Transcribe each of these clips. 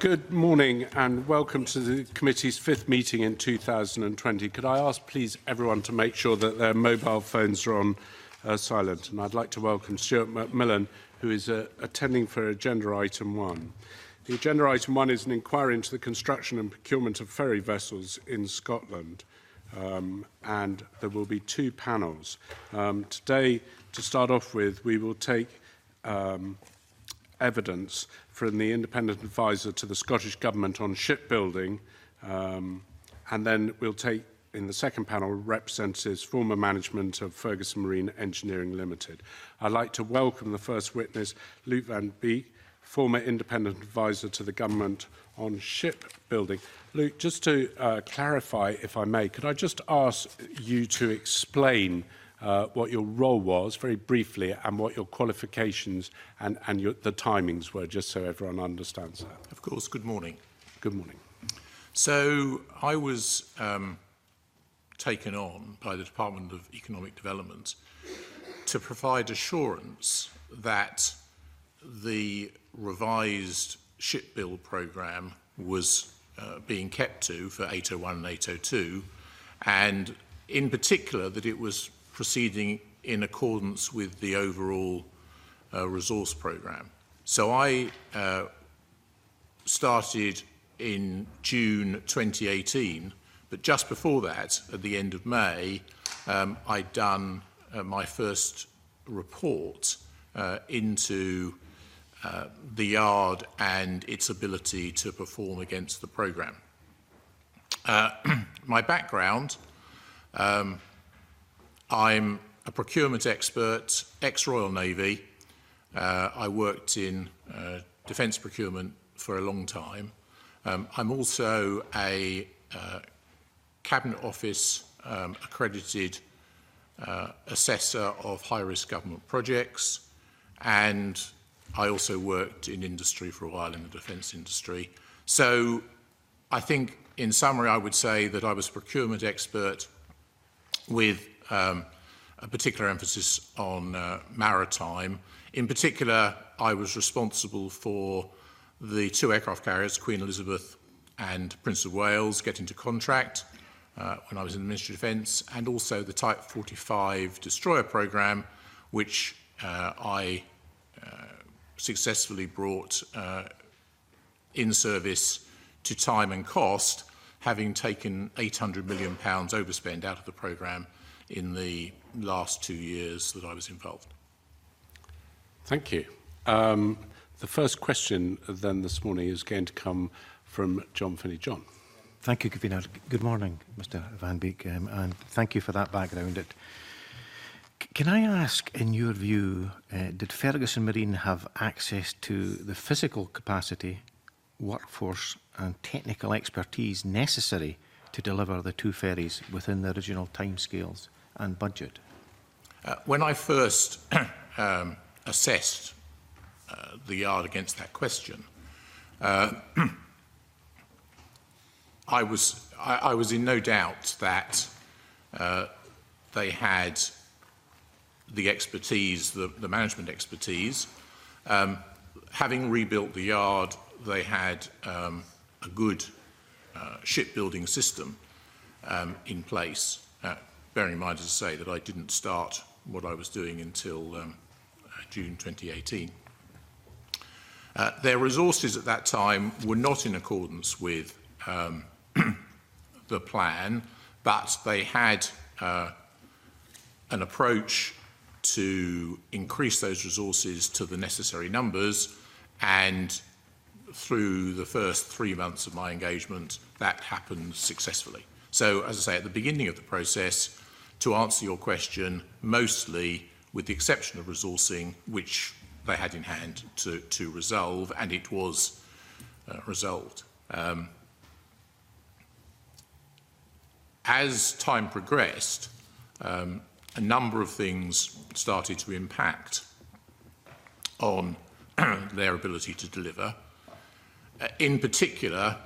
Good morning and welcome to the committee's fifth meeting in 2020. Could I ask, please, everyone to make sure that their mobile phones are on silent? And I'd like to welcome Stuart Macmillan, who is attending for Agenda Item 1. The Agenda Item 1 is an inquiry into the construction and procurement of ferry vessels in Scotland. And there will be two panels. Today, to start off with, we will take evidence from the independent advisor to the Scottish Government on shipbuilding, and then we'll take, in the second panel, representatives former management of Ferguson Marine Engineering Limited. I'd like to welcome the first witness, Luke Van Beek, former independent advisor to the Government on shipbuilding. Luke, just to clarify, if I may, could I just ask you to explain what your role was, very briefly, and what your qualifications and the timings were, just so everyone understands that. Of course. Good morning. Good morning. So I was taken on by the Department of Economic Development to provide assurance that the revised ship build programme was being kept to for 801 and 802, and in particular that it was proceeding in accordance with the overall resource programme. So I started in June 2018, but just before that, at the end of May, I'd done my first report into the yard and its ability to perform against the programme. My background, I'm a procurement expert, ex-Royal Navy. I worked in defence procurement for a long time. I'm also a Cabinet Office accredited assessor of high-risk government projects, and I also worked in industry for a while in the defence industry. So I think, in summary, I would say that I was a procurement expert with a particular emphasis on maritime. In particular, I was responsible for the two aircraft carriers, Queen Elizabeth and Prince of Wales, getting to contract when I was in the Ministry of Defence, and also the Type 45 destroyer programme, which I successfully brought in service to time and cost, having taken £800 million overspend out of the programme in the last 2 years that I was involved. Thank you. The first question then this morning is going to come from John Finney. John. Thank you, Convener. Good morning, Mr Van Beek, and thank you for that background. Can I ask, in your view, did Ferguson Marine have access to the physical capacity, workforce and technical expertise necessary to deliver the two ferries within the original timescales and budget? When I first assessed the yard against that question, I was in no doubt that they had the expertise, the management expertise. Having rebuilt the yard, they had a good shipbuilding system in place. Bearing in mind, as I say, that I didn't start what I was doing until June 2018. Their resources at that time were not in accordance with the plan, but they had an approach to increase those resources to the necessary numbers, and through the first 3 months of my engagement, that happened successfully. So, as I say, at the beginning of the process, to answer your question, mostly with the exception of resourcing, which they had in hand to resolve, and it was resolved. As time progressed, a number of things started to impact on their ability to deliver. In particular,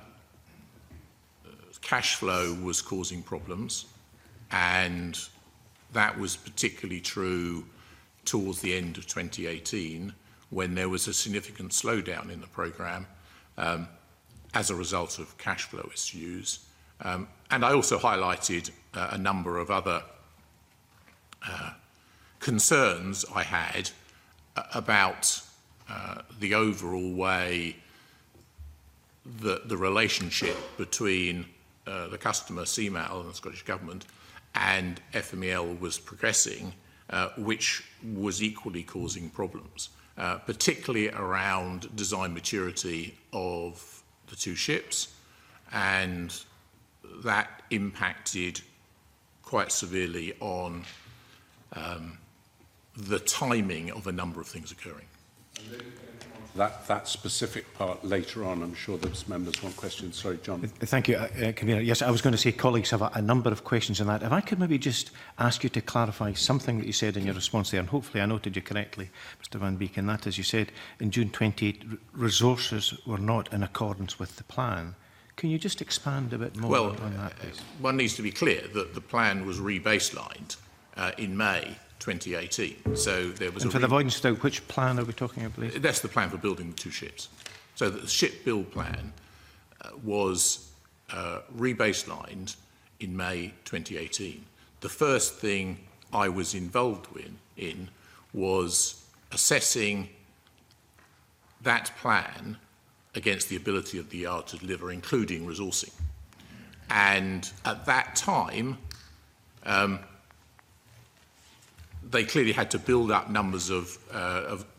cash flow was causing problems, and that was particularly true towards the end of 2018, when there was a significant slowdown in the programme. as a result of cash flow issues. And I also highlighted a number of other concerns I had about the overall way that the relationship between the customer, CMAL, and the Scottish Government and FMEL was progressing, which was equally causing problems, particularly around design maturity of the two ships, and that impacted quite severely on the timing of a number of things occurring. That specific part later on. I'm sure those members want questions. Sorry, John. Thank you, Convener. Yes, I was going to say colleagues have a number of questions on that. If I could maybe just ask you to clarify something that you said in your response there, and hopefully I noted you correctly, Mr Van Beek, and that is you said in June 28 resources were not in accordance with the plan. Can you just expand a bit more on that, please? One needs to be clear that the plan was re-baselined in May 2018. So there was. And for the avoidance of doubt, which plan are we talking about, please? That's the plan for building the two ships. So the ship build plan was re-baselined in May 2018. The first thing I was involved in was assessing that plan against the ability of the yard to deliver, including resourcing. And at that time, they clearly had to build up numbers of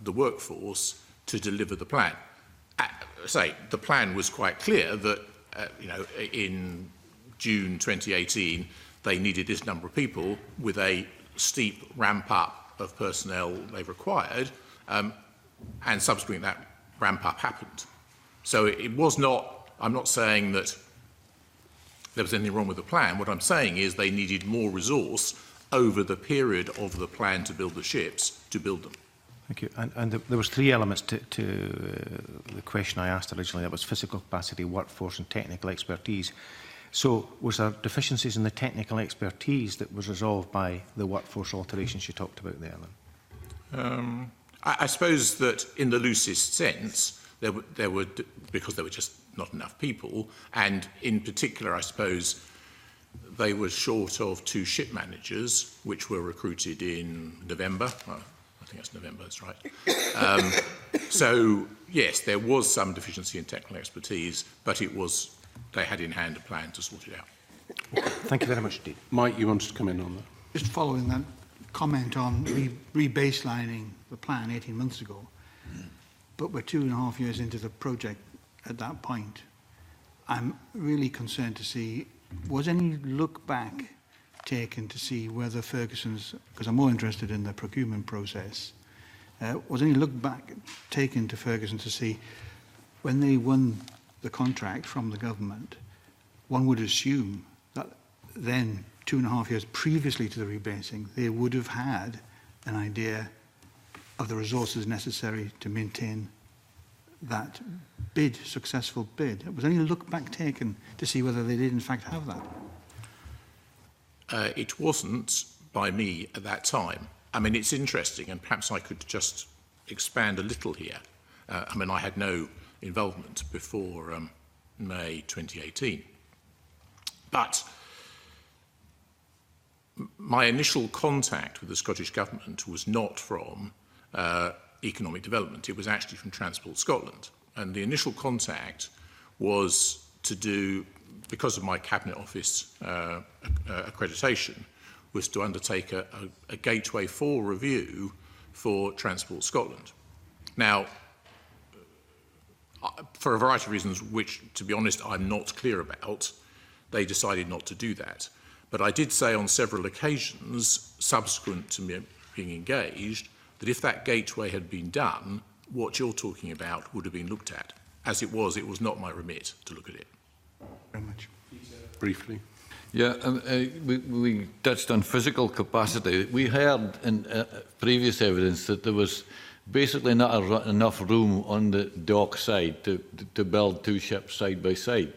the workforce to deliver the plan. The plan was quite clear that, in June 2018, they needed this number of people with a steep ramp up of personnel they required, and subsequently that ramp up happened. So it was not, I'm not saying that there was anything wrong with the plan. What I'm saying is they needed more resource over the period of the plan to build the ships, to build them. Thank you. And there was three elements to the question I asked originally. That was physical capacity, workforce and technical expertise. So was there deficiencies in the technical expertise that was resolved by the workforce alterations you talked about there then? I suppose that in the loosest sense, there were because there were just not enough people, and in particular, I suppose, they were short of two ship managers, which were recruited in November. Well, I think that's November, that's right. So, yes, there was some deficiency in technical expertise, but they had in hand a plan to sort it out. Okay. Thank you very much indeed. Mike, you wanted to come in on that? Just following that comment on re-baselining the plan 18 months ago, but we're 2.5 years into the project at that point. I'm really concerned to see, was any look back taken to see whether Ferguson's, because I'm more interested in the procurement process, was any look back taken to Ferguson to see when they won the contract from the government, one would assume that then 2.5 years previously to the rebasing, they would have had an idea of the resources necessary to maintain that bid, successful bid. Was any look back taken to see whether they did in fact have that? It wasn't by me at that time. I mean, it's interesting, and perhaps I could just expand a little here. I had no involvement before May 2018. But my initial contact with the Scottish Government was not from economic development. It was actually from Transport Scotland. And the initial contact was to do, because of my Cabinet Office accreditation, was to undertake a Gateway 4 review for Transport Scotland. Now, for a variety of reasons, which, to be honest, I'm not clear about, they decided not to do that. But I did say on several occasions, subsequent to me being engaged, that if that gateway had been done, what you're talking about would have been looked at. As it was not my remit to look at it. Very much. Briefly. Yeah, we touched on physical capacity. We heard in previous evidence that there was basically not enough room on the dock side to build two ships side by side.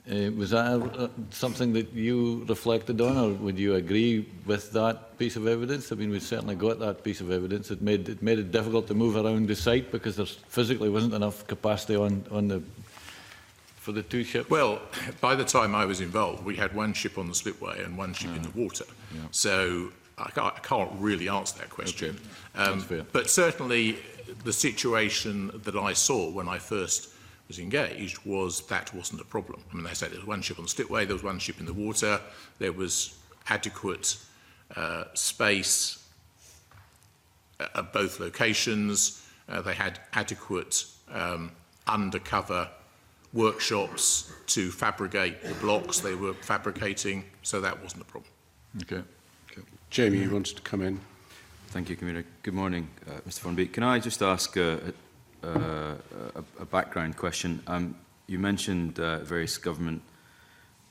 Was that something that you reflected on, or would you agree with that piece of evidence? I mean, we certainly got that piece of evidence. It made it difficult to move around the site because there physically wasn't enough capacity on for the two ships? Well, by the time I was involved, we had one ship on the slipway and one ship in the water. Yeah. So I can't really answer that question. Okay. That's fair. But certainly the situation that I saw when I first was engaged was that wasn't a problem. I mean, they said there was one ship on the slipway, there was one ship in the water, there was adequate space at both locations. They had adequate undercover workshops to fabricate the blocks they were fabricating, so that wasn't a problem. Okay. Jamie, you wanted to come in? Thank you, Commissioner. Good morning, Mr Van Beek. Can I just ask a background question? You mentioned various government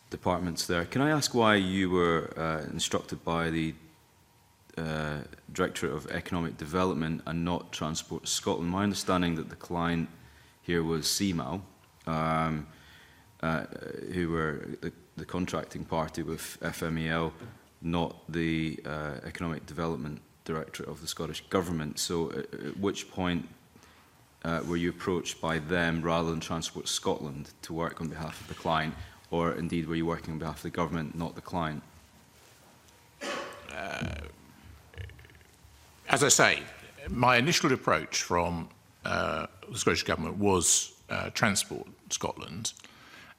departments there. Can I ask why you were instructed by the Directorate of Economic Development and not Transport Scotland? My understanding that the client here was CMAL, who were the contracting party with FMEL, not the Economic Development Directorate of the Scottish Government. So at which point were you approached by them rather than Transport Scotland to work on behalf of the client, or indeed were you working on behalf of the government, not the client? As I say, my initial approach from the Scottish Government was Transport Scotland,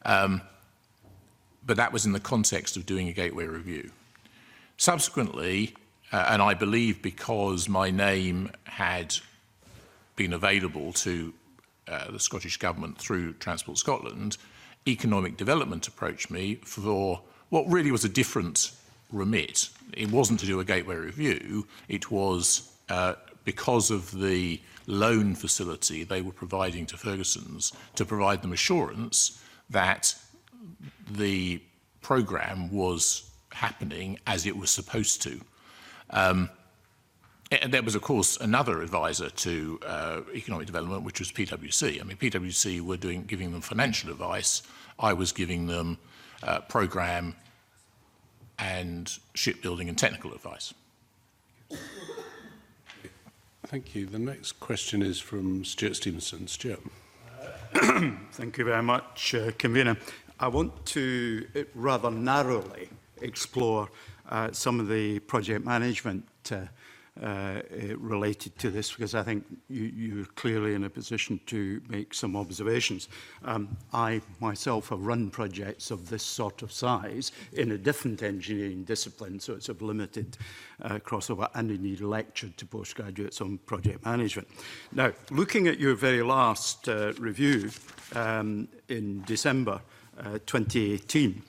but that was in the context of doing a gateway review. Subsequently, and I believe because my name had been available to the Scottish Government through Transport Scotland, Economic Development approached me for what really was a different remit. It wasn't to do a gateway review, it was because of the loan facility they were providing to Ferguson's to provide them assurance that the programme was happening as it was supposed to. And there was, of course, another advisor to economic development, which was PwC. I mean, PwC were giving them financial advice. I was giving them programme and shipbuilding and technical advice. Thank you. The next question is from Stuart Stevenson. Stuart. Thank you very much, Convener. I want to rather narrowly explore some of the project management related to this, because I think you're clearly in a position to make some observations. I myself have run projects of this sort of size in a different engineering discipline, so it's of limited crossover, and indeed lectured to postgraduates on project management. Now, looking at your very last review in December 2018,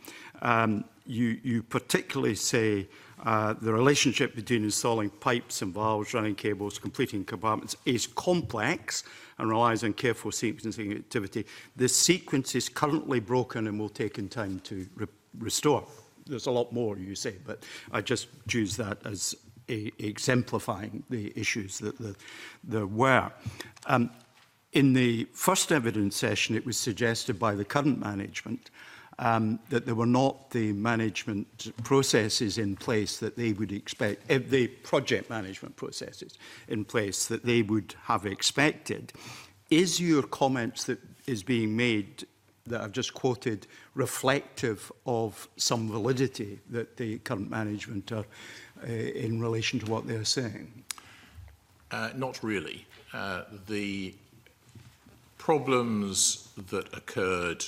you particularly say the relationship between installing pipes and valves, running cables, completing compartments is complex and relies on careful sequencing activity. This sequence is currently broken and will take in time to restore. There's a lot more you say, but I just choose that as exemplifying the issues that there were. In the first evidence session, it was suggested by the current management that there were not the management processes in place that they would expect, the project management processes in place that they would have expected. Is your comments that is being made, that I've just quoted, reflective of some validity that the current management are in relation to what they're saying? Not really. The problems that occurred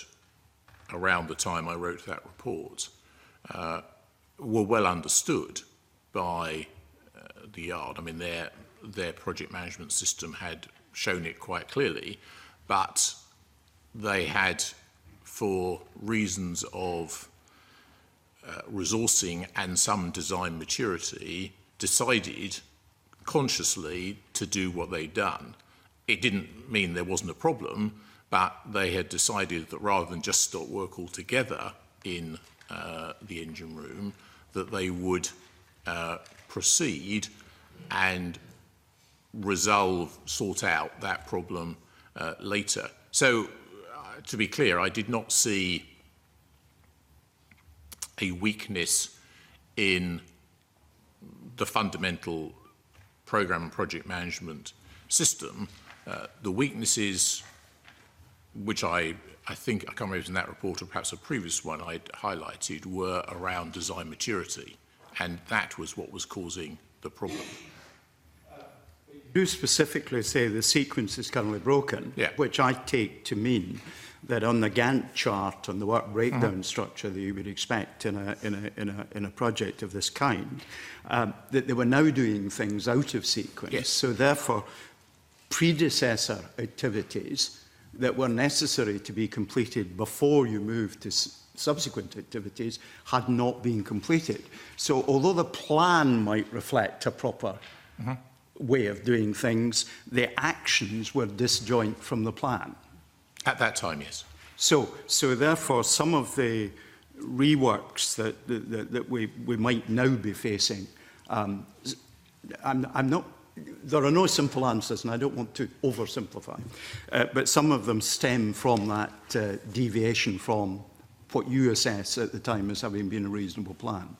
around the time I wrote that report were well understood by the Yard. I mean, their project management system had shown it quite clearly, but they had, for reasons of resourcing and some design maturity, decided consciously to do what they'd done. It didn't mean there wasn't a problem, but they had decided that rather than just stop work altogether in the engine room, that they would proceed and sort out that problem later. So, to be clear, I did not see a weakness in the fundamental program and project management system. The weaknesses which I I think, I can't remember if it was in that report or perhaps a previous one I'd highlighted, were around design maturity, and that was what was causing the problem. You specifically say the sequence is currently broken, Yeah. which I take to mean that on the Gantt chart, on the work breakdown structure that you would expect in a project of this kind, that they were now doing things out of sequence. Yes. So therefore, predecessor activities that were necessary to be completed before you moved to subsequent activities had not been completed. So although the plan might reflect a proper way of doing things, the actions were disjoint from the plan. At that time, yes. So therefore, some of the reworks that we might now be facing, I'm not. There are no simple answers, and I don't want to oversimplify, but some of them stem from that deviation from what you assess at the time as having been a reasonable plan.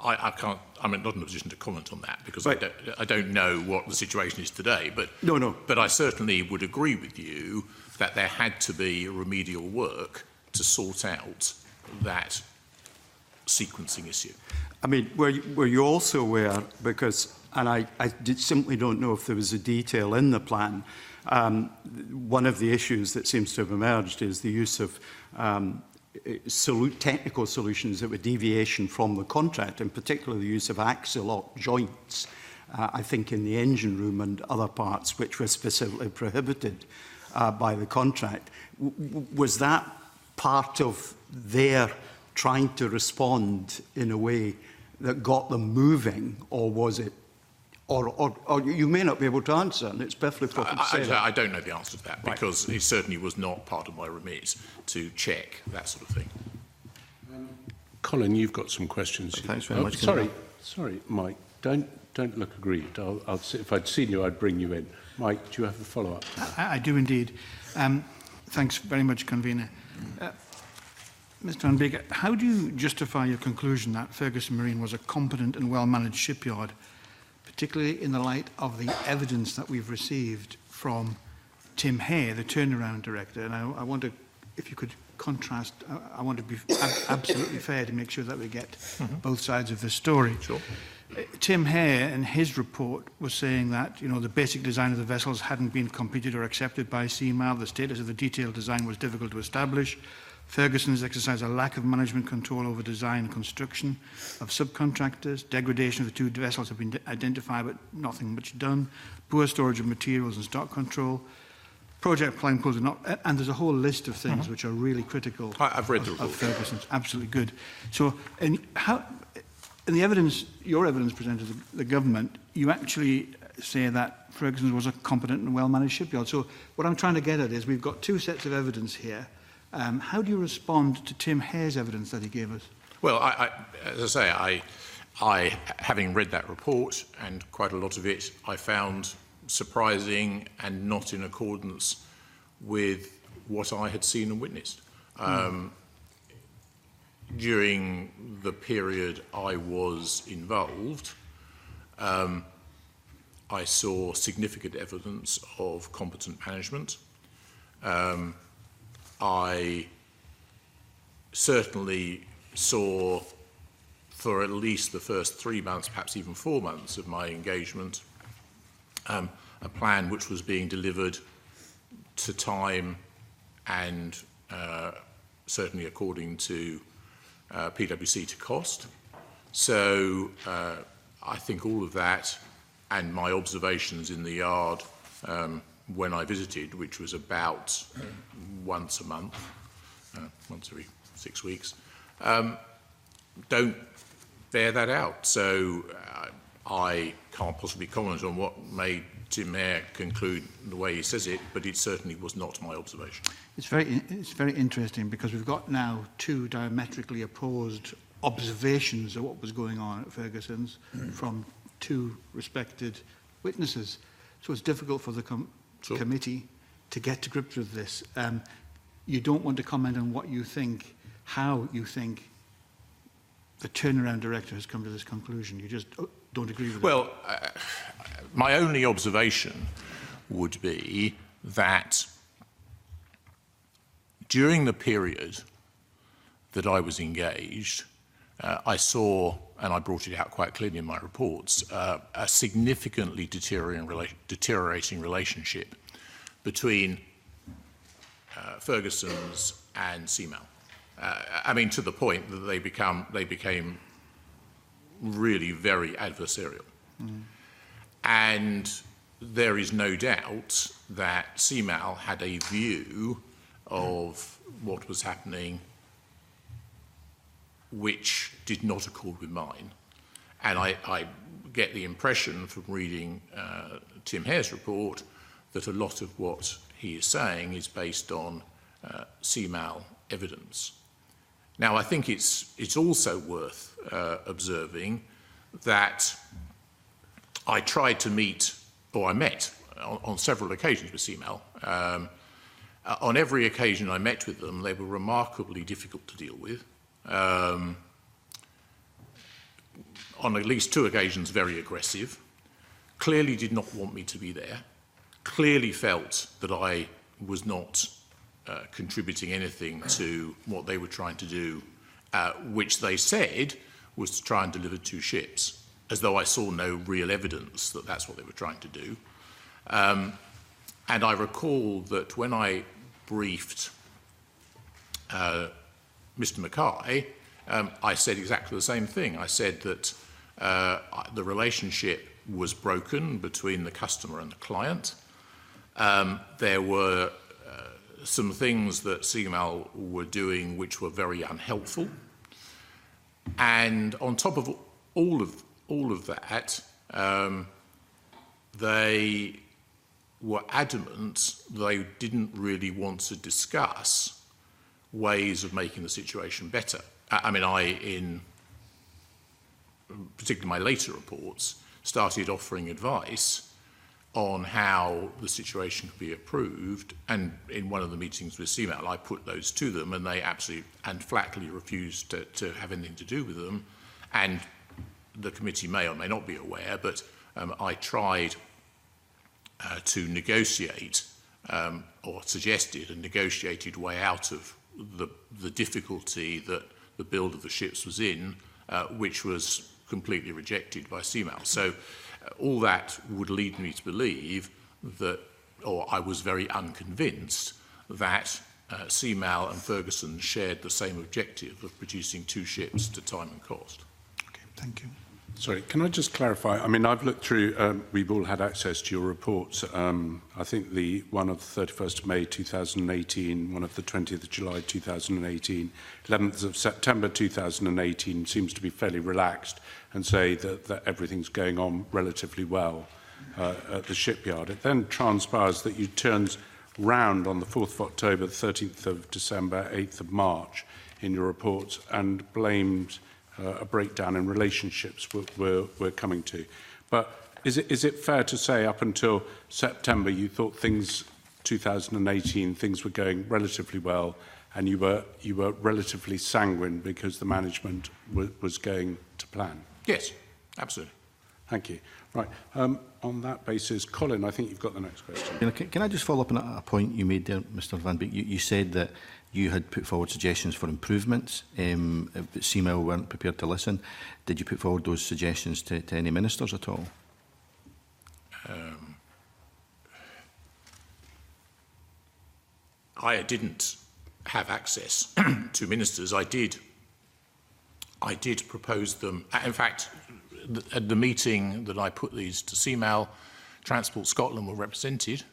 I'm not in a position to comment on that because Right. I don't know what the situation is today. But No. But I certainly would agree with you that there had to be remedial work to sort out that sequencing issue. I mean, were you also aware, because, and I simply don't know if there was a detail in the plan, one of the issues that seems to have emerged is the use of technical solutions that were deviation from the contract, in particular the use of axial lock joints, I think in the engine room and other parts, which were specifically prohibited by the contract. Was that part of their trying to respond in a way that got them moving, or was it, or you may not be able to answer, and it's perfectly proper to say that. I don't know the answer to that because it certainly was not part of my remit to check that sort of thing. Colin, you've got some questions. Thanks very much. Sorry, Mike. Don't look aggrieved. If I'd seen you, I'd bring you in. Mike, do you have a follow-up? I do indeed. Thanks very much, Convener. Mr Van Beek, how do you justify your conclusion that Ferguson Marine was a competent and well-managed shipyard, particularly in the light of the evidence that we've received from Tim Hare, the turnaround director? And I wonder if you could contrast. I want to be absolutely fair to make sure that we get both sides of the story. Sure. Tim Hare, in his report, was saying that the basic design of the vessels hadn't been completed or accepted by CMAL. The status of the detailed design was difficult to establish. Ferguson has exercised a lack of management control over design and construction of subcontractors. Degradation of the two vessels have been identified, but nothing much done. Poor storage of materials and stock control. Project plan pools are not, and there's a whole list of things which are really critical. I've read the of report. Ferguson's, absolutely good. So, in the evidence, your evidence presented to the government, you actually say that Ferguson was a competent and well-managed shipyard. So, what I'm trying to get at is we've got two sets of evidence here. How do you respond to Tim Hare's evidence that he gave us? Well, as I say, I, having read that report, and quite a lot of it, I found surprising and not in accordance with what I had seen and witnessed. During the period I was involved, I saw significant evidence of competent management. I certainly saw, for at least the first 3 months, perhaps even 4 months of my engagement, a plan which was being delivered to time and certainly according to PwC to cost. So I think all of that and my observations in the yard when I visited, which was about once a month, once every 6 weeks, don't bear that out. So I can't possibly comment on what made Tim Hare conclude the way he says it, but it certainly was not my observation. It's very interesting because we've got now two diametrically opposed observations of what was going on at Ferguson's from two respected witnesses. So it's difficult for the committee to get to grips with this. You don't want to comment on what you think, how you think the turnaround director has come to this conclusion. You just don't agree with it. Well, my only observation would be that during the period that I was engaged, I saw, and I brought it out quite clearly in my reports, a significantly deteriorating relationship between Ferguson's and CMAL. I mean, to the point that they became really very adversarial. And there is no doubt that CMAL had a view of what was happening which did not accord with mine. And I get the impression from reading Tim Hare's report that a lot of what he is saying is based on CMAL evidence. Now, I think it's also worth observing that I tried to meet, or I met on several occasions with CMAL. On every occasion I met with them, they were remarkably difficult to deal with. On at least 2 occasions, very aggressive. Clearly did not want me to be there. Clearly felt that I was not contributing anything to what they were trying to do, which they said was to try and deliver 2 ships, as though I saw no real evidence that that's what they were trying to do. And I recall that when I briefed Mr. Mackay, I said exactly the same thing. I said that the relationship was broken between the customer and the client. There were some things that CMAL were doing which were very unhelpful. And on top of all of that, they were adamant they didn't really want to discuss ways of making the situation better. I mean, in particularly my later reports, started offering advice on how the situation could be improved, and in one of the meetings with CMAL, I put those to them, and they absolutely and flatly refused to have anything to do with them. And the committee may or may not be aware, but I tried to negotiate, or suggested a negotiated way out of the difficulty that the build of the ships was in, which was completely rejected by CMAL. So all that would lead me to believe that, or I was very unconvinced, that CMAL and Ferguson shared the same objective of producing 2 ships to time and cost. Okay, thank you. Sorry, can I just clarify? I mean, I've looked through, we've all had access to your reports. I think the one of the 31st of May 2018, one of the 20th of July 2018, 11th of September 2018 seems to be fairly relaxed and say that everything's going on relatively well at the shipyard. It then transpires that you turned round on the 4th of October, the 13th of December, 8th of March in your reports and blamed a breakdown in relationships we're coming to. But is it fair to say up until September you thought things, 2018, things were going relatively well and you were relatively sanguine because the management was going to plan? Yes, absolutely. Thank you. Right. On that basis, Colin, I think you've got the next question. Can I just follow up on a point you made there, Mr. Van Beek? You said that you had put forward suggestions for improvements, but CMAL weren't prepared to listen. Did you put forward those suggestions to any ministers at all? I didn't have access to ministers. I did propose them. In fact, at the meeting that I put these to CMAL, Transport Scotland were represented,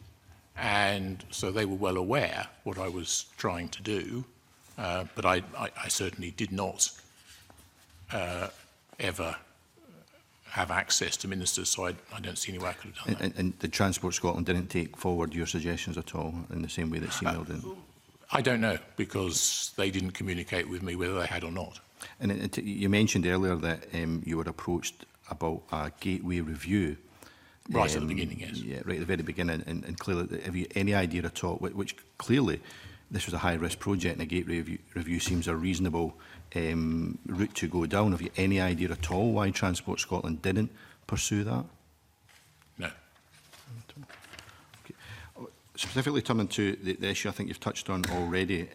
and so they were well aware what I was trying to do, but I certainly did not ever have access to ministers, so I don't see any way I could have done that. And the Transport Scotland didn't take forward your suggestions at all in the same way that CMAL did? I don't know, because they didn't communicate with me whether they had or not. And you mentioned earlier that you were approached about a gateway review. Right at the beginning, yes. Yeah, right at the very beginning. And clearly, have you any idea at all, which clearly this was a high-risk project and a gateway review seems a reasonable route to go down. Have you any idea at all why Transport Scotland didn't pursue that? No. Okay. specifically turning to the issue I think you've touched on already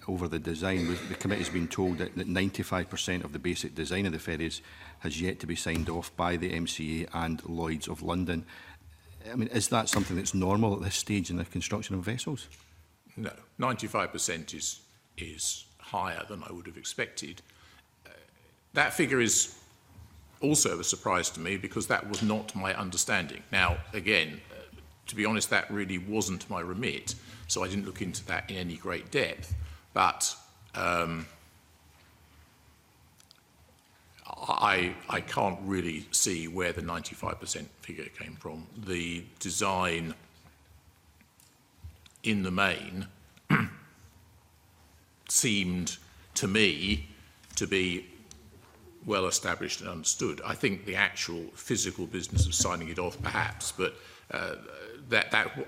over the design, the committee's been told that 95% of the basic design of the ferries has yet to be signed off by the MCA and Lloyd's of London. I mean, is that something that's normal at this stage in the construction of vessels? No, 95% is higher than I would have expected. That figure is also a surprise to me because that was not my understanding. Now, again, to be honest, that really wasn't my remit, so I didn't look into that in any great depth. But I can't really see where the 95% figure came from. The design, in the main, seemed to me to be well established and understood. I think the actual physical business of signing it off, perhaps, but I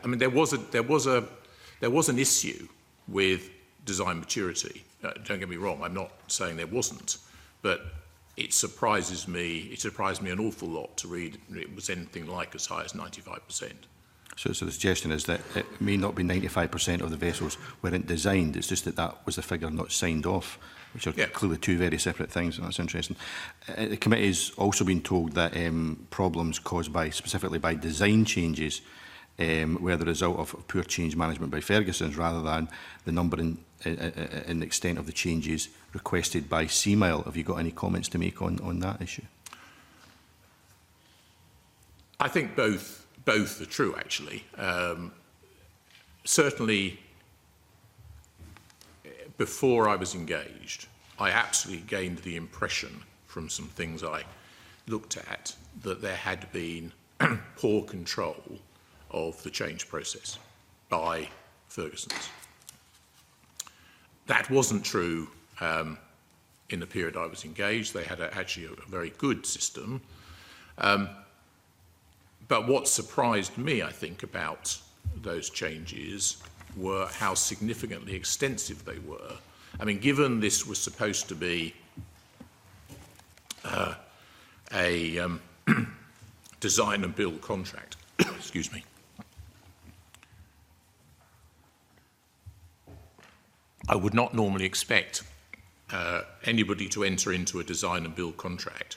mean, there was an issue with design maturity. Don't get me wrong, I'm not saying there wasn't, but it surprised me an awful lot to read it was anything like as high as 95%. So the suggestion is that it may not be 95% of the vessels weren't designed, it's just that that was the figure not signed off, which are clearly two very separate things, and that's interesting. The committee has also been told that problems caused specifically by design changes were the result of poor change management by Ferguson's rather than the number and the extent of the changes requested by Seamile. Have you got any comments to make on that issue? I think both are true, actually. Certainly, before I was engaged, I absolutely gained the impression from some things I looked at that there had been poor control of the change process by Ferguson's. That wasn't true in the period I was engaged. They had actually a very good system. But what surprised me, I think, about those changes were how significantly extensive they were. I mean, given this was supposed to be a design and build contract, excuse me, I would not normally expect anybody to enter into a design and build contract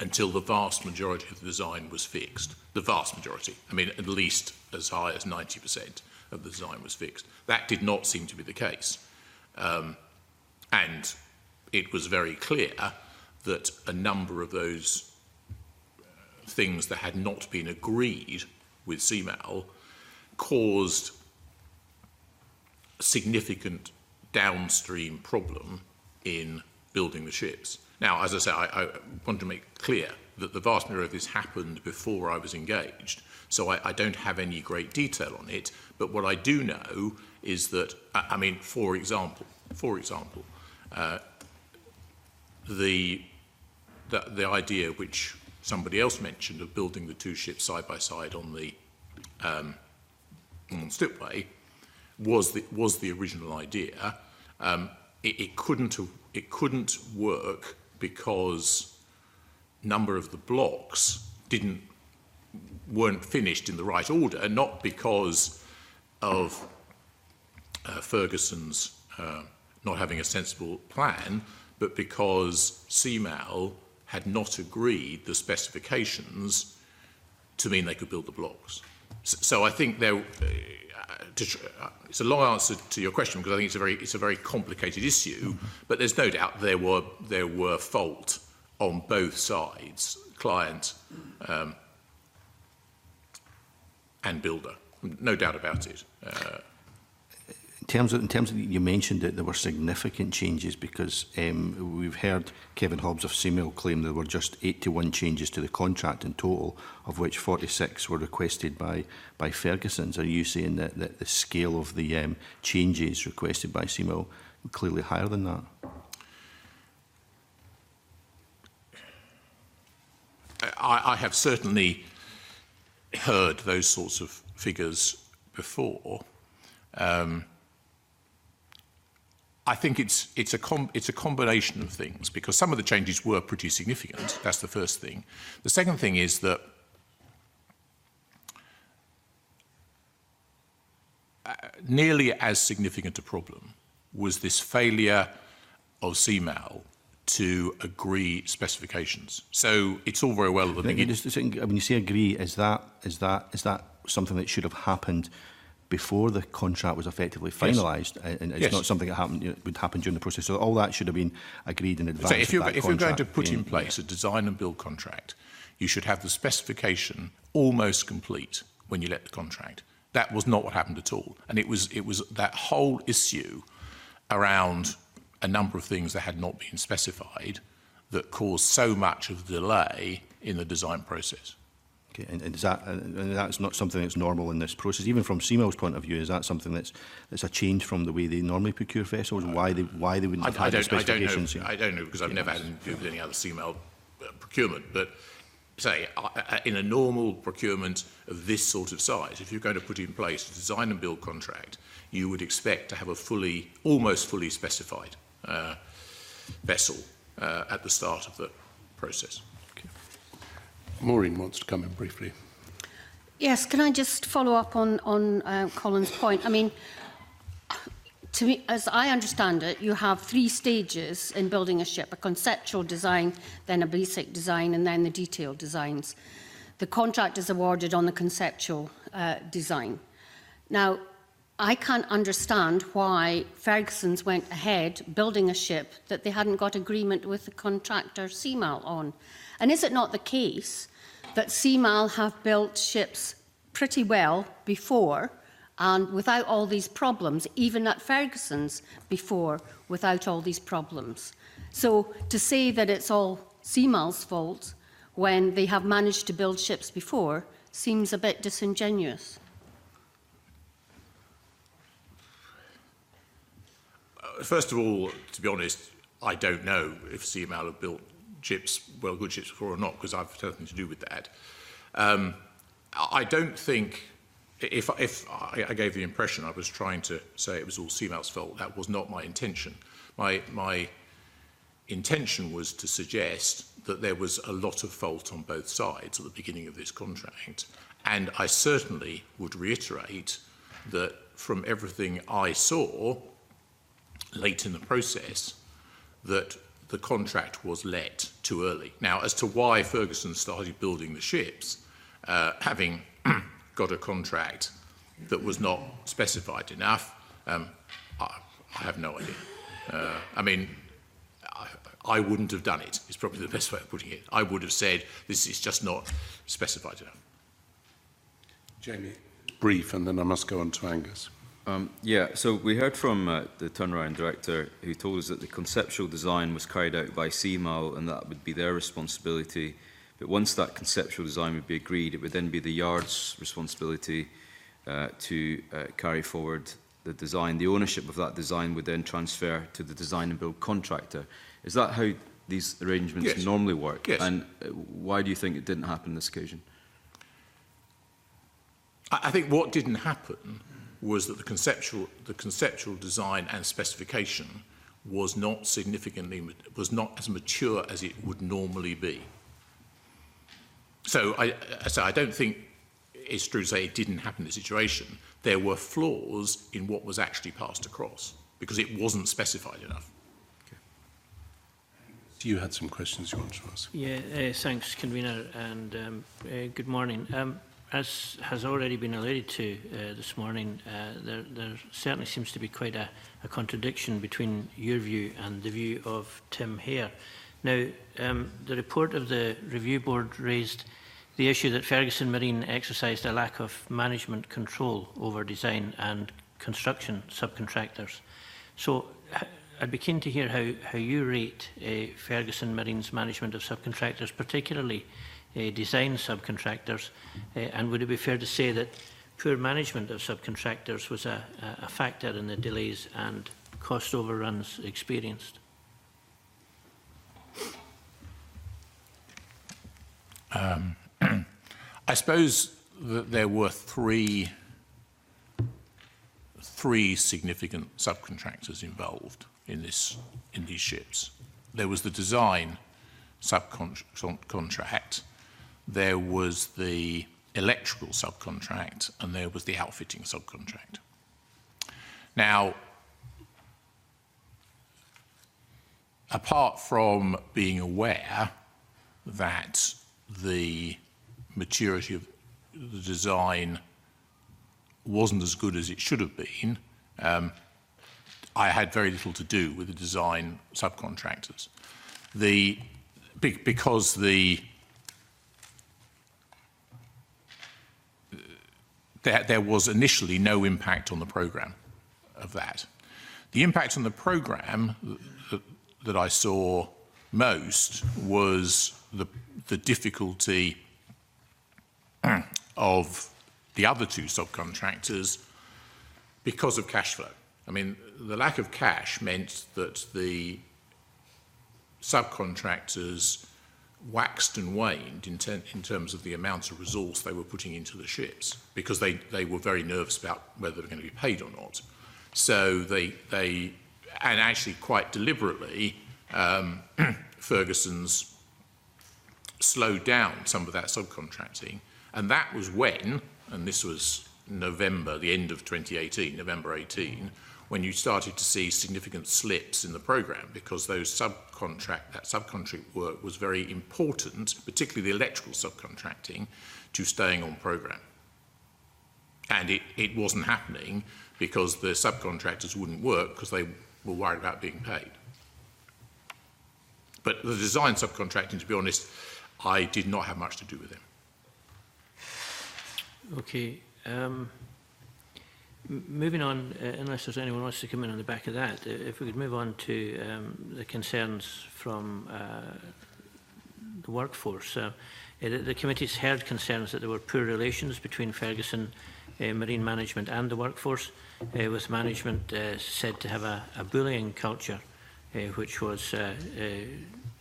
until the vast majority of the design was fixed. The vast majority. I mean, at least as high as 90% of the design was fixed. That did not seem to be the case. And it was very clear that a number of those things that had not been agreed with Seamile caused a significant downstream problem in building the ships. Now, as I say, I want to make clear that the vast majority of this happened before I was engaged, so I don't have any great detail on it, but what I do know is that, I mean, for example, the idea which somebody else mentioned of building the two ships side by side on the slipway was the original idea. It couldn't work because a number of the blocks weren't finished in the right order, not because of Ferguson's not having a sensible plan, but because Seamile had not agreed the specifications to mean they could build the blocks. So I think it's a long answer to your question because I think it's a very complicated issue, but there's no doubt there were fault on both sides, client and builder. No doubt about it. In terms of you mentioned that there were significant changes because we've heard Kevin Hobbs of Seamile claim there were just 81 changes to the contract in total, of which 46 were requested by Ferguson's. Are you saying that the scale of the changes requested by Seamile were clearly higher than that? I have certainly heard those sorts of figures before. I think it's a combination of things because some of the changes were pretty significant. That's the first thing. The second thing is that nearly as significant a problem was this failure of CMAL to agree specifications. So it's all very well at the beginning. When you say agree, is that something that should have happened before the contract was effectively finalised? Yes. And it's not something that happened, would happen during the process. So all that should have been agreed in advance. So if you're going to put in place a design and build contract, you should have the specification almost complete when you let the contract. That was not what happened at all. And it was that whole issue around a number of things that had not been specified that caused so much of the delay in the design process. Okay, and that's not something that's normal in this process, even from CMAL's point of view. Is that something that's a change from the way they normally procure vessels? Why they wouldn't have had the specifications? I don't know because I've never had anything to do with any other CMAL procurement. But say in a normal procurement of this sort of size, if you're going to put in place a design and build contract, you would expect to have a almost fully specified vessel at the start of the process. Okay. Maureen wants to come in briefly. Yes, can I just follow up on Colin's point? I mean, to me, as I understand it, you have 3 stages in building a ship: a conceptual design, then a basic design, and then the detailed designs. The contract is awarded on the conceptual design. Now, I can't understand why Ferguson's went ahead building a ship that they hadn't got agreement with the contractor CMAL on. And is it not the case that CMAL have built ships pretty well before and without all these problems, even at Ferguson's before, without all these problems? So to say that it's all CMAL's fault when they have managed to build ships before seems a bit disingenuous. First of all, to be honest, I don't know if CMAL have built ships, good ships before or not, because I've had nothing to do with that. I don't think, if I gave the impression I was trying to say it was all CMAL's fault, that was not my intention. My intention was to suggest that there was a lot of fault on both sides at the beginning of this contract, and I certainly would reiterate that from everything I saw late in the process, that the contract was let too early. Now, as to why Ferguson started building the ships, having got a contract that was not specified enough, I have no idea. I mean, I wouldn't have done it, is probably the best way of putting it. I would have said, this is just not specified enough. Jamie, brief, and then I must go on to Angus. Yeah, so we heard from the turnaround director who told us that the conceptual design was carried out by CMAL and that would be their responsibility. But once that conceptual design would be agreed, it would then be the yard's responsibility to carry forward the design. The ownership of that design would then transfer to the design and build contractor. Is that how these arrangements normally work? Yes. And why do you think it didn't happen this occasion? I think what didn't happen was that the conceptual design and specification was not as mature as it would normally be. So I don't think it's true to say it didn't happen in this situation. There were flaws in what was actually passed across because it wasn't specified enough. Okay. You had some questions you wanted to ask. Yeah, thanks, Convener, and good morning. As has already been alluded to this morning, there certainly seems to be quite a contradiction between your view and the view of Tim Hare. Now, the report of the review board raised the issue that Ferguson Marine exercised a lack of management control over design and construction subcontractors. So I'd be keen to hear how you rate Ferguson Marine's management of subcontractors, particularly design subcontractors, and would it be fair to say that poor management of subcontractors was a factor in the delays and cost overruns experienced? I suppose that there were three significant subcontractors involved in these ships. There was the design subcontract, there was the electrical subcontract, and there was the outfitting subcontract. Now, apart from being aware that the maturity of the design wasn't as good as it should have been, I had very little to do with the design subcontractors. Because there was initially no impact on the programme of that. The impact on the programme that I saw most was the difficulty of the other two subcontractors because of cash flow. I mean, the lack of cash meant that the subcontractors waxed and waned in terms of the amount of resource they were putting into the ships, because they were very nervous about whether they were going to be paid or not. So they and actually quite deliberately, Ferguson's slowed down some of that subcontracting, and that was when, and this was November, the end of 2018, November 18, when you started to see significant slips in the programme, because that subcontract work was very important, particularly the electrical subcontracting, to staying on programme. And it wasn't happening because the subcontractors wouldn't work because they were worried about being paid. But the design subcontracting, to be honest, I did not have much to do with them. Okay. Moving on, unless there's anyone wants to come in on the back of that, if we could move on to the concerns from the workforce. The committee's heard concerns that there were poor relations between Ferguson Marine Management and the workforce, with management said to have a bullying culture, which was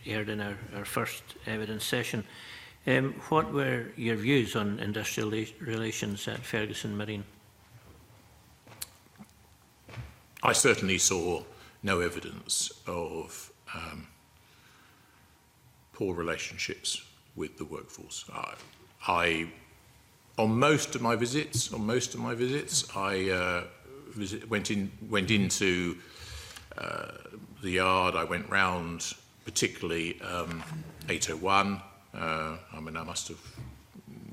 aired in our first evidence session. What were your views on industrial relations at Ferguson Marine? I certainly saw no evidence of poor relationships with the workforce. On most of my visits, I went into the yard. I went round, particularly 801. I mean, I must have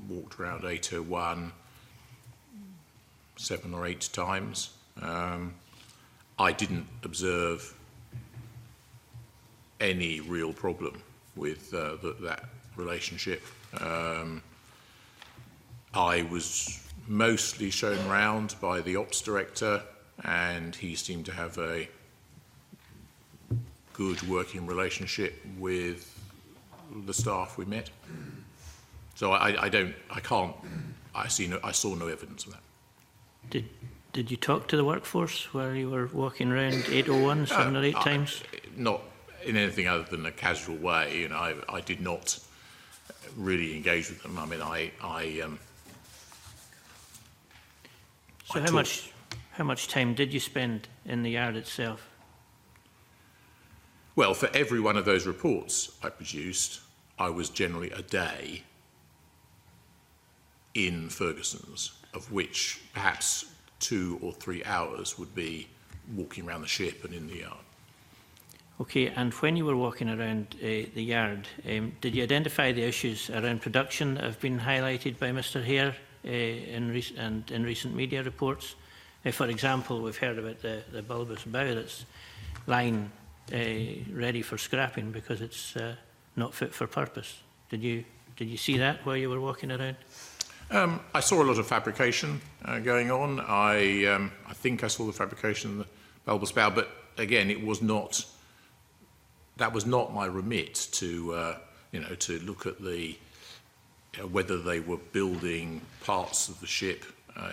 walked around 801 7 or 8 times. I didn't observe any real problem with that relationship. I was mostly shown round by the ops director, and he seemed to have a good working relationship with the staff we met. So I saw no evidence of that. Did you talk to the workforce while you were walking around 801 7 or 8 times? Not in anything other than a casual way. You know, I did not really engage with them. I mean, So how much time did you spend in the yard itself? Well, for every one of those reports I produced, I was generally a day in Ferguson's, of which perhaps 2 or 3 hours would be walking around the ship and in the yard. Okay, and when you were walking around the yard, did you identify the issues around production that have been highlighted by Mr. Hare in recent media reports? For example, we've heard about the bulbous bow that's lying ready for scrapping because it's not fit for purpose. Did you see that while you were walking around? I saw a lot of fabrication going on. I think I saw the fabrication of the bulbous bow, but again, that was not my remit to to look at the whether they were building parts of the ship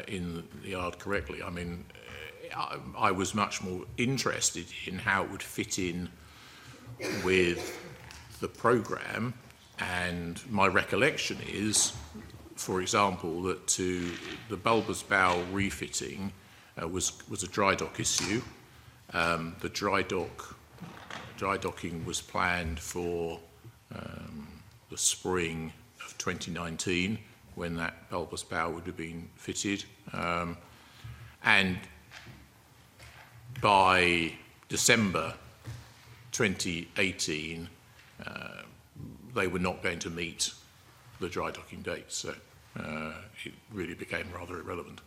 in the yard correctly. I mean, I was much more interested in how it would fit in with the programme, and my recollection is, for example, that the bulbous bow refitting was a dry dock issue. The dry docking was planned for the spring of 2019, when that bulbous bow would have been fitted. And by December 2018, they were not going to meet the dry docking date, so it really became rather irrelevant.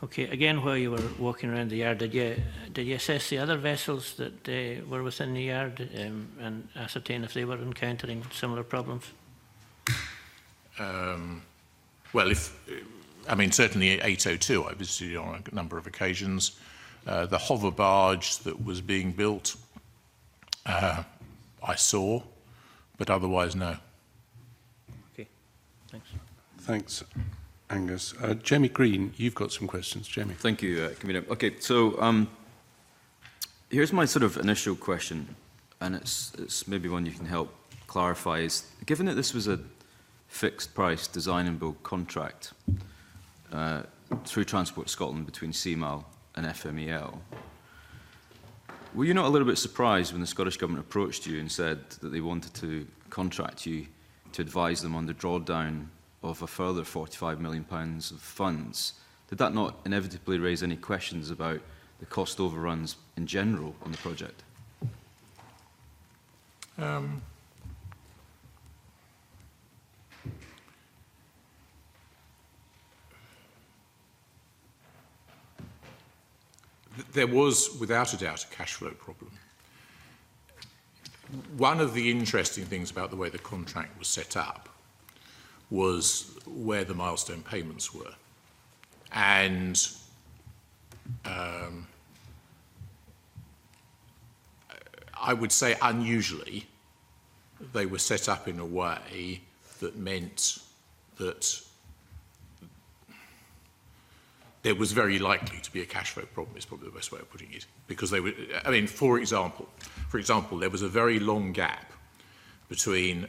Okay, again, while you were walking around the yard, did you assess the other vessels that were within the yard and ascertain if they were encountering similar problems? Well, certainly 802 I visited on a number of occasions. The hover barge that was being built, I saw, but otherwise, no. Okay, thanks. Thanks, Angus. Jamie Green, you've got some questions. Jamie. Thank you, Convener. Okay, so here's my sort of initial question, and it's maybe one you can help clarify. Is given that this was a fixed price design and build contract through Transport Scotland between CMAL and FMEL, were you not a little bit surprised when the Scottish Government approached you and said that they wanted to contract you to advise them on the drawdown of a further £45 million of funds? Did that not inevitably raise any questions about the cost overruns in general on the project? There was, without a doubt, a cash flow problem. One of the interesting things about the way the contract was set up was where the milestone payments were. And I would say unusually, they were set up in a way that meant that there was very likely to be a cash flow problem, is probably the best way of putting it. Because they were, for example, there was a very long gap between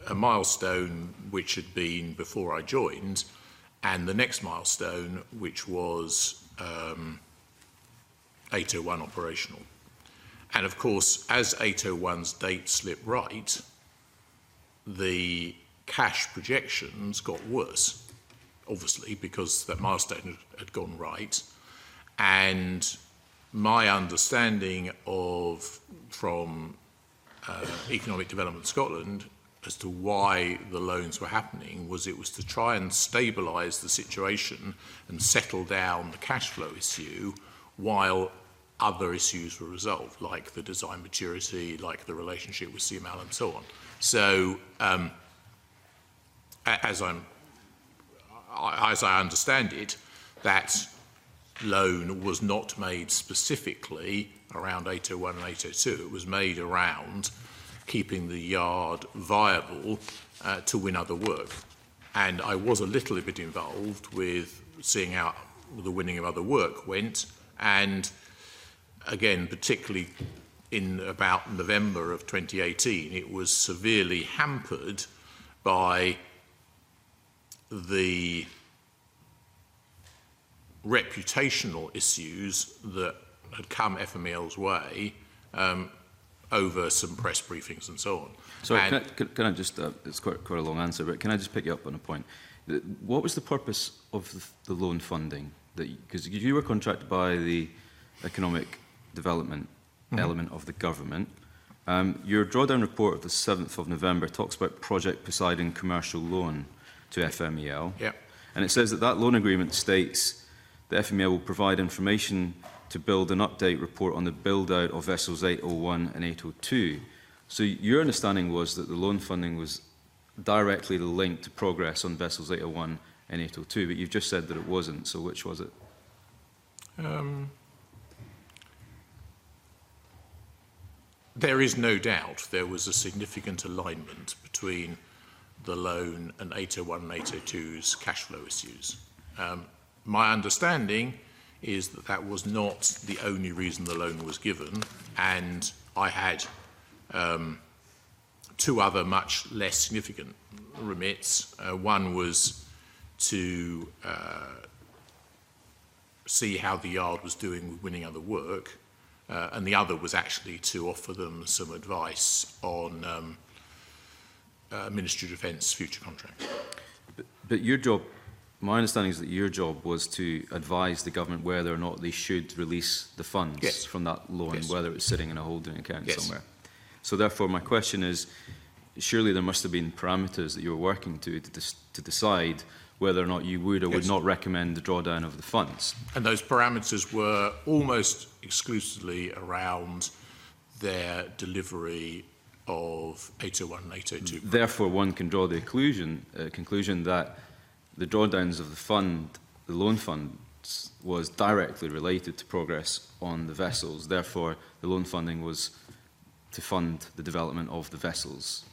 a milestone which had been before I joined and the next milestone, which was 801 operational. And of course, as 801's date slipped right, the cash projections got worse, obviously, because that milestone had gone right. And my understanding from Economic Development Scotland as to why the loans were happening was it was to try and stabilise the situation and settle down the cash flow issue while other issues were resolved, like the design maturity, like the relationship with CMAL and so on. So as I understand it, that loan was not made specifically around 801 and 802. It was made around keeping the yard viable to win other work. And I was a little bit involved with seeing how the winning of other work went. And again, particularly in about November of 2018, it was severely hampered by the reputational issues that had come FMEL's way over some press briefings and so on. Sorry, can I just, it's quite a long answer, but can I just pick you up on a point? What was the purpose of the loan funding? Because you were contracted by the economic development element of the government. Your drawdown report of the 7th of November talks about Project Poseidon commercial loan to FMEL. Yep. And it says that loan agreement states that FMEL will provide information to build an update report on the build-out of vessels 801 and 802. So your understanding was that the loan funding was directly linked to progress on vessels 801 and 802, but you've just said that it wasn't, so which was it? There is no doubt there was a significant alignment between the loan and 801 and 802's cash flow issues. My understanding is that that was not the only reason the loan was given, and I had two other much less significant remits. One was to see how the yard was doing with winning other work, and the other was actually to offer them some advice on Ministry of Defence future contracts. But your job my understanding is that your job was to advise the government whether or not they should release the funds Yes. from that loan, Yes. whether it's sitting in a holding account Yes. somewhere. So therefore, my question is, surely there must have been parameters that you were working to decide whether or not you would or would Yes. not recommend the drawdown of the funds. And those parameters were almost exclusively around their delivery of 801 and 802. Therefore, one can draw the conclusion that the drawdowns of the fund, the loan funds, was directly related to progress on the vessels. Therefore, the loan funding was to fund the development of the vessels.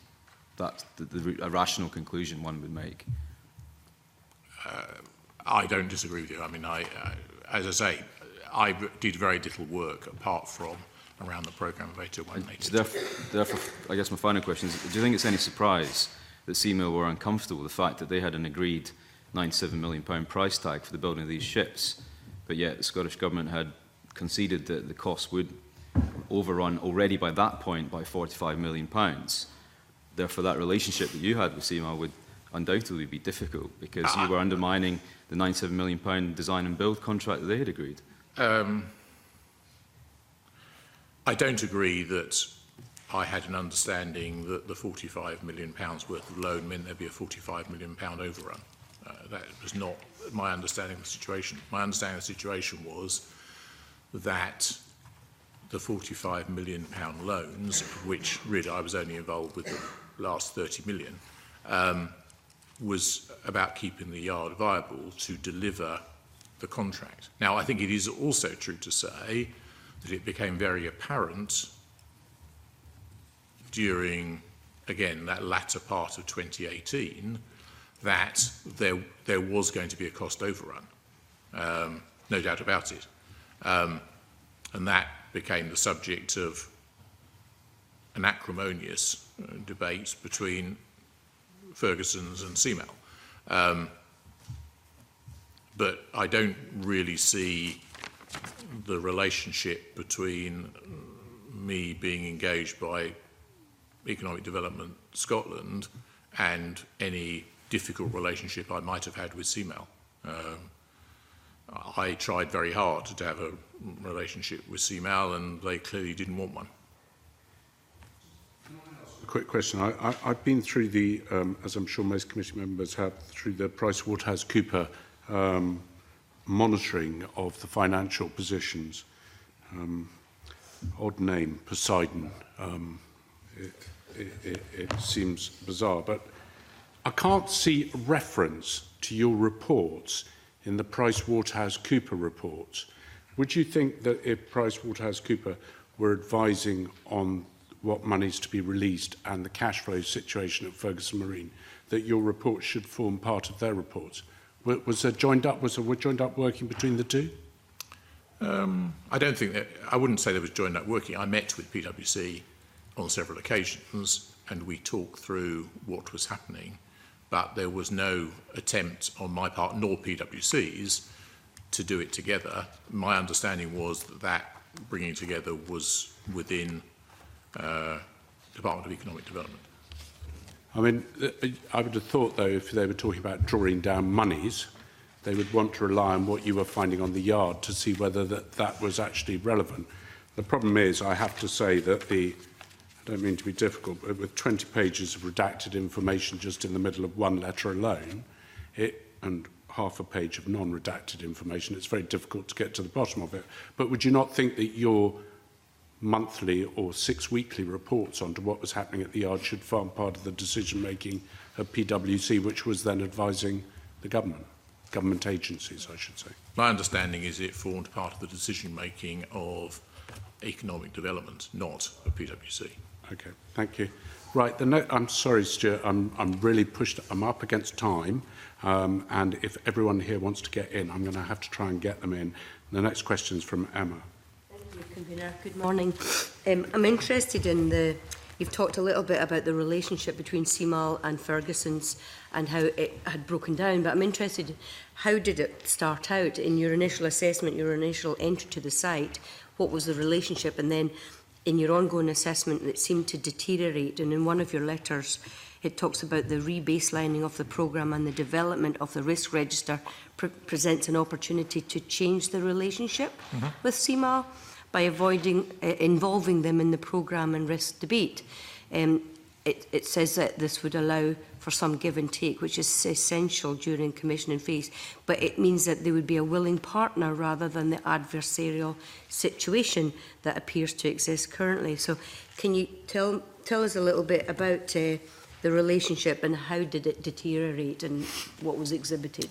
That's a rational conclusion one would make. I don't disagree with you. I mean, as I say, I did very little work apart from around the programme of 801 and 802. Therefore, I guess my final question is, do you think it's any surprise that Seamill were uncomfortable with the fact that they had an agreed £97 million price tag for the building of these ships, but yet the Scottish Government had conceded that the cost would overrun already by that point by £45 million? Therefore, that relationship that you had with Seamill would undoubtedly be difficult because you were undermining the £97 million design and build contract that they had agreed. I don't agree that I had an understanding that the £45 million worth of loan meant there'd be a £45 million overrun. That was not my understanding of the situation. My understanding of the situation was that the £45 million loans, of which really I was only involved with the last 30 million, was about keeping the yard viable to deliver the contract. Now, I think it is also true to say that it became very apparent during, again, that latter part of 2018, that there was going to be a cost overrun, no doubt about it. And that became the subject of an acrimonious debate between Ferguson's and Seamill. But I don't really see the relationship between me being engaged by Economic Development Scotland and any difficult relationship I might have had with Seamill. I tried very hard to have a relationship with Seamill, and they clearly didn't want one. A quick question. I've been through the, as I'm sure most committee members have, through the PricewaterhouseCoopers monitoring of the financial positions. Odd name, Poseidon. It seems bizarre, but I can't see reference to your reports in the PricewaterhouseCoopers reports. Would you think that if PricewaterhouseCoopers were advising on what monies to be released and the cash flow situation at Ferguson Marine, that your report should form part of their reports? Was there joined up working between the two? I don't think that, I wouldn't say there was joined up working. I met with PwC on several occasions and we talked through what was happening, but there was no attempt on my part, nor PwC's, to do it together. My understanding was that bringing together was within Department of Economic Development. I mean, I would have thought, though, if they were talking about drawing down monies, they would want to rely on what you were finding on the yard to see whether that was actually relevant. The problem is, I have to say that I don't mean to be difficult, but with 20 pages of redacted information just in the middle of one letter alone, and half a page of non-redacted information, it's very difficult to get to the bottom of it. But would you not think that your monthly or 6 weekly reports onto what was happening at the yard should form part of the decision-making of PwC, which was then advising the government agencies, I should say? My understanding is it formed part of the decision-making of economic development, not of PwC. Okay, thank you. Right, I'm sorry, Stuart, I'm really pushed, I'm up against time, and if everyone here wants to get in, I'm going to have to try and get them in. The next question is from Emma. Convener. Good morning. I'm interested in you've talked a little bit about the relationship between Seamill and Ferguson's and how it had broken down, but I'm interested, how did it start out in your initial assessment, your initial entry to the site? What was the relationship? And then in your ongoing assessment, it seemed to deteriorate, and in one of your letters, it talks about the rebaselining of the programme and the development of the risk register presents an opportunity to change the relationship with CMAL by involving them in the programme and risk debate. It says that this would allow for some give and take, which is essential during commissioning phase, but it means that they would be a willing partner rather than the adversarial situation that appears to exist currently. So can you tell us a little bit about the relationship and how did it deteriorate and what was exhibited?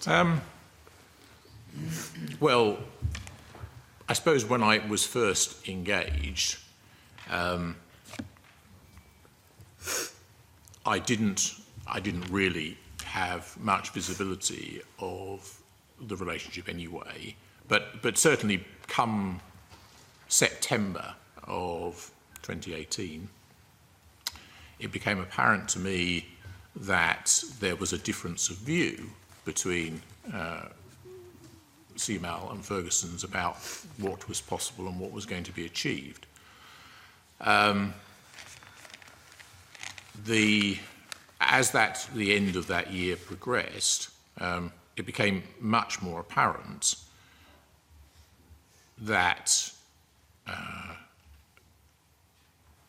Well, I suppose when I was first engaged, I didn't really have much visibility of the relationship anyway, but certainly come September of 2018, it became apparent to me that there was a difference of view between CMAL and Ferguson's about what was possible and what was going to be achieved. As the end of that year progressed, it became much more apparent that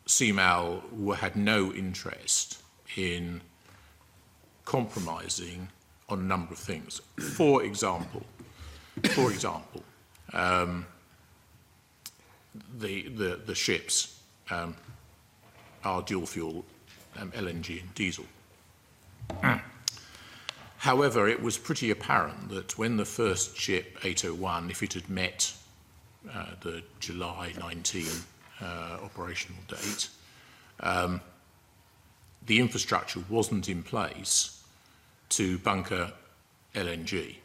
CMAL had no interest in compromising on a number of things. For example, the ships are dual fuel LNG and diesel. However, it was pretty apparent that when the first ship, 801, if it had met the July 19 operational date, the infrastructure wasn't in place to bunker LNG.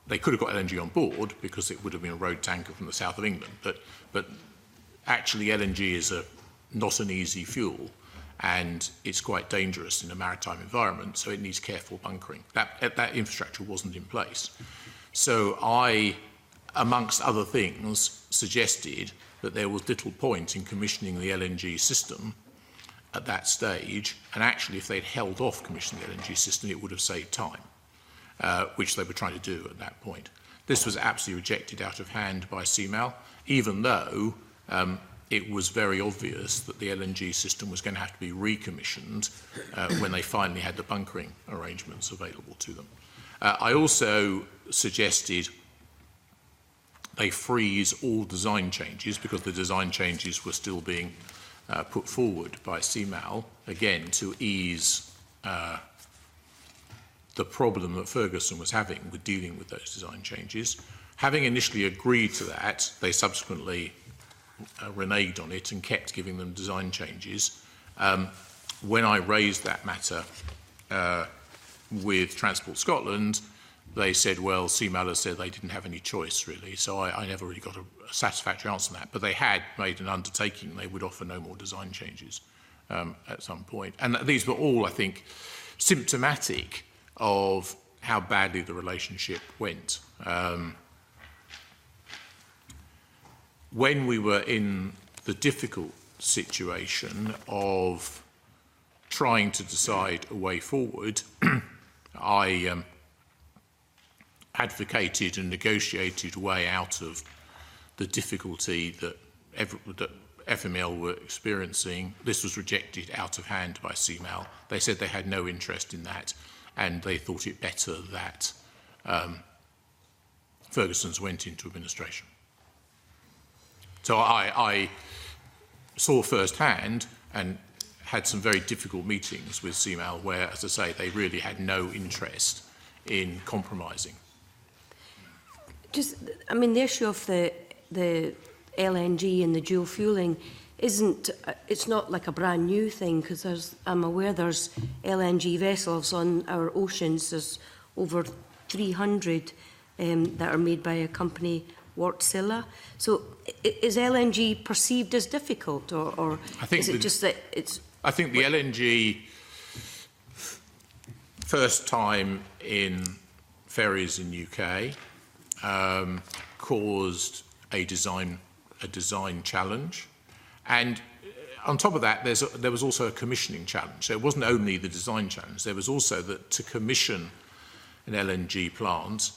They could have got LNG on board because it would have been a road tanker from the south of England, but actually LNG is not an easy fuel, and it's quite dangerous in a maritime environment, so it needs careful bunkering. That infrastructure wasn't in place. So I, amongst other things, suggested that there was little point in commissioning the LNG system at that stage, and actually if they'd held off commissioning the LNG system, it would have saved time, which they were trying to do at that point. This was absolutely rejected out of hand by CMAL, even though it was very obvious that the LNG system was going to have to be recommissioned when they finally had the bunkering arrangements available to them. I also suggested they freeze all design changes because the design changes were still being put forward by CMAL, again, to ease the problem that Ferguson was having with dealing with those design changes. Having initially agreed to that, they subsequently reneged on it and kept giving them design changes. When I raised that matter with Transport Scotland, they said, well, CMAL has said they didn't have any choice, really. So I never really got a satisfactory answer on that. But they had made an undertaking they would offer no more design changes at some point. And these were all, I think, symptomatic of how badly the relationship went. When we were in the difficult situation of trying to decide a way forward, I advocated and negotiated a way out of the difficulty that FML were experiencing. This was rejected out of hand by CMAL. They said they had no interest in that, and they thought it better that Ferguson's went into administration. So I saw firsthand and had some very difficult meetings with CMAL where, as I say, they really had no interest in compromising. Just, I mean, the issue of the LNG and the dual fueling isn't, it's not like a brand new thing, because I'm aware there's LNG vessels on our oceans. There's over 300 that are made by a company, Wärtsilä. So is LNG perceived as difficult, or is it just that it's... I think the LNG, first time in ferries in UK, caused a design challenge. And On top of that, there was also a commissioning challenge. So it wasn't only the design challenge, there was also that to commission an LNG plant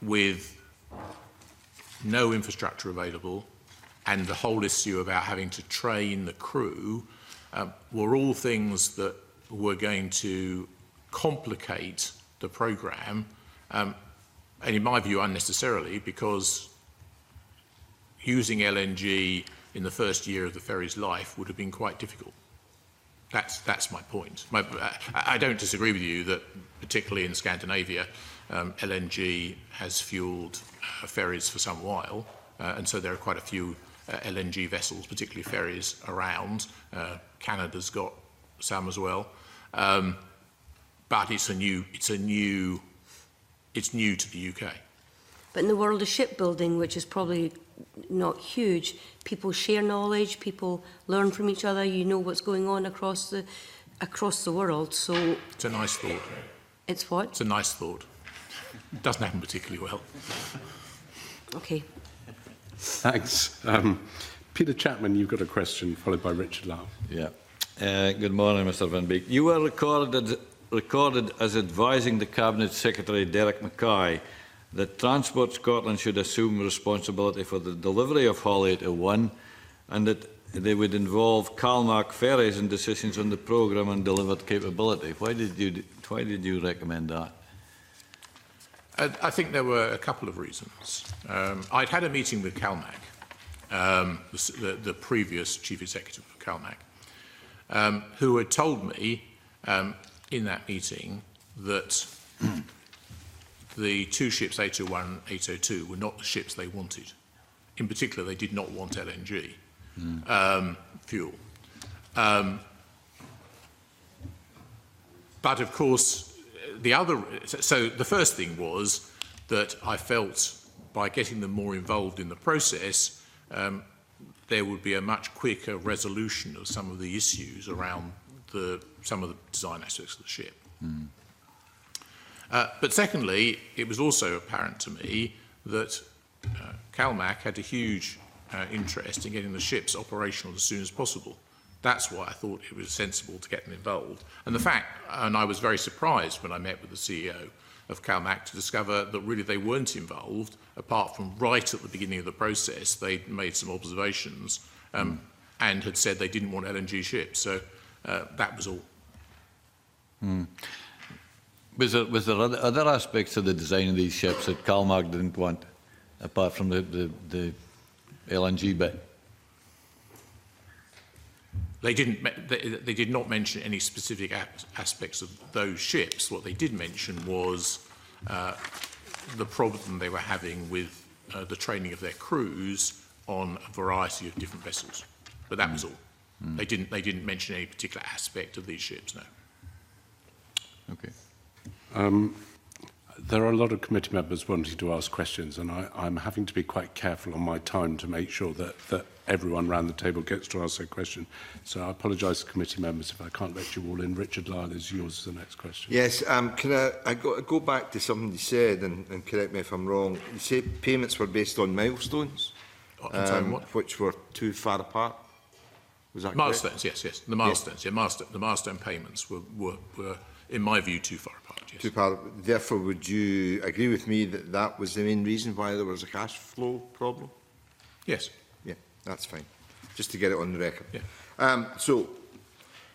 with no infrastructure available and the whole issue about having to train the crew were all things that were going to complicate the programme, and in my view unnecessarily, because using LNG in the first year of the ferry's life would have been quite difficult. That's my point. I don't disagree with you that, particularly in Scandinavia, LNG has fuelled ferries for some while, and so there are quite a few LNG vessels, particularly ferries, around. Canada's got some as well, but it's new to the UK. But in the world of shipbuilding, which is probably not huge, people share knowledge, people learn from each other, you know what's going on across the world, so... It's a nice thought. It's what? It's a nice thought. It doesn't happen particularly well. Okay. Thanks. Peter Chapman, you've got a question, followed by Richard Lyle. Yeah. Good morning, Mr Van Beek. You were recorded as advising the Cabinet Secretary Derek Mackay that Transport Scotland should assume responsibility for the delivery of Hull 801 and that they would involve CalMac ferries in decisions on the programme and delivered capability. Why did you recommend that? I think there were a couple of reasons. I'd had a meeting with CalMac, the previous Chief Executive of CalMac, who had told me in that meeting that the two ships, 801 and 802, were not the ships they wanted. In particular, they did not want LNG fuel. But of course, so the first thing was that I felt by getting them more involved in the process, there would be a much quicker resolution of some of the issues around some of the design aspects of the ship. But secondly, it was also apparent to me that CalMac had a huge interest in getting the ships operational as soon as possible. That's why I thought it was sensible to get them involved. And I was very surprised when I met with the CEO of CalMac to discover that really they weren't involved, apart from right at the beginning of the process, they'd made some observations and had said they didn't want LNG ships. So that was all. Was there other aspects of the design of these ships that CalMac didn't want, apart from the LNG bit? They did not mention any specific aspects of those ships. What they did mention was the problem they were having with the training of their crews on a variety of different vessels. But that was all. They didn't mention any particular aspect of these ships, no. Okay. There are a lot of committee members wanting to ask questions, and I'm having to be quite careful on my time to make sure that everyone around the table gets to ask their question. So I apologise to committee members if I can't let you all in. Richard Lyle is yours as the next question. Yes, can I go back to something you said, and correct me if I'm wrong. You said payments were based on milestones, which were too far apart. Was that milestones? Correct? Yes. The milestones. Yes. The milestone payments were, in my view, too far apart. Yes. Too far. Therefore, would you agree with me that that was the main reason why there was a cash flow problem? Yes. Yeah, that's fine. Just to get it on the record. Yeah. So,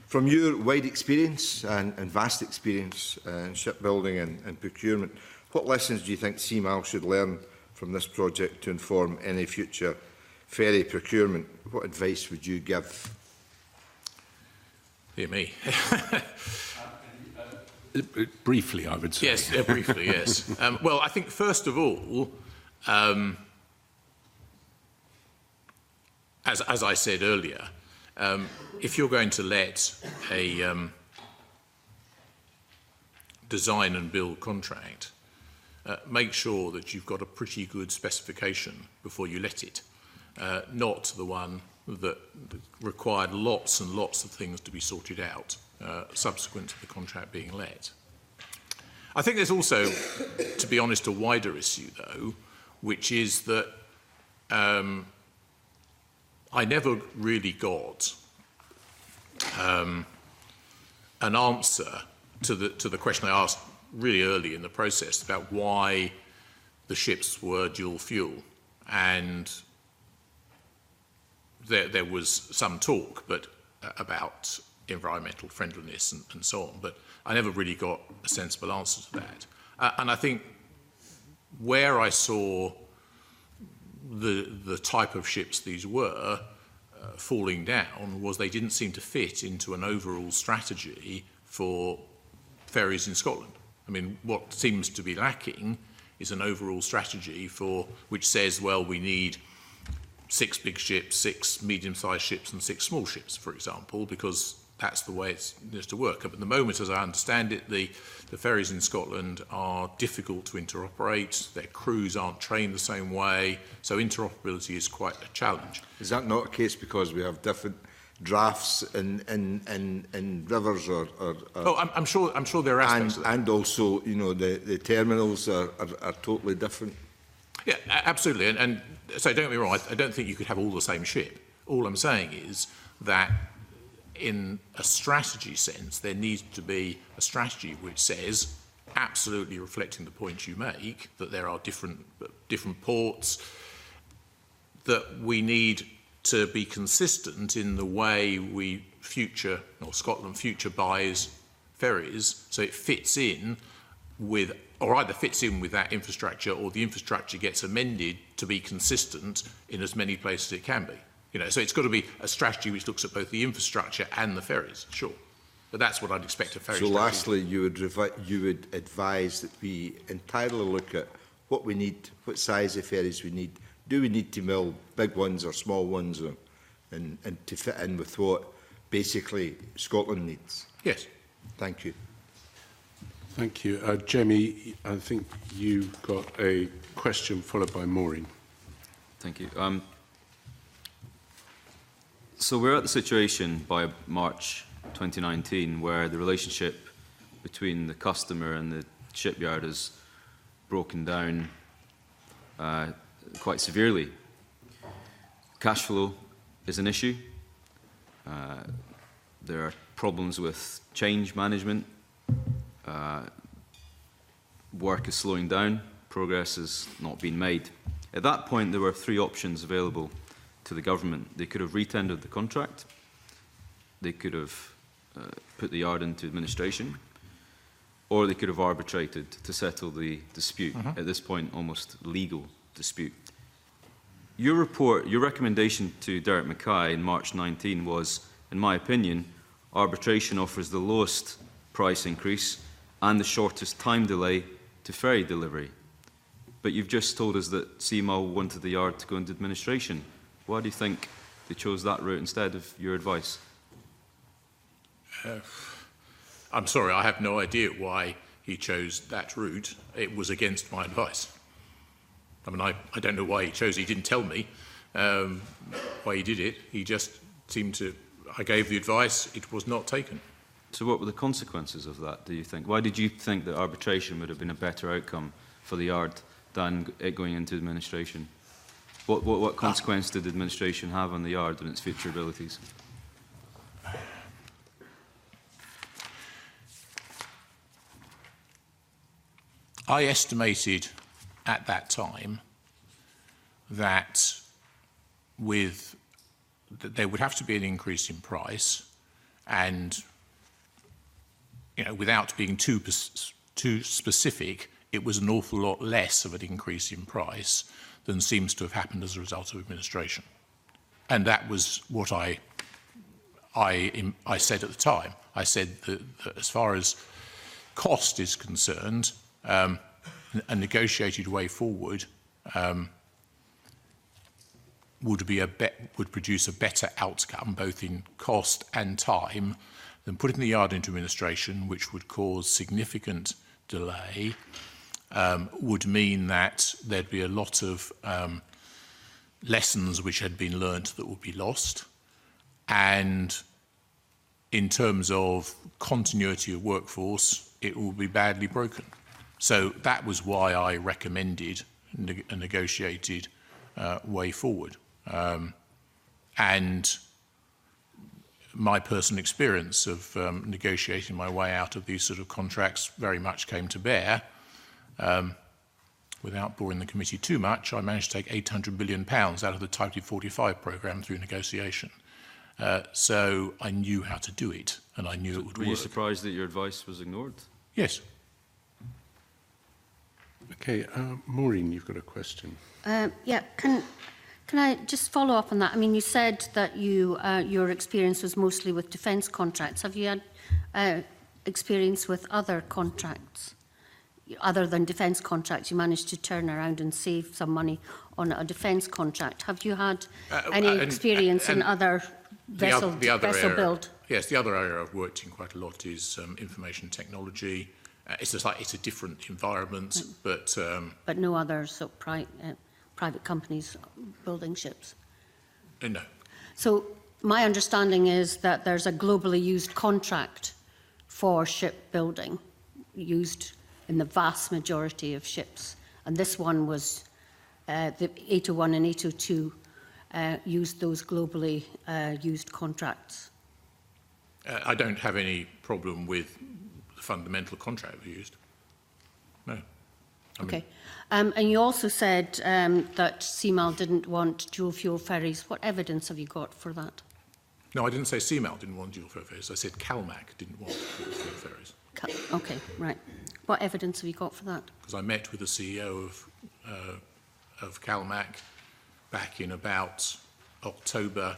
from your wide experience and vast experience in shipbuilding and procurement, what lessons do you think CMAL should learn from this project to inform any future ferry procurement? What advice would you give? Dear me. Briefly, I would say. Yes, briefly, yes. Well, I think first of all, as I said earlier, if you're going to let a design and build contract, make sure that you've got a pretty good specification before you let it, not the one that required lots and lots of things to be sorted out subsequent to the contract being let. I think there's also, to be honest, a wider issue, though, which is that I never really got an answer to the question I asked really early in the process about why the ships were dual fuel. And there was some talk about environmental friendliness and so on, but I never really got a sensible answer to that. And I think where I saw the type of ships these were falling down was they didn't seem to fit into an overall strategy for ferries in Scotland. I mean, what seems to be lacking is an overall strategy which says, well, we need 6 big ships, 6 medium-sized ships and 6 small ships, for example, because that's the way it's to work. But at the moment, as I understand it, the ferries in Scotland are difficult to interoperate. Their crews aren't trained the same way, so interoperability is quite a challenge. Is that not a case because we have different drafts in rivers or oh, I'm sure there are aspects of that. And also, you know, the terminals are totally different. Yeah, absolutely. And so don't get me wrong, I don't think you could have all the same ship. All I'm saying is that in a strategy sense, there needs to be a strategy which says, absolutely reflecting the point you make, that there are different ports, that we need to be consistent in the way Scotland future buys ferries, so it fits in with, or either fits in with that infrastructure, or the infrastructure gets amended to be consistent in as many places as it can be. You know, so it's got to be a strategy which looks at both the infrastructure and the ferries, sure. But that's what I'd expect a ferry strategy. So lastly, you would advise that we entirely look at what we need, what size of ferries we need. Do we need to mill big ones or small ones, and to fit in with what basically Scotland needs? Yes. Thank you. Thank you. Jamie, I think you got a question followed by Maureen. Thank you. So we're at the situation by March 2019 where the relationship between the customer and the shipyard is broken down quite severely. Cash flow is an issue. There are problems with change management. Work is slowing down. Progress has not been made. At that point, there were 3 options available to the government. They could have retendered the contract. They could have put the yard into administration, or they could have arbitrated to settle the dispute. At this point, almost legal dispute. Your report, your recommendation to Derek Mackay in March 19 was, in my opinion, arbitration offers the lowest price increase and the shortest time delay to ferry delivery. But you've just told us that CMAL wanted the yard to go into administration. Why do you think they chose that route instead of your advice? I'm sorry, I have no idea why he chose that route. It was against my advice. I mean, I don't know why he chose it. He didn't tell me why he did it. He just seemed to, I gave the advice, it was not taken. So what were the consequences of that, do you think? Why did you think that arbitration would have been a better outcome for the yard than it going into administration? What consequence did administration have on the yard and its future abilities? I estimated at that time that there would have to be an increase in price, and without being too specific, it was an awful lot less of an increase in price than seems to have happened as a result of administration. And that was what I said at the time. I said that as far as cost is concerned, a negotiated way forward would produce a better outcome, both in cost and time, than putting the yard into administration, which would cause significant delay, would mean that there'd be a lot of lessons which had been learnt that would be lost. And in terms of continuity of workforce, it will be badly broken. So that was why I recommended a negotiated way forward. and my personal experience of negotiating my way out of these sort of contracts very much came to bear. Without boring the committee too much, I managed to take £800 million out of the Type 45 programme through negotiation. So I knew how to do it, and I knew it would work. Were you surprised that your advice was ignored? Yes. Okay, Maureen, you've got a question. Yeah, can I just follow up on that? I mean, you said that your experience was mostly with defence contracts. Have you had experience with other contracts? Other than defence contracts, you managed to turn around and save some money on a defence contract. Have you had any experience in other vessel build? Yes, the other area I've worked in quite a lot is information technology. It's a different environment, but no other private companies building ships? No. So my understanding is that there's a globally used contract for shipbuilding used in the vast majority of ships. And this one was, the 801 and 802 used those globally used contracts. I don't have any problem with the fundamental contract we used. No. Okay. And you also said that CMAL didn't want dual-fuel ferries. What evidence have you got for that? No, I didn't say CMAL didn't want dual-fuel ferries. I said CalMac didn't want dual-fuel ferries. Okay, right. What evidence have you got for that? Because I met with the CEO of CalMac back in about October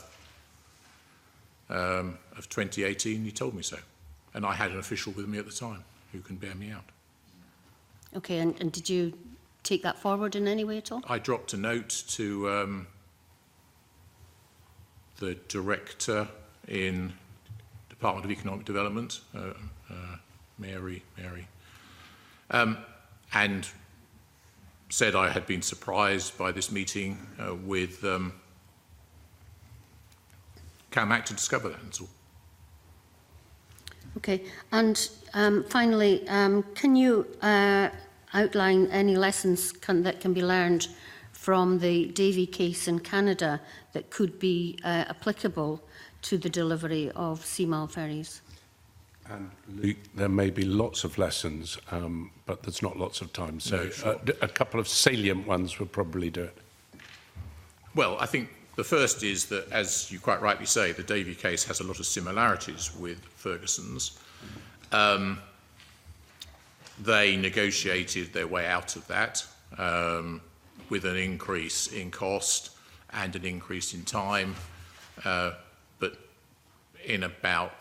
of 2018. He told me so. And I had an official with me at the time who can bear me out. Okay, and did you take that forward in any way at all? I dropped a note to the director in Department of Economic Development, Mary, and said I had been surprised by this meeting with CalMac to discover that, that's all. Okay, and finally, can you outline any lessons that can be learned from the Davy case in Canada that could be applicable to the delivery of CMAL ferries? And Luke, there may be lots of lessons, but there's not lots of time. So No, sure. a couple of salient ones would probably do it. Well, I think the first is that, as you quite rightly say, the Davy case has a lot of similarities with Ferguson's. They negotiated their way out of that with an increase in cost and an increase in time, but in about,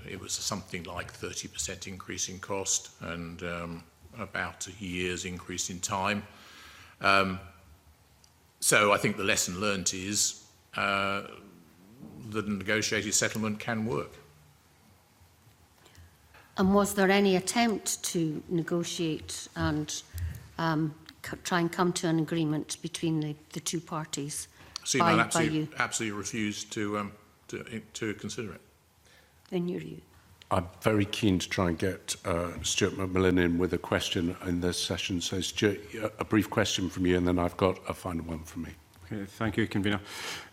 it was something like 30% increase in cost and about a year's increase in time. So I think the lesson learnt is that a negotiated settlement can work. And was there any attempt to negotiate and try and come to an agreement between the two parties? CMAL absolutely refused to consider it. In your view? I'm very keen to try and get Stuart McMillan in with a question in this session. So, Stuart, a brief question from you, and then I've got a final one from me. Okay, thank you, Convener.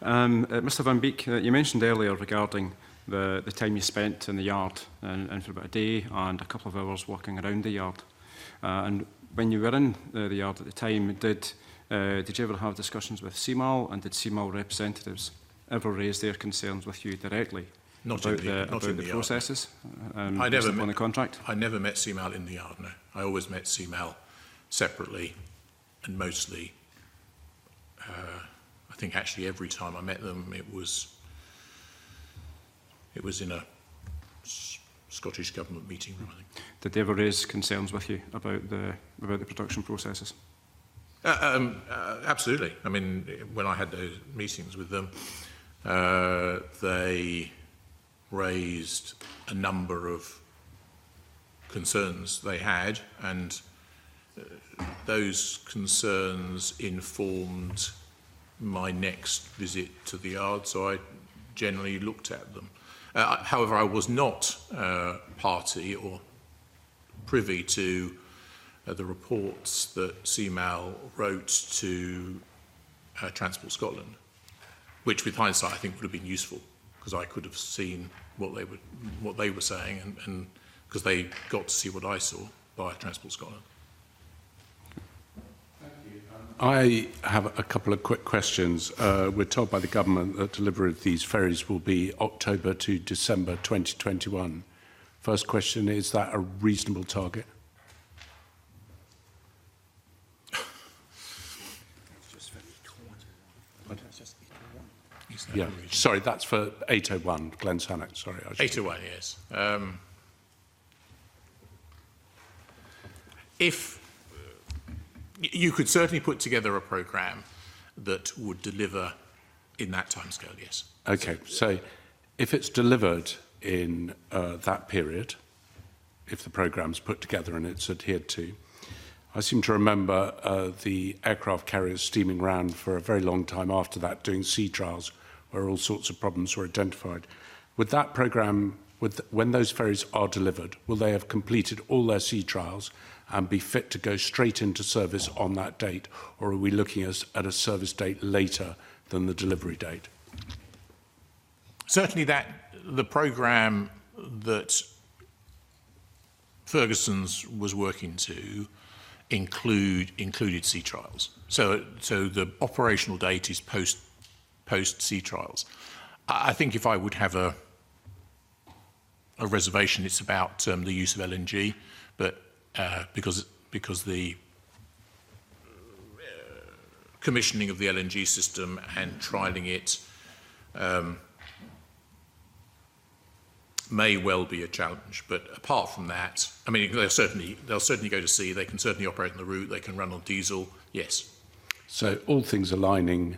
Mr Van Beek, you mentioned earlier regarding the time you spent in the yard and for about a day and a couple of hours walking around the yard. And when you were in the yard at the time, did you ever have discussions with CMAL, and did CMAL representatives ever raise their concerns with you directly? Not about in the processes on the contract? I never met CMAL in the yard, no. I always met CMAL separately, and mostly, I think actually every time I met them, it was in a Scottish Government meeting room, I think. Did they ever raise concerns with you about the production processes? Absolutely. I mean, when I had those meetings with them, they raised a number of concerns they had, and those concerns informed my next visit to the yard, so I generally looked at them. However, I was not party or privy to the reports that CMAL wrote to Transport Scotland. which with hindsight I think would have been useful, because I could have seen what they were saying, and because they got to see what I saw by Transport Scotland. I have a couple of quick questions. We're told by the government that delivery of these ferries will be October to December 2021. First question, is that a reasonable target? Yeah, sorry, that's for 801, Glen Sannock, sorry. 801, yes. If you could certainly put together a programme that would deliver in that timescale, yes. Okay, so if it's delivered in that period, if the programme's put together and it's adhered to, I seem to remember the aircraft carriers steaming around for a very long time after that doing sea trials where all sorts of problems were identified. With that programme, when those ferries are delivered, will they have completed all their sea trials and be fit to go straight into service on that date, or are we looking at a service date later than the delivery date? Certainly the programme that Ferguson's was working to included sea trials. So the operational date is post sea trials. I think if I would have a reservation, it's about the use of LNG, but because the commissioning of the LNG system and trialling it may well be a challenge. But apart from that, I mean, they'll certainly go to sea. They can certainly operate on the route. They can run on diesel. Yes. So all things aligning,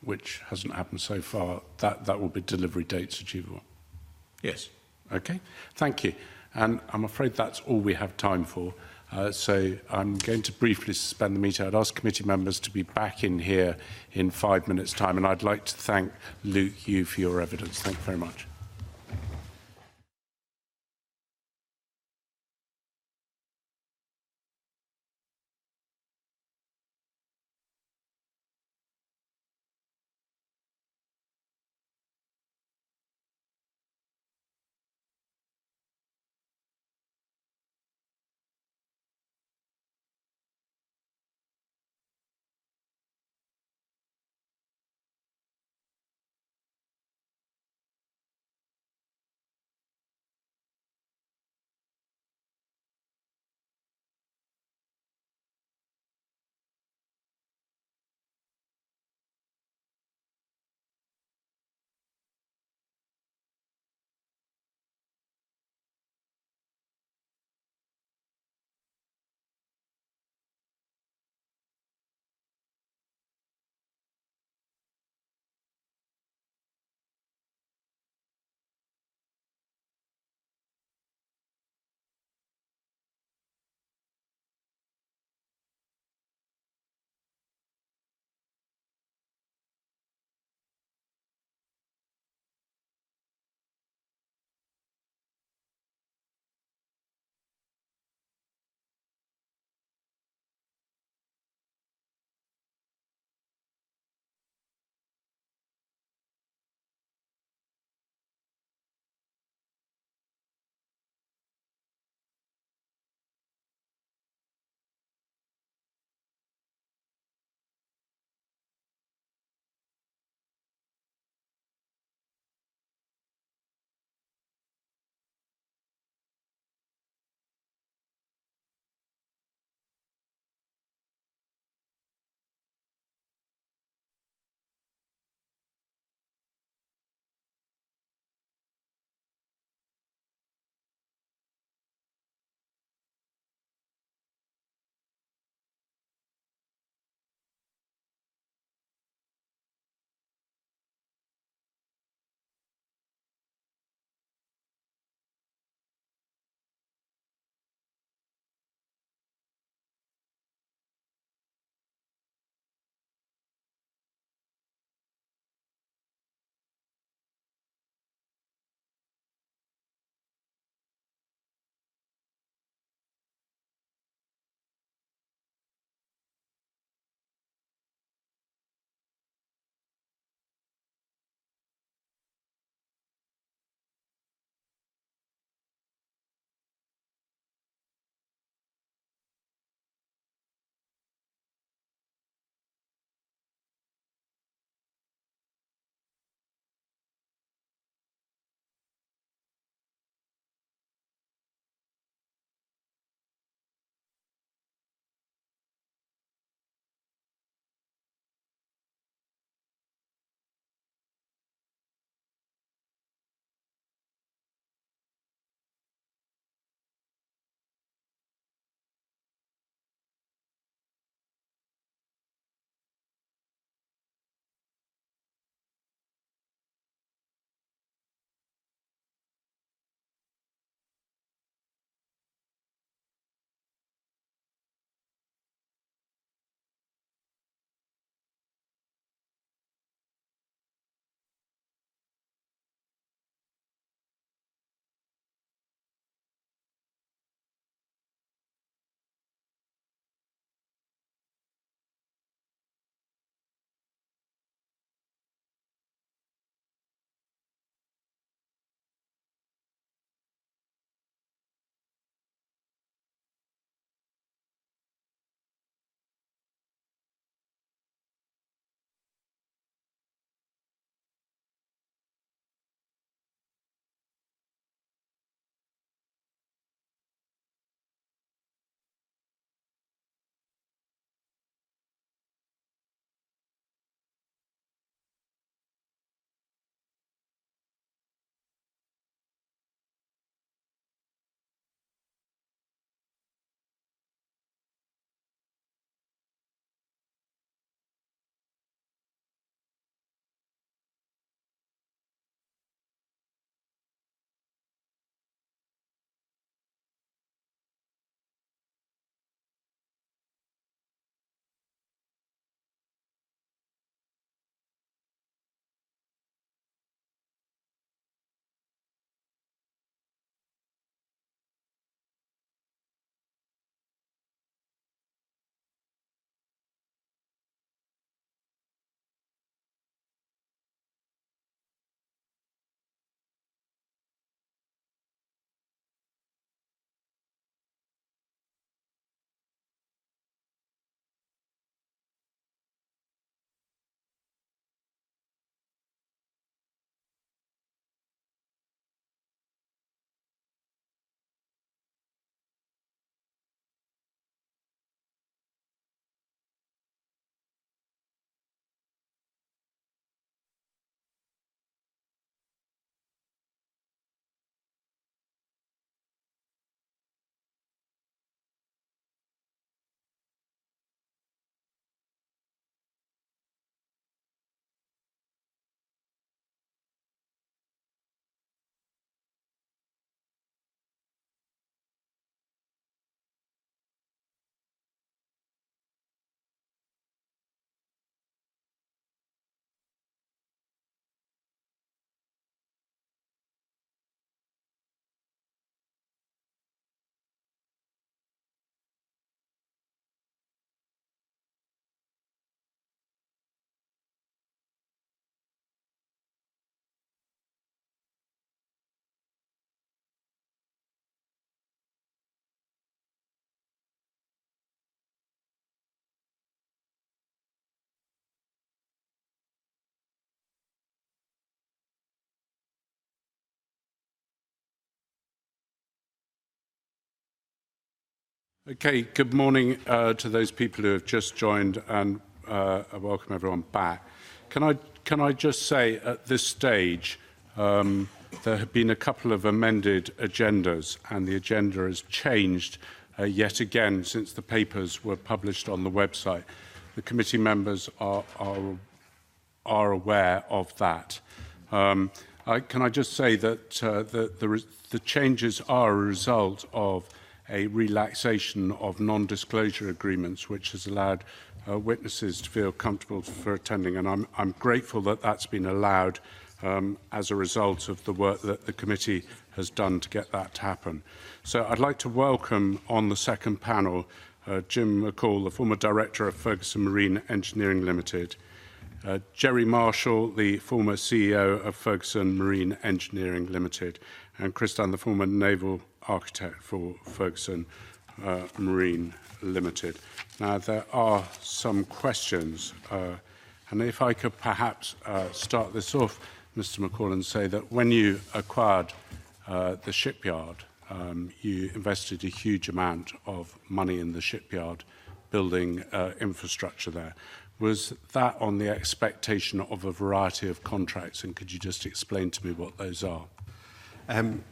which hasn't happened so far, that will be delivery dates achievable. Yes. Okay. Thank you. And I'm afraid that's all we have time for. So I'm going to briefly suspend the meeting. I'd ask committee members to be back in here in 5 minutes' time. And I'd like to thank Luke, you, for your evidence. Thank you very much. Okay, good morning to those people who have just joined, and I welcome everyone back. Can I just say at this stage there have been a couple of amended agendas, and the agenda has changed yet again since the papers were published on the website. The committee members are aware of that. Can I just say that the changes are a result of a relaxation of non-disclosure agreements, which has allowed witnesses to feel comfortable for attending, and I'm grateful that that's been allowed as a result of the work that the committee has done to get that to happen. So I'd like to welcome on the second panel Jim McCall, the former director of Ferguson Marine Engineering Limited, Jerry Marshall, the former CEO of Ferguson Marine Engineering Limited, and Chris Dunn, the former naval architect for Ferguson Marine Limited. Now, there are some questions, and if I could perhaps start this off, Mr. McCall, and say that when you acquired the shipyard, you invested a huge amount of money in the shipyard, building infrastructure there. Was that on the expectation of a variety of contracts, and could you just explain to me what those are?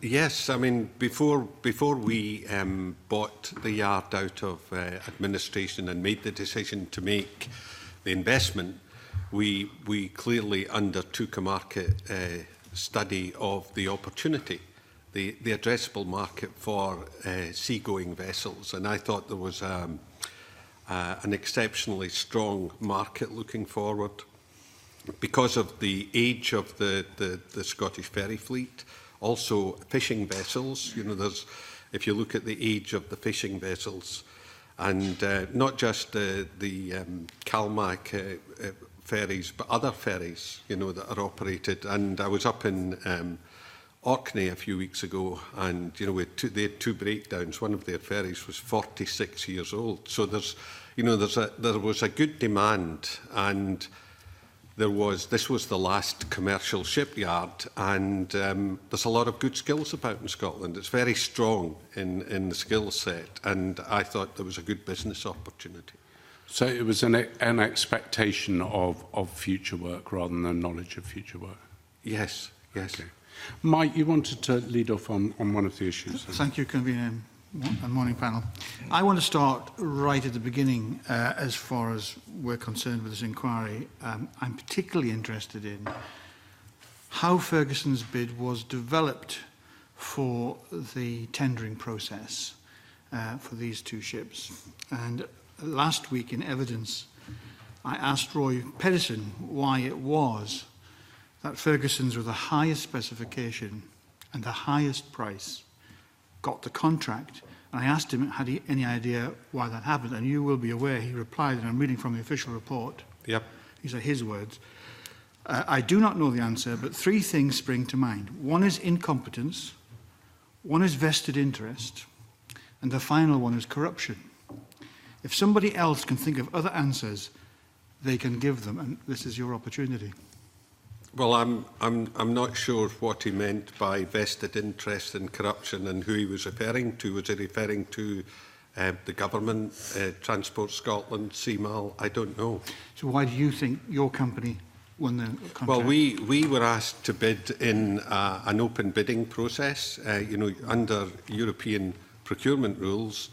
Yes, I mean, before we bought the yard out of administration and made the decision to make the investment, we clearly undertook a market study of the opportunity, the addressable market for seagoing vessels, and I thought there was an exceptionally strong market looking forward because of the age of the Scottish ferry fleet. Also, fishing vessels, you know, if you look at the age of the fishing vessels, and not just the CalMac ferries, but other ferries, you know, that are operated. And I was up in Orkney a few weeks ago, and, you know, they had two breakdowns. One of their ferries was 46 years old. So there was a good demand, and this was the last commercial shipyard, and there's a lot of good skills about in Scotland. It's very strong in the skill set, and I thought there was a good business opportunity. So it was an expectation of future work rather than knowledge of future work? Yes, yes. Okay. Mike, you wanted to lead off on one of the issues. Thank you, Convener, and morning panel. I want to start right at the beginning as far as we're concerned with this inquiry. I'm particularly interested in how Ferguson's bid was developed for the tendering process for these two ships. And last week in evidence, I asked Roy Pedersen why it was that Ferguson's with the highest specification and the highest price got the contract. And I asked him, had he any idea why that happened? And you will be aware, he replied, and I'm reading from the official report. Yep. These are his words. I do not know the answer, but three things spring to mind. One is incompetence, one is vested interest, and the final one is corruption. If somebody else can think of other answers, they can give them, and this is your opportunity. Well, I'm not sure what he meant by vested interest and corruption and who he was referring to. Was he referring to the government, Transport Scotland, CMAL? I don't know. So why do you think your company won the contract? Well, we were asked to bid in an open bidding process, you know, under European procurement rules,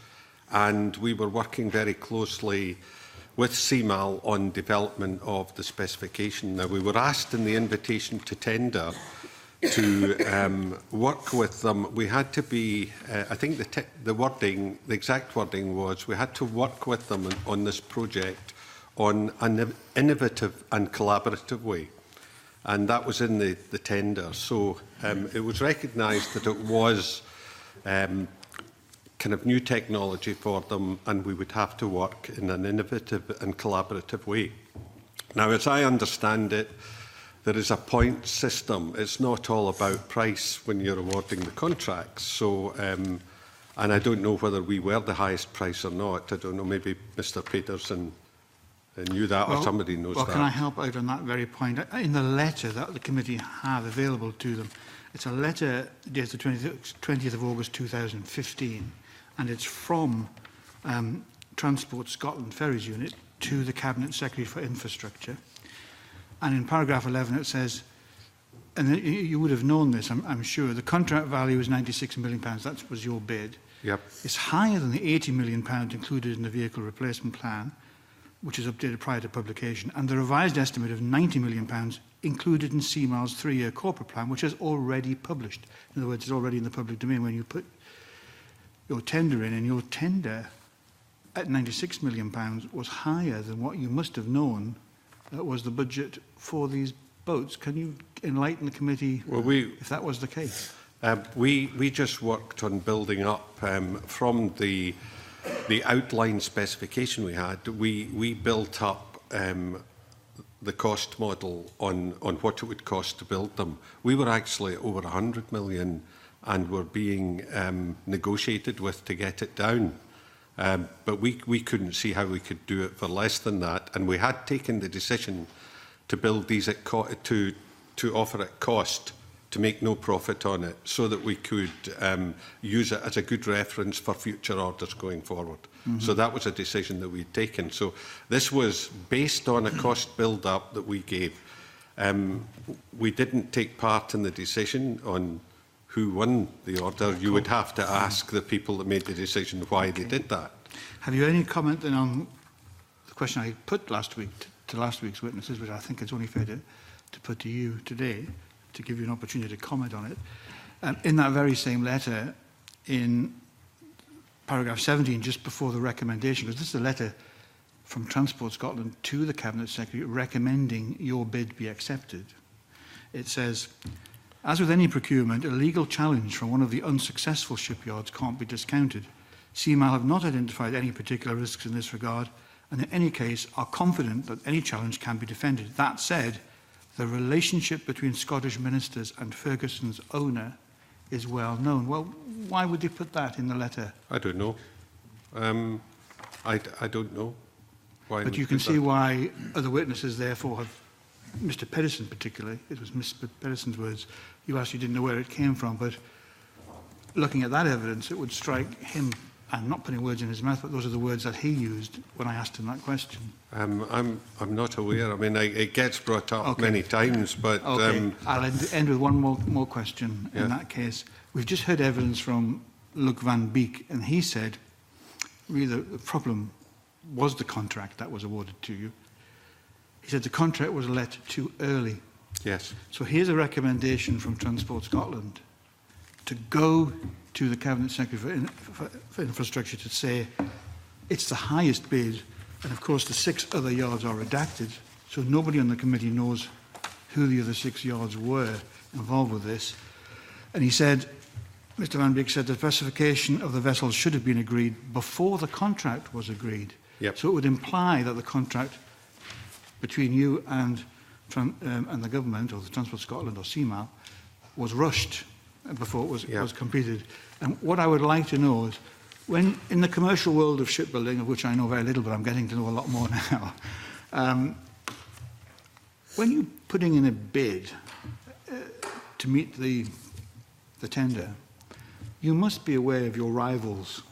and we were working very closely with CMAL on development of the specification. Now, we were asked in the invitation to tender to work with them. We had to be, I think the exact wording was, we had to work with them on this project on an innovative and collaborative way. And that was in the tender. So it was recognised that it was kind of new technology for them, and we would have to work in an innovative and collaborative way. Now, as I understand it, there is a point system. It's not all about price when you're awarding the contracts. So, and I don't know whether we were the highest price or not. I don't know, maybe Mr. Peterson knew that, or somebody knows that. Well, can I help out on that very point? In the letter that the committee have available to them, it's a letter dated the 20th of August 2015, and it's from Transport Scotland Ferries Unit to the Cabinet Secretary for Infrastructure. And in paragraph 11 it says, and you would have known this, I'm sure, the contract value is £96 million, that was your bid. Yep. It's higher than the £80 million included in the vehicle replacement plan, which is updated prior to publication, and the revised estimate of £90 million included in CMAL's 3-year corporate plan, which is already published. In other words, it's already in the public domain when you put your tender in, and your tender at £96 million was higher than what you must have known that was the budget for these boats. Can you enlighten the committee if that was the case? We just worked on building up from the outline specification we had. We built up the cost model on what it would cost to build them. We were actually over 100 million and were being negotiated with to get it down. But we couldn't see how we could do it for less than that. And we had taken the decision to build these at to offer at cost, to make no profit on it, so that we could use it as a good reference for future orders going forward. Mm-hmm. So that was a decision that we'd taken. So this was based on a cost build-up that we gave. We didn't take part in the decision on who won the order. You would have to ask the people that made the decision why they did that. Have you any comment then on the question I put last week to last week's witnesses, which I think it's only fair to put to you today, to give you an opportunity to comment on it? In that very same letter, in paragraph 17, just before the recommendation, because this is a letter from Transport Scotland to the Cabinet Secretary recommending your bid be accepted. It says, as with any procurement, a legal challenge from one of the unsuccessful shipyards can't be discounted. CMAL have not identified any particular risks in this regard, and in any case are confident that any challenge can be defended. That said, the relationship between Scottish ministers and Ferguson's owner is well known. Well, why would they put that in the letter? I don't know. I don't know. Why? But you can see why other witnesses therefore have, Mr. Pedersen particularly, it was Mr. Pedersen's words, you actually didn't know where it came from, but looking at that evidence, it would strike him, and not putting words in his mouth, but those are the words that he used when I asked him that question. I'm not aware. I mean, it gets brought up many times, but... Okay. I'll end with one more question in that case. We've just heard evidence from Luc van Beek, and he said, really, the problem was the contract that was awarded to you. He said the contract was let too early. Yes. So here's a recommendation from Transport Scotland to go to the Cabinet Secretary for Infrastructure to say it's the highest bid, and of course the 6 other yards are redacted, so nobody on the committee knows who the other 6 yards were involved with this. And he said, Mr. Van Beek said the specification of the vessels should have been agreed before the contract was agreed. Yep. So it would imply that the contract between you and the government, or the Transport Scotland or CMAL, was rushed before it was completed. And what I would like to know is, when in the commercial world of shipbuilding, of which I know very little, but I'm getting to know a lot more now, when you're putting in a bid to meet the tender, you must be aware of your rivals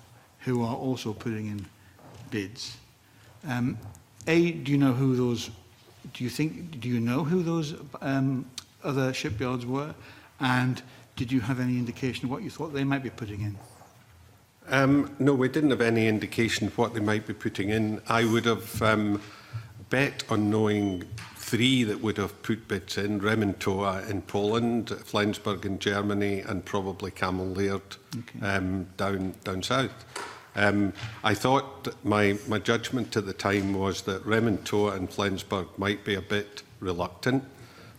who are also putting in bids. A, do you know who those? Do you know who those other shipyards were? And did you have any indication of what you thought they might be putting in? No, we didn't have any indication of what they might be putting in. I would have bet on knowing 3 that would have put bids in: Remontoa in Poland, Flensburg in Germany, and probably Camel Laird down south. I thought my judgment at the time was that Remontoa and Flensburg might be a bit reluctant,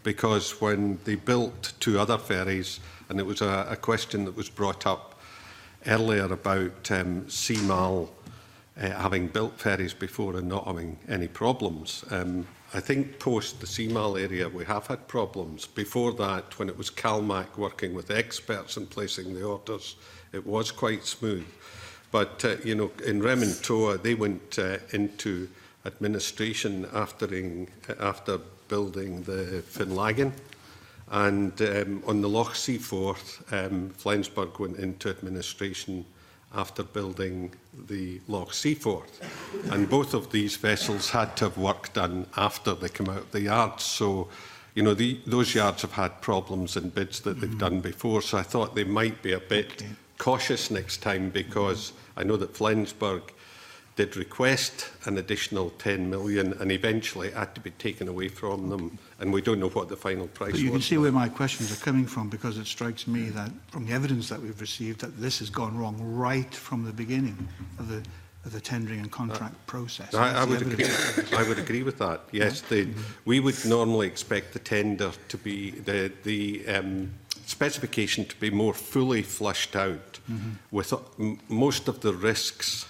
because when they built 2 other ferries, and it was a question that was brought up earlier about CMAL having built ferries before and not having any problems. I think post the CMAL area we have had problems. Before that, when it was CalMac working with experts and placing the orders, it was quite smooth. But, you know, in Remontoa, they went into administration after building the Finlagan. And on the Loch Seaforth, Flensburg went into administration after building the Loch Seaforth. And both of these vessels had to have work done after they come out of the yards. So, you know, those yards have had problems in bids that they've done before. So I thought they might be a bit cautious next time, because I know that Flensburg did request an additional 10 million and eventually it had to be taken away from them, and we don't know what the final price was. But you can see where my questions are coming from, because it strikes me that from the evidence that we've received that this has gone wrong right from the beginning of the tendering and contract process. I would agree with that. Yes, we would normally expect the tender to be the specification to be more fully flushed out, with most of the risks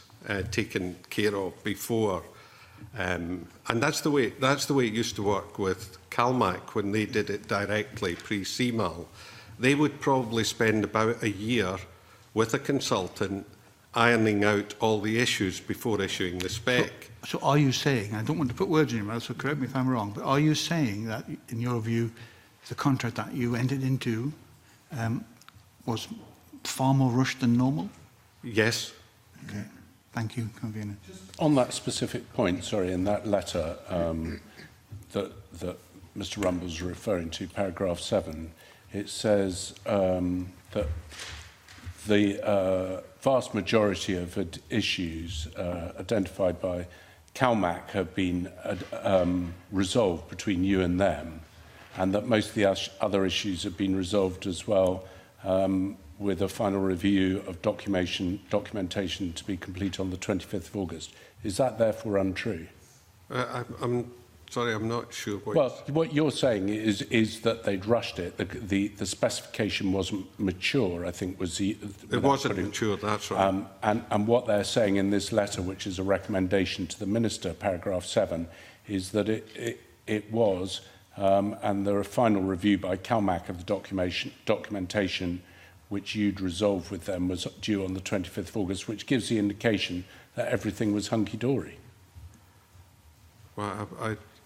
taken care of before, and that's the way it used to work with CalMac when they did it directly pre-CMAL. They would probably spend about a year with a consultant ironing out all the issues before issuing the spec. So are you saying, I don't want to put words in your mouth, so correct me if I'm wrong, but are you saying that, in your view, the contract that you entered into was far more rushed than normal? Yes. Okay. Thank you, Convener. On that specific point, sorry, in that letter that Mr. Rumble's referring to, paragraph 7, it says that the vast majority of issues identified by CalMac have been resolved between you and them, and that most of the other issues have been resolved as well, with a final review of documentation to be complete on the 25th of August. Is that therefore untrue? I'm sorry, I'm not sure what... Well, what you're saying is that they'd rushed it. The specification wasn't mature, I think, was the... It wasn't mature, that's right. And what they're saying in this letter, which is a recommendation to the Minister, paragraph 7, is that it was, and there are final review by CalMac of the documentation which you'd resolved with them was due on the 25th of August, which gives the indication that everything was hunky-dory. Well,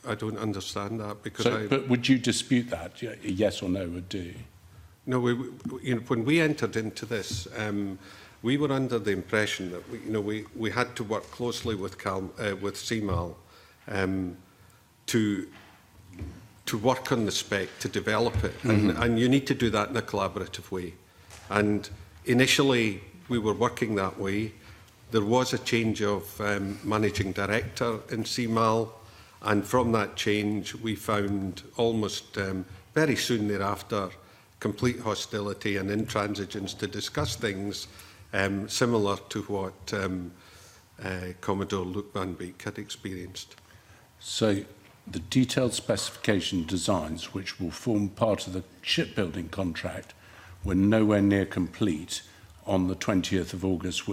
I don't understand that, because But would you dispute that? Yes or no would do? No, when we entered into this, we were under the impression that we had to work closely with CMAL to work on the spec, to develop it, and you need to do that in a collaborative way. And initially, we were working that way. There was a change of managing director in CMAL, and from that change, we found almost very soon thereafter complete hostility and intransigence to discuss things similar to what Commodore Luc Van Beek had experienced. So the detailed specification designs, which will form part of the shipbuilding contract, were nowhere near complete on the 20th of August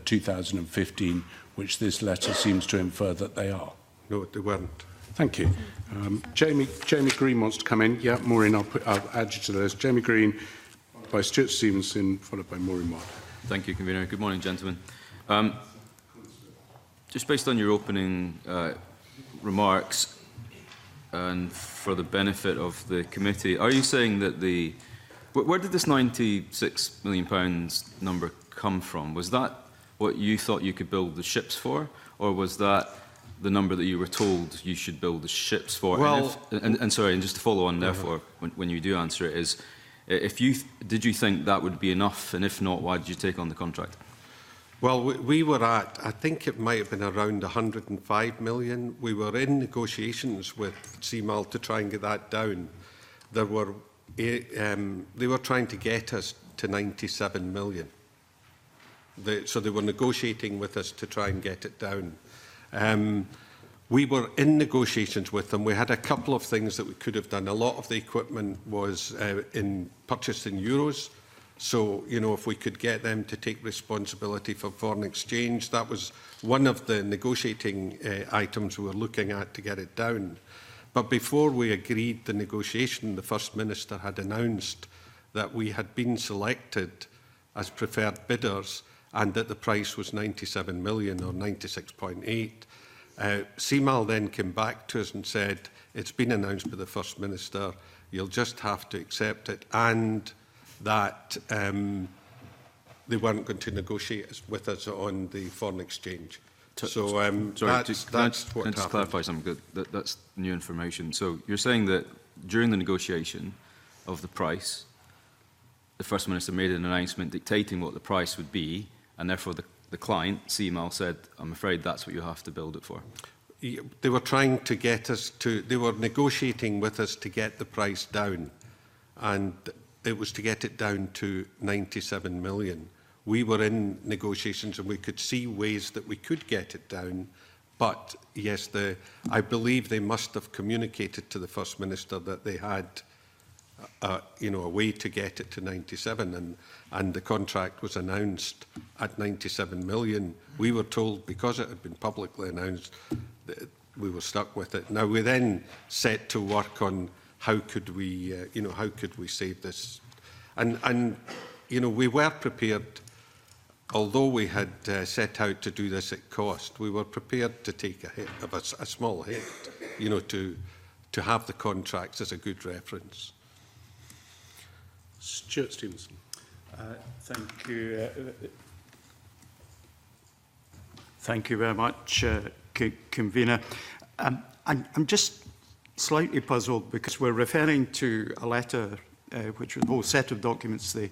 2015, which this letter seems to infer that they are. No, they weren't. Thank you. Jamie Green wants to come in. Yeah, Maureen, I'll add you to the list. Jamie Green, by Stuart Stevenson, followed by Maureen Watt. Thank you, Convener. Good morning, gentlemen. Just based on your opening remarks, and for the benefit of the committee, are you saying that where did this £96 million number come from? Was that what you thought you could build the ships for, or was that the number that you were told you should build the ships for? Well, and sorry, and just to follow on, therefore, when you do answer it, is did you think that would be enough, and if not, why did you take on the contract? Well, we were at, I think it might have been around 105 million. We were in negotiations with CMAL to try and get that down. They were trying to get us to 97 million. So they were negotiating with us to try and get it down. We were in negotiations with them. We had a couple of things that we could have done. A lot of the equipment was purchased in euros. So, if we could get them to take responsibility for foreign exchange, that was one of the negotiating items we were looking at to get it down. But before we agreed the negotiation, the First Minister had announced that we had been selected as preferred bidders and that the price was 97 million or 96.8. CMAL then came back to us and said, it's been announced by the First Minister, you'll just have to accept it, and that they weren't going to negotiate with us on the foreign exchange. So Sorry, that's can I what just happened. clarify something? That's new information. So you're saying that during the negotiation of the price, the First Minister made an announcement dictating what the price would be, and therefore the client, CMAL, said, I'm afraid that's what you have to build it for. They were trying to get us to, they were negotiating with us to get the price down, and it was to get it down to 97 million. We were in negotiations and we could see ways that we could get it down, but yes, I believe they must have communicated to the First Minister that they had a way to get it to 97, and the contract was announced at 97 million. We were told, because it had been publicly announced, that we were stuck with it. Now we then set to work on how could we, how could we save this, and we were prepared. Although we had set out to do this at cost, we were prepared to take a hit, of a small hit, to have the contracts as a good reference. Stuart Stevenson. Thank you. Thank you very much, Convener. I'm just slightly puzzled because we're referring to a letter which was a whole set of documents the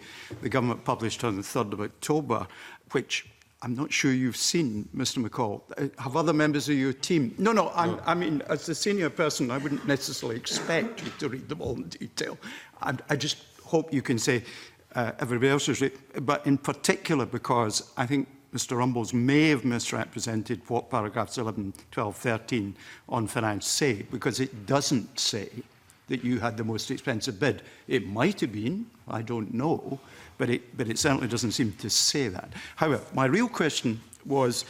government published on the 3rd of October, which I'm not sure you've seen, Mr McCall. Have other members of your team? No. I mean, as a senior person, I wouldn't necessarily expect you to read them all in detail. I just hope you can say everybody else is read, but in particular because I think Mr Rumbles may have misrepresented what paragraphs 11, 12, 13 on finance say, because it doesn't say that you had the most expensive bid. It might have been, I don't know, but it certainly doesn't seem to say that. However, my real question was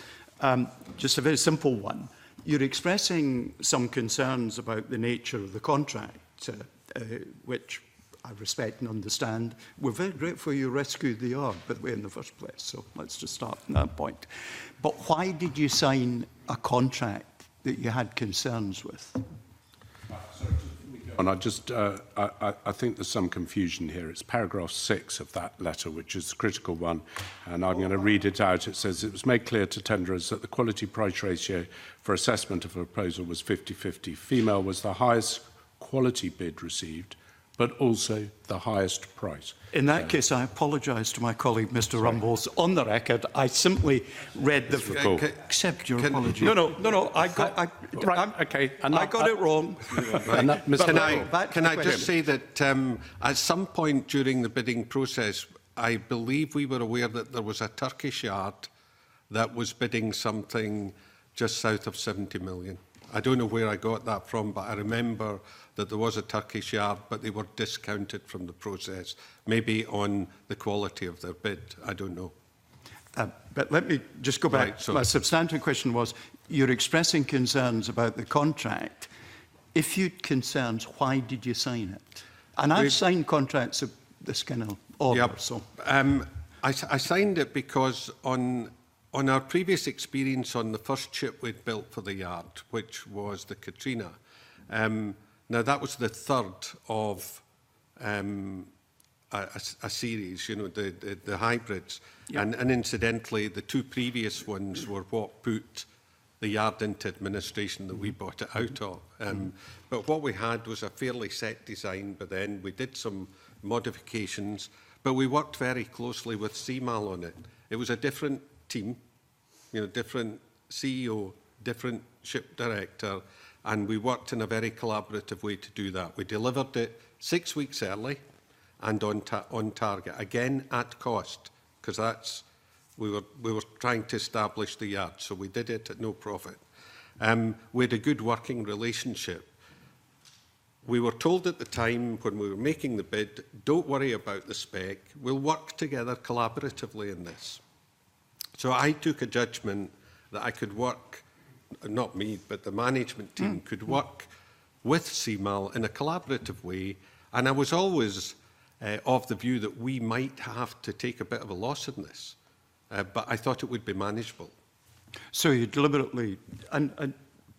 just a very simple one. You're expressing some concerns about the nature of the contract, which I respect and understand. We're very grateful you rescued the yard, by the way, in the first place, so let's just start from that point. But why did you sign a contract that you had concerns with? And I think there's some confusion here. It's paragraph 6 of that letter, which is the critical one, and I'm going to read it out. It says, it was made clear to tenderers that the quality-price ratio for assessment of a proposal was 50-50. Female was the highest quality bid received, but also the highest price. In that case, I apologise to my colleague, Mr Rumbles. On the record, I simply read the... Accept your apology. No, I got it wrong. Can I just say that at some point during the bidding process, I believe we were aware that there was a Turkish yard that was bidding something just south of 70 million. I don't know where I got that from, but I remember that there was a Turkish yard, but they were discounted from the process, maybe on the quality of their bid. I don't know. But let me just go back. Right, so my substantive question was, you're expressing concerns about the contract. If you'd concerns, why did you sign it? And I've signed contracts of this kind of order. Yep. So. I signed it because on our previous experience on the first ship we'd built for the yard, which was the Katrina, now that was the third of a series, the hybrids. Yep. And incidentally, the two previous ones were what put the yard into administration that we bought it out of. But what we had was a fairly set design, but then we did some modifications, but we worked very closely with CMAL on it. It was a different team, different CEO, different ship director, and we worked in a very collaborative way to do that. We delivered it 6 weeks early and on target, again at cost, because we were trying to establish the yard, so we did it at no profit. We had a good working relationship. We were told at the time when we were making the bid, don't worry about the spec, we'll work together collaboratively in this. So I took a judgment that I could work, not me, but the management team could work with CMAL in a collaborative way, and I was always of the view that we might have to take a bit of a loss in this, but I thought it would be manageable. So you deliberately and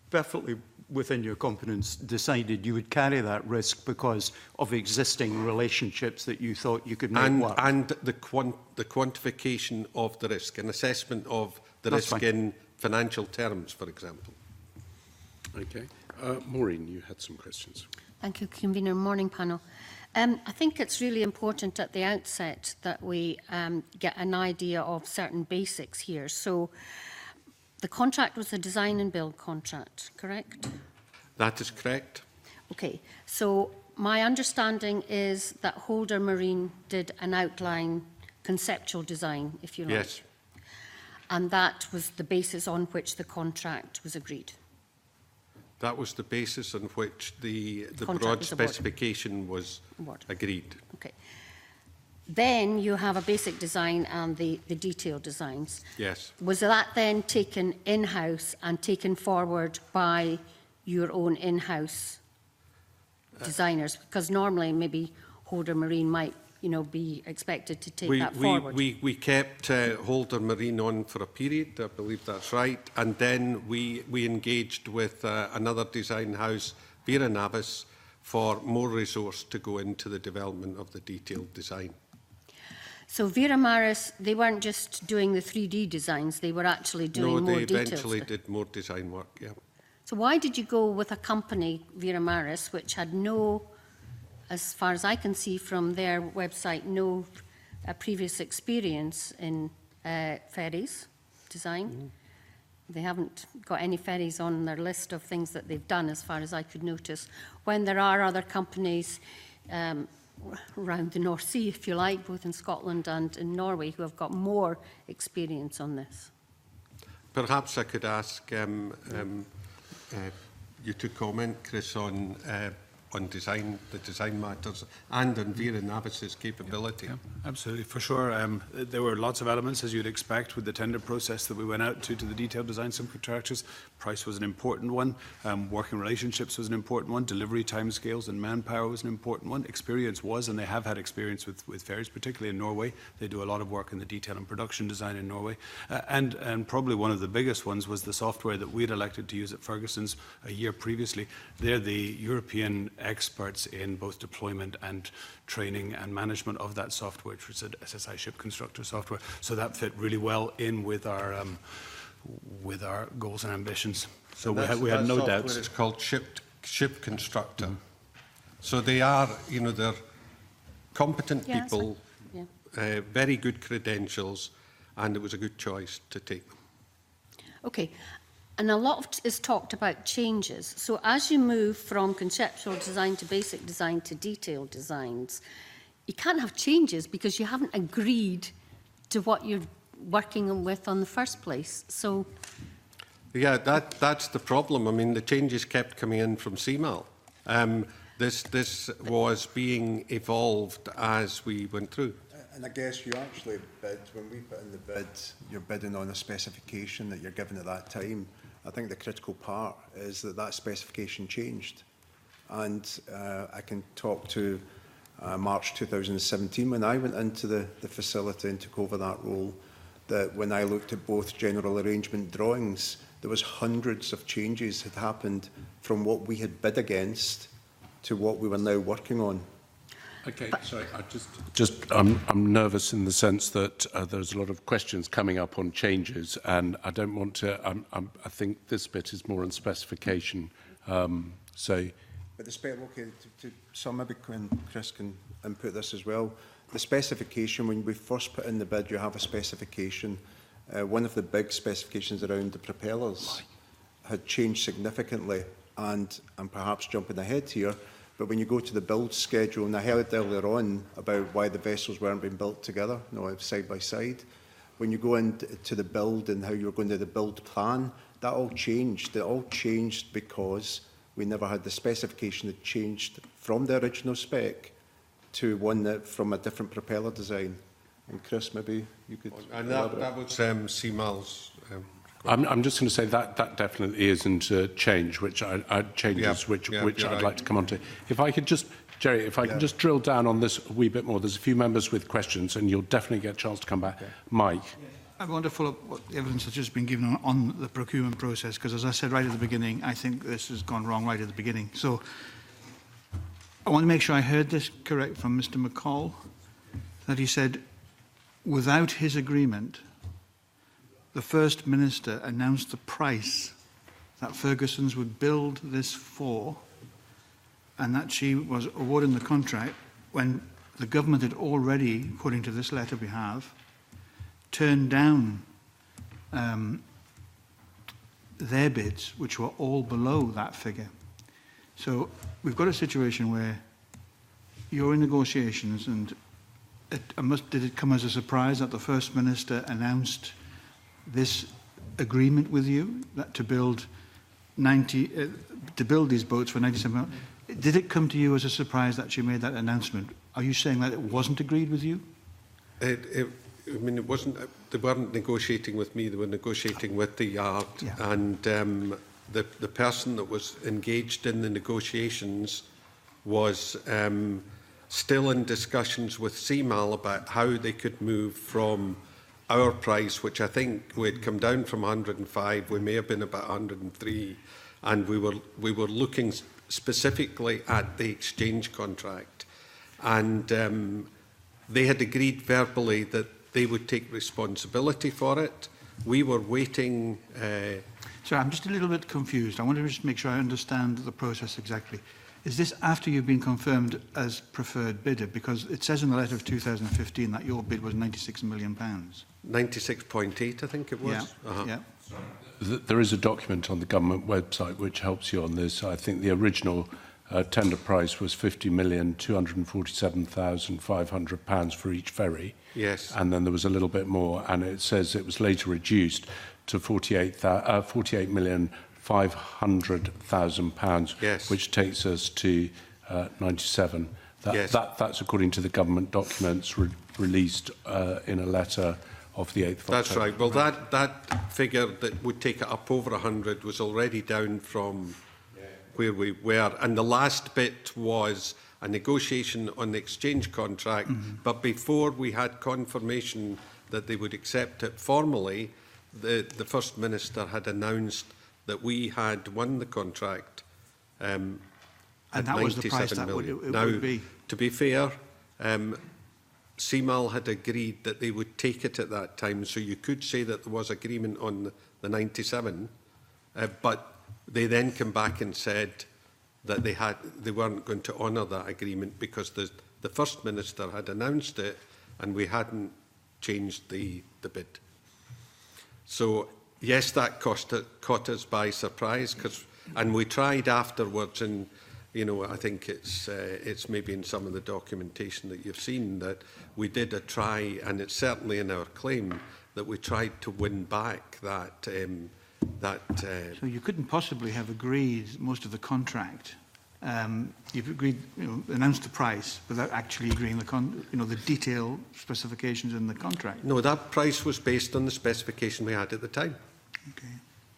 perfectly within your competence, decided you would carry that risk because of existing relationships that you thought you could make work? And the quantification of the risk, an assessment of the That's risk fine. in financial terms, for example. Okay. Maureen, you had some questions. Thank you, Convener. Morning, panel. I think it's really important at the outset that we get an idea of certain basics here. So the contract was a design and build contract, correct? That is correct. Okay, so my understanding is that Holder Marine did an outline conceptual design, if you like. Yes. And that was the basis on which the contract was agreed. That was the basis on which the contract broad was awarded. specification was agreed. Okay. Then you have a basic design and the detailed designs. Yes. Was that then taken in-house and taken forward by your own in-house designers? Because normally maybe Holder Marine might, you know, be expected to take that forward. We kept Holder Marine on for a period, I believe that's right, and then we engaged with another design house, Vera Navis, for more resource to go into the development of the detailed design. So Vera Maris, they weren't just doing the 3D designs, they were actually doing more details. No, they eventually did more design work, yeah. So why did you go with a company, Vera Maris, which had no, as far as I can see from their website, no previous experience in ferries design? They haven't got any ferries on their list of things that they've done, as far as I could notice, when there are other companies around the North Sea, if you like, both in Scotland and in Norway, who have got more experience on this. Perhaps I could ask you to comment, Chris, on design, the design matters, and on Vera Navis's capability. Yeah, absolutely, for sure. There were lots of elements, as you'd expect, with the tender process that we went out to the detailed design subcontractors. Price was an important one. Working relationships was an important one. Delivery timescales and manpower was an important one. Experience was, and they have had experience with ferries, particularly in Norway. They do a lot of work in the detail and production design in Norway. And probably one of the biggest ones was the software that we'd elected to use at Ferguson's a year previously. They're the European experts in both deployment and training and management of that software, which was an SSI ship constructor software. So that fit really well in with our goals and ambitions. So we had no doubts. It's called Ship Constructor. So they are, you know, they're competent people, very good credentials, and it was a good choice to take them. Okay. And a lot is talked about changes. So as you move from conceptual design to basic design to detailed designs, you can't have changes because you haven't agreed to what you're working with on the first place. So, yeah, that's the problem. I mean, the changes kept coming in from CMAL. This was being evolved as we went through. And I guess you actually bid, when we put in the bid, you're bidding on a specification that you're given at that time. I think the critical part is that that specification changed. And I can talk to March 2017, when I went into the facility and took over that role, that when I looked at both general arrangement drawings, there was hundreds of changes had happened from what we had bid against to what we were now working on. Okay, sorry, I'm nervous in the sense that there's a lot of questions coming up on changes, and I don't want to. I think this bit is more on specification. But the spec, okay, to some maybe Chris can input this as well. The specification, when we first put in the bid, you have a specification. One of the big specifications around the propellers had changed significantly, and I'm perhaps jumping ahead here. But when you go to the build schedule, and I heard earlier on about why the vessels weren't being built together, side by side. When you go into the build and how you're going to the build plan, that all changed. It all changed because we never had the specification that changed from the original spec to one that from a different propeller design. And Chris, maybe you could. And that was CMAL's. I'm just going to say that definitely isn't a change, which changes which I'd like to come on to. If I could just, Jerry, if I can just drill down on this a wee bit more. There's a few members with questions, and you'll definitely get a chance to come back. Okay. Mike. I want to follow up what the evidence has just been given on the procurement process, because as I said right at the beginning, I think this has gone wrong right at the beginning. So I want to make sure I heard this correct from Mr. McCall, that he said, without his agreement, the First Minister announced the price that Ferguson's would build this for, and that she was awarding the contract when the government had already, according to this letter we have, turned down their bids, which were all below that figure. So we've got a situation where you're in negotiations, and did it come as a surprise that the First Minister announced this agreement with you that to build these boats for 97 million? Did it come to you as a surprise that she made that announcement? Are you saying that it wasn't agreed with you? I mean, it wasn't. They weren't negotiating with me. They were negotiating with the yard, and the person that was engaged in the negotiations was still in discussions with CMAL about how they could move from our price, which I think we had come down from 105. We may have been about 103, and we were looking specifically at the exchange contract, and they had agreed verbally that they would take responsibility for it. We were waiting. Sorry, I'm just a little bit confused. I want to just make sure I understand the process exactly. Is this after you've been confirmed as preferred bidder? Because it says in the letter of 2015 that your bid was £96 million. 96.8, I think it was. Yeah. There is a document on the government website which helps you on this. I think the original tender price was £50,247,500 for each ferry. Yes. And then there was a little bit more, and it says it was later reduced to £48,500,000, yes, which takes us to 97. That's according to the government documents released in a letter of the 8th of That's October. right. Well, that figure that would take it up over 100 was already down from where we were. And the last bit was a negotiation on the exchange contract. But before we had confirmation that they would accept it formally, the First Minister had announced that we had won the contract and that was the price that would be. To be fair, CMAL had agreed that they would take it at that time, so you could say that there was agreement on the 97, but they then came back and said that they weren't going to honour that agreement because the First Minister had announced it and we hadn't changed the bid. So yes, that caught us by surprise, and we tried afterwards, and you know, I think it's maybe in some of the documentation that you've seen that we did a try, and it's certainly in our claim that we tried to win back that. So you couldn't possibly have agreed most of the contract. You've agreed, announced the price without actually agreeing the detailed specifications in the contract. No, that price was based on the specification we had at the time. Okay.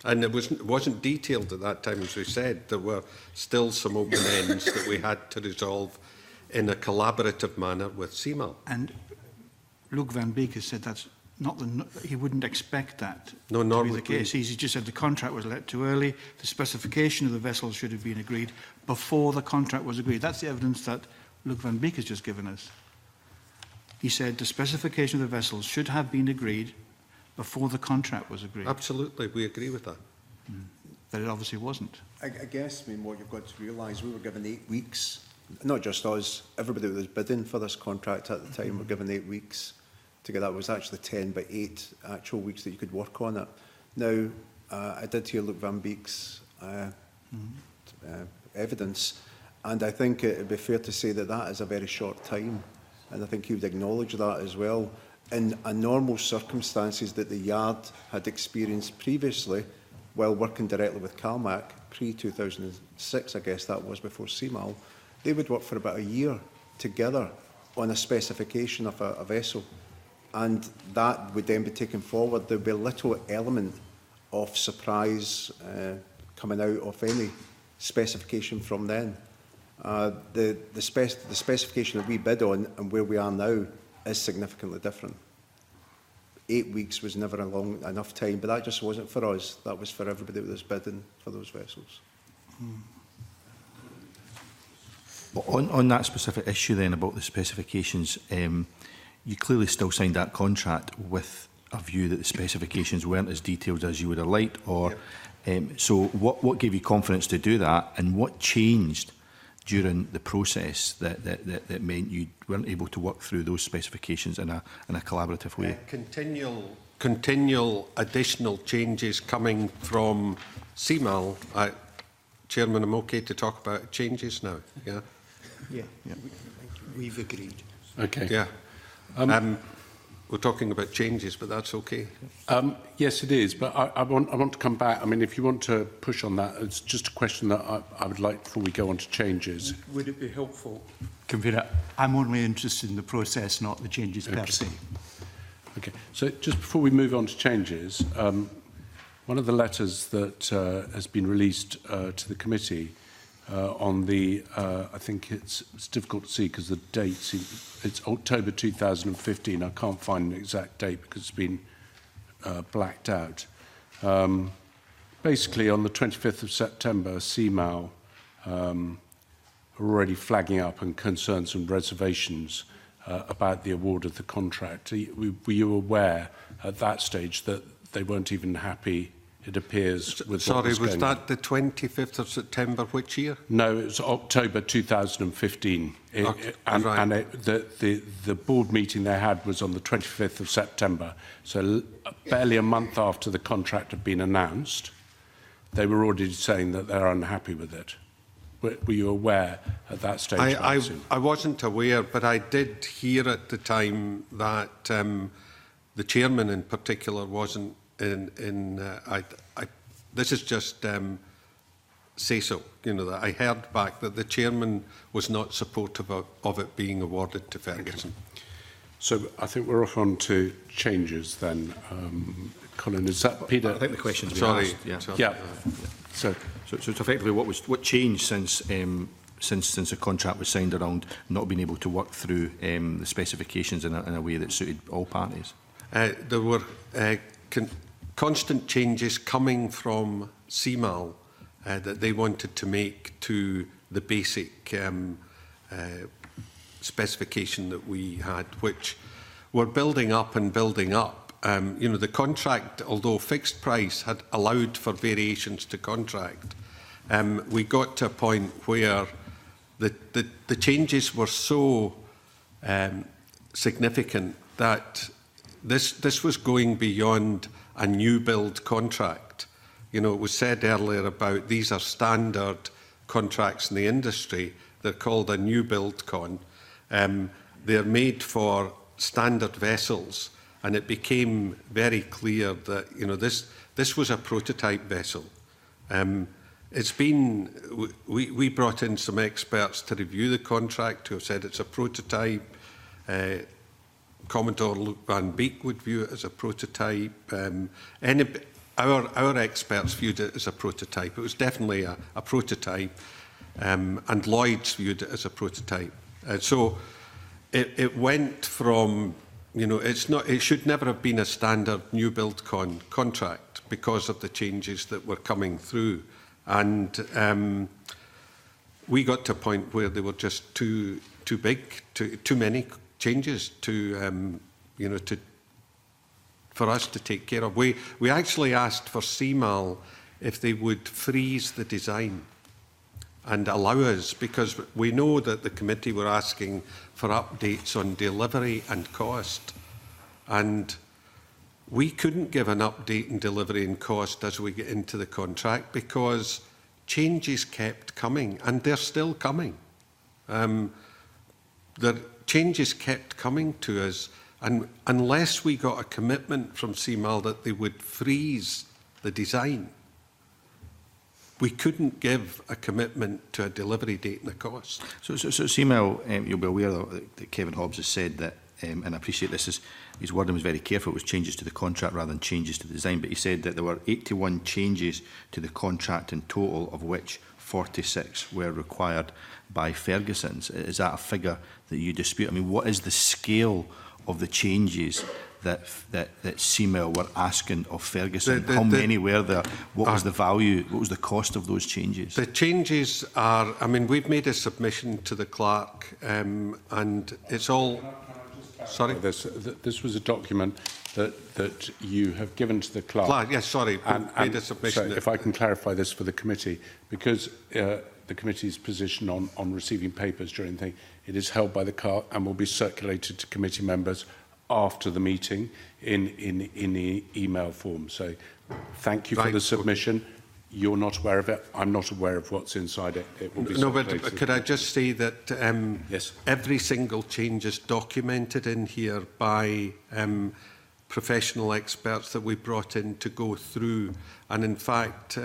And it wasn't detailed at that time, as we said. There were still some open ends that we had to resolve in a collaborative manner with CMAL. And Luc Van Beek has said that's not he wouldn't expect that to be the case. He just said the contract was let too early. The specification of the vessel should have been agreed before the contract was agreed. That's the evidence that Luc Van Beek has just given us. He said the specification of the vessels should have been agreed before the contract was agreed. Absolutely, we agree with that. But it obviously wasn't. I guess, what you've got to realise, we were given 8 weeks, not just us, everybody that was bidding for this contract at the time were given 8 weeks to get that. It was actually 10, but 8 actual weeks that you could work on it. Now, I did hear Luc Van Beek's evidence, and I think it would be fair to say that that is a very short time, and I think he would acknowledge that as well. In a normal circumstances that the yard had experienced previously while working directly with CalMac, pre-2006, I guess that was, before CMAL, they would work for about a year together on a specification of a vessel. And that would then be taken forward. There would be little element of surprise coming out of any specification from then. The specification that we bid on and where we are now is significantly different. 8 weeks was never a long enough time, but that just wasn't for us. That was for everybody that was bidding for those vessels. On that specific issue then about the specifications, you clearly still signed that contract with a view that the specifications weren't as detailed as you would have liked, or so what gave you confidence to do that, and what changed during the process that meant you weren't able to work through those specifications in a collaborative way? Continual additional changes coming from CMAL. Chairman, I'm okay to talk about changes now. Yeah. Yeah. We've agreed. Okay. Yeah. We're talking about changes, but that's okay. Yes, it is. But I want to come back. I mean, if you want to push on that, it's just a question that I would like before we go on to changes. Would it be helpful? Convener, I'm only interested in the process, not the changes per se. Okay. So just before we move on to changes, one of the letters that has been released to the committee on the, I think it's difficult to see because the dates, it's October 2015. I can't find an exact date because it's been blacked out. Basically, on the 25th of September, CMAL are already flagging up and concerns and reservations about the award of the contract. Were you aware at that stage that they weren't even happy, it appears, with Sorry, what was was going that the 25th of September, which year? No, it was October 2015. Okay, and right. The board meeting they had was on the 25th of September. So barely a month after the contract had been announced, they were already saying that they're unhappy with it. Were you aware at that stage? I wasn't aware, but I did hear at the time that the chairman in particular wasn't this is just say so, you know, that I heard back that the chairman was not supportive of it being awarded to Ferguson. Okay. So I think we're off on to changes then. Colin, is that Peter? I think the question's been Sorry. asked. Yeah. Yeah. So it's effectively what changed since the contract was signed around not being able to work through the specifications in a way that suited all parties? There were constant changes coming from CMAL that they wanted to make to the basic specification that we had, which were building up and building up. You know, the contract, although fixed price, had allowed for variations to contract. We got to a point where the changes were so significant that this was going beyond a new build contract. You know, it was said earlier about these are standard contracts in the industry. They're called a new build con. They're made for standard vessels, and it became very clear that, you know, this was a prototype vessel. It's been, we brought in some experts to review the contract who have said it's a prototype. Commodore Luke Van Beek would view it as a prototype. Our experts viewed it as a prototype. It was definitely a prototype, and Lloyd's viewed it as a prototype. So it went from, you know, it should never have been a standard new build contract because of the changes that were coming through. And we got to a point where they were just too big, too many changes to, you know, for us to take care of. We actually asked for CMAL if they would freeze the design and allow us, because we know that the committee were asking for updates on delivery and cost, and we couldn't give an update in delivery and cost as we get into the contract because changes kept coming, and they're still coming. The changes kept coming to us, and unless we got a commitment from CMAL that they would freeze the design, we couldn't give a commitment to a delivery date and a cost. So CMAL, you'll be aware that Kevin Hobbs has said that, and I appreciate this, his wording was very careful, it was changes to the contract rather than changes to the design, but he said that there were 81 changes to the contract in total, of which 46 were required by Ferguson's. Is that a figure that you dispute? I mean, what is the scale of the changes that CML were asking of Ferguson? How many were there? What was the value? What was the cost of those changes? The changes are, I mean, we've made a submission to the clerk, and it's all... Sorry? This was a document that you have given to the clerk. Yes, sorry, made a submission. So if I can clarify this for the committee, because the committee's position on receiving papers during the thing, it is held by the clerk and will be circulated to committee members after the meeting in the email form. So thank you for the submission. You're not aware of it. I'm not aware of what's inside it. It will be circulated. But could I just say that yes, every single change is documented in here by professional experts that we brought in to go through. And in fact,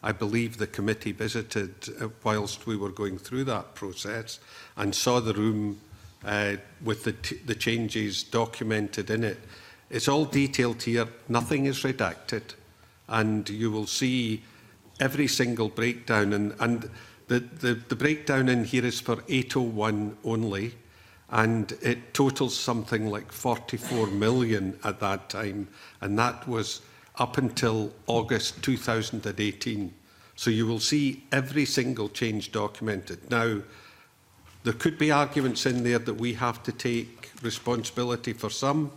I believe the committee visited whilst we were going through that process and saw the room with the changes documented in it. It's all detailed here. Nothing is redacted. And you will see every single breakdown. And the breakdown in here is for 801 only. And it totals something like 44 million at that time. And that was up until August 2018. So you will see every single change documented. Now, there could be arguments in there that we have to take responsibility for some,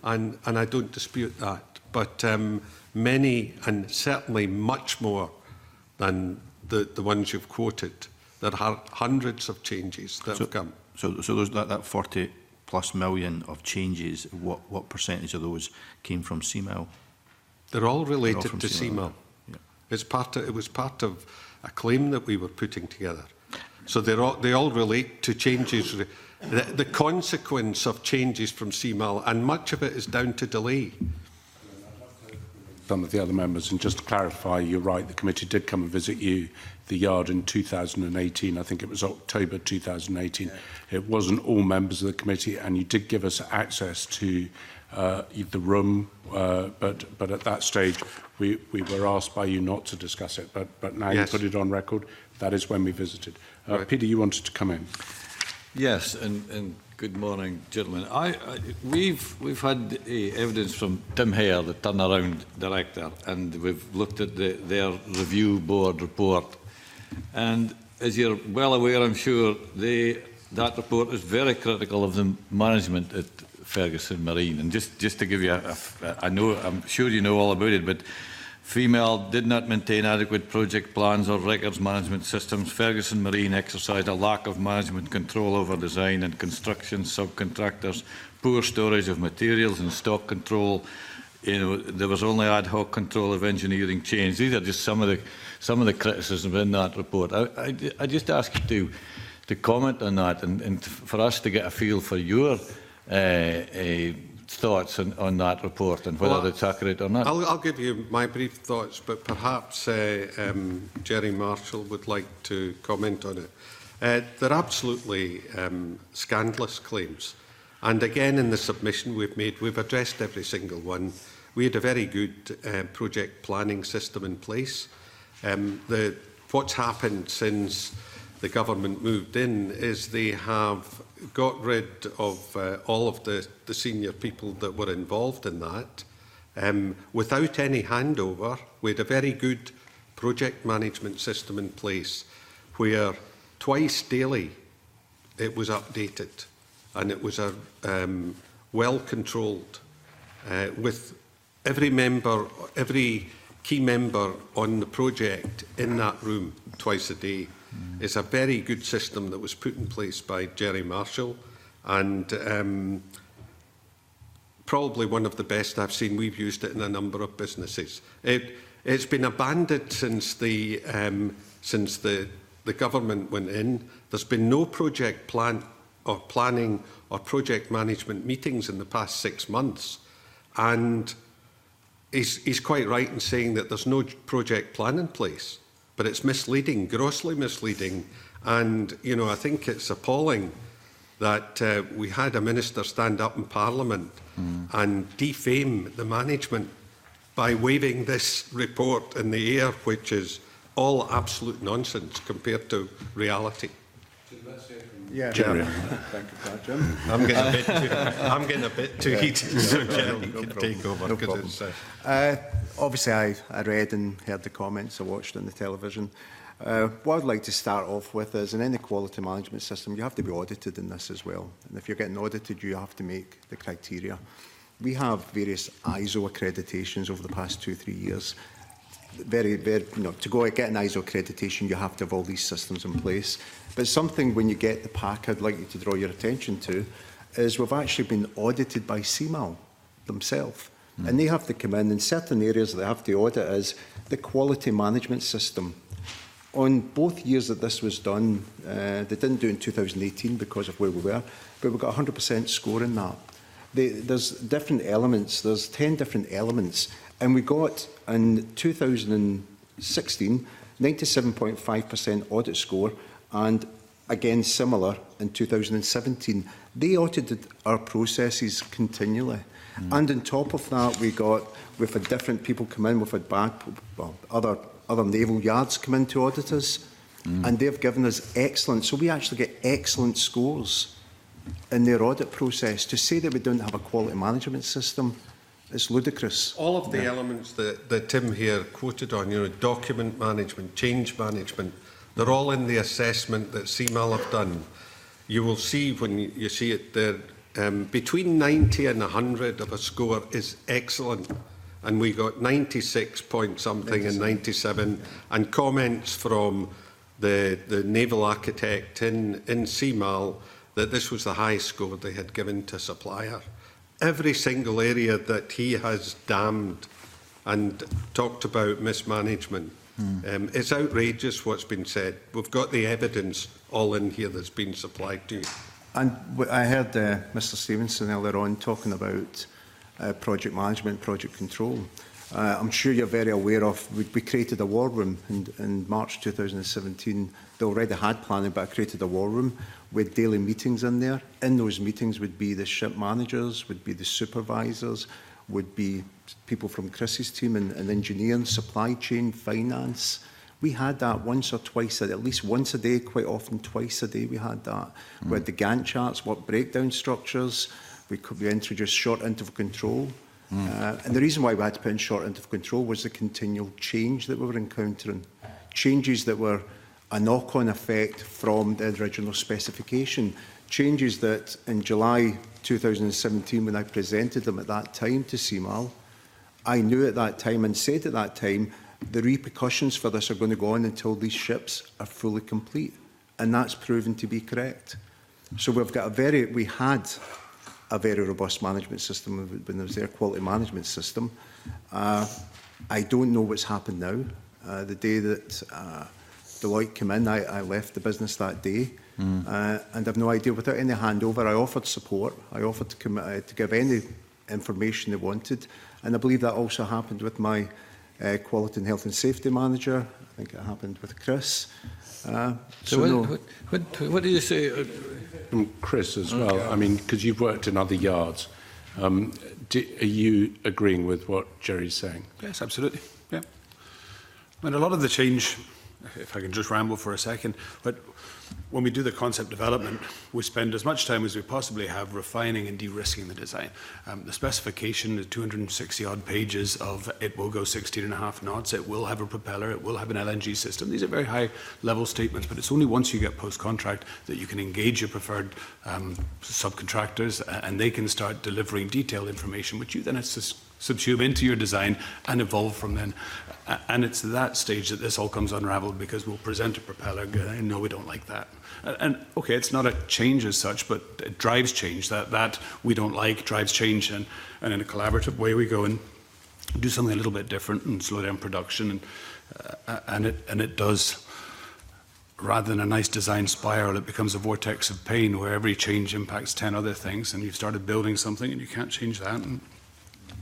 and I don't dispute that. But many, and certainly much more than the ones you've quoted, there are hundreds of changes that have come. So those, that 40 plus million of changes, what percentage of those came from CML? They're all related to CML. Yeah. It was part of a claim that we were putting together. So they all relate to changes, the consequence of changes from CML, and much of it is down to delay. Some of the other members, and just to clarify, you're right, the committee did come and visit you, the yard, in 2018. I think it was October 2018. Yeah. It wasn't all members of the committee, and you did give us access to the room, but at that stage we were asked by you not to discuss it. But now yes, you put it on record. That is when we visited. Right. Peter, you wanted to come in. Yes, and good morning, gentlemen. We've had evidence from Tim Hare, the turnaround director, and we've looked at their review board report. And as you're well aware, I'm sure, that report is very critical of the management at Ferguson Marine. And just to give you I'm sure you know all about it, but Female did not maintain adequate project plans or records management systems. Ferguson Marine exercised a lack of management control over design and construction subcontractors, poor storage of materials and stock control. There was only ad hoc control of engineering change. These are just some of the criticisms in that report. I just ask you to comment on that and for us to get a feel for your thoughts on that report and whether it's accurate or not. I'll give you my brief thoughts, but perhaps Jerry Marshall would like to comment on it. They're absolutely scandalous claims. And again, in the submission we've made, we've addressed every single one. We had a very good project planning system in place. What's happened since the government moved in is they have got rid of all of the senior people that were involved in that. Without any handover, we had a very good project management system in place where twice daily it was updated and it was well controlled with every key member on the project in that room twice a day. It's a very good system that was put in place by Jerry Marshall, and probably one of the best I've seen. We've used it in a number of businesses. It's been abandoned since the government went in. There's been no project plan or planning or project management meetings in the past 6 months, and he's quite right in saying that there's no project plan in place. But it's misleading, grossly misleading. And, I think it's appalling that we had a minister stand up in Parliament and defame the management by waving this report in the air, which is all absolute nonsense compared to reality. Yeah, Jerry. thank you for that, Jim. I'm getting a bit too heated, so Jerry can take over. No 'cause problem. it's, Obviously, I read and heard the comments, I watched on the television. What I'd like to start off with is, in any quality management system, you have to be audited in this as well. And if you're getting audited, you have to make the criteria. We have various ISO accreditations over the past 2-3 years. Very, to go and get an ISO accreditation, you have to have all these systems in place. But something, when you get the pack, I'd like you to draw your attention to, is we've actually been audited by CMAL themselves. And they have to come in certain areas that they have to audit is the quality management system. On both years that this was done, they didn't do it in 2018 because of where we were, but we got 100% score in that. There's different elements, there's 10 different elements, and we got in 2016 97.5% audit score, and again similar in 2017. They audited our processes continually. And on top of that, we've had different people come in, we've had other naval yards come in to audit us, and they've given us excellent, so we actually get excellent scores in their audit process. To say that we don't have a quality management system is ludicrous. all of the elements that Tim here quoted on, document management, change management, they're all in the assessment that CMAL have done. You will see when you see it there, between 90 and 100 of a score is excellent. And we got 96 point something and 97, and comments from the naval architect in CMAL that this was the high score they had given to supplier. Every single area that he has damned and talked about mismanagement, it's outrageous what's been said. We've got the evidence all in here that's been supplied to you. And I heard Mr Stevenson earlier on talking about project management, project control. I'm sure you're very aware of, we created a war room in March 2017. They already had planning, but I created a war room with daily meetings in there. In those meetings would be the ship managers, would be the supervisors, would be people from Chris's team and engineering, supply chain, finance. We had that once or twice, at least once a day, quite often twice a day we had that. We had the Gantt charts, what breakdown structures, we introduced short interval control. And the reason why we had to put in short interval control was the continual change that we were encountering. Changes that were a knock-on effect from the original specification. Changes that in July 2017, when I presented them at that time to CMAL, I knew at that time and said at that time, the repercussions for this are going to go on until these ships are fully complete. And that's proven to be correct. So we had a very robust management system when there was their quality management system. I don't know what's happened now. The day that Deloitte came in, I left the business that day. And I've no idea, without any handover, I offered support. I offered to give any information they wanted. And I believe that also happened with my Quality and Health and Safety Manager. I think it happened with Chris. What do you say? From Chris as well, I mean, because you've worked in other yards, are you agreeing with what Jerry's saying? Yes, absolutely. Yeah. I mean, a lot of the change, if I can just ramble for a second, but when we do the concept development, we spend as much time as we possibly have refining and de-risking the design. The specification is 260 odd pages of it will go 16.5 knots, it will have a propeller, it will have an LNG system. These are very high level statements, but it's only once you get post-contract that you can engage your preferred subcontractors and they can start delivering detailed information, which you then have to subsume into your design and evolve from then. And it's at that stage that this all comes unraveled, because we'll present a propeller and no, we don't like that. And okay, it's not a change as such, but it drives change. That we don't like drives change, and in a collaborative way we go and do something a little bit different and slow down production, and it does. Rather than a nice design spiral, it becomes a vortex of pain where every change impacts 10 other things, and you've started building something and you can't change that. And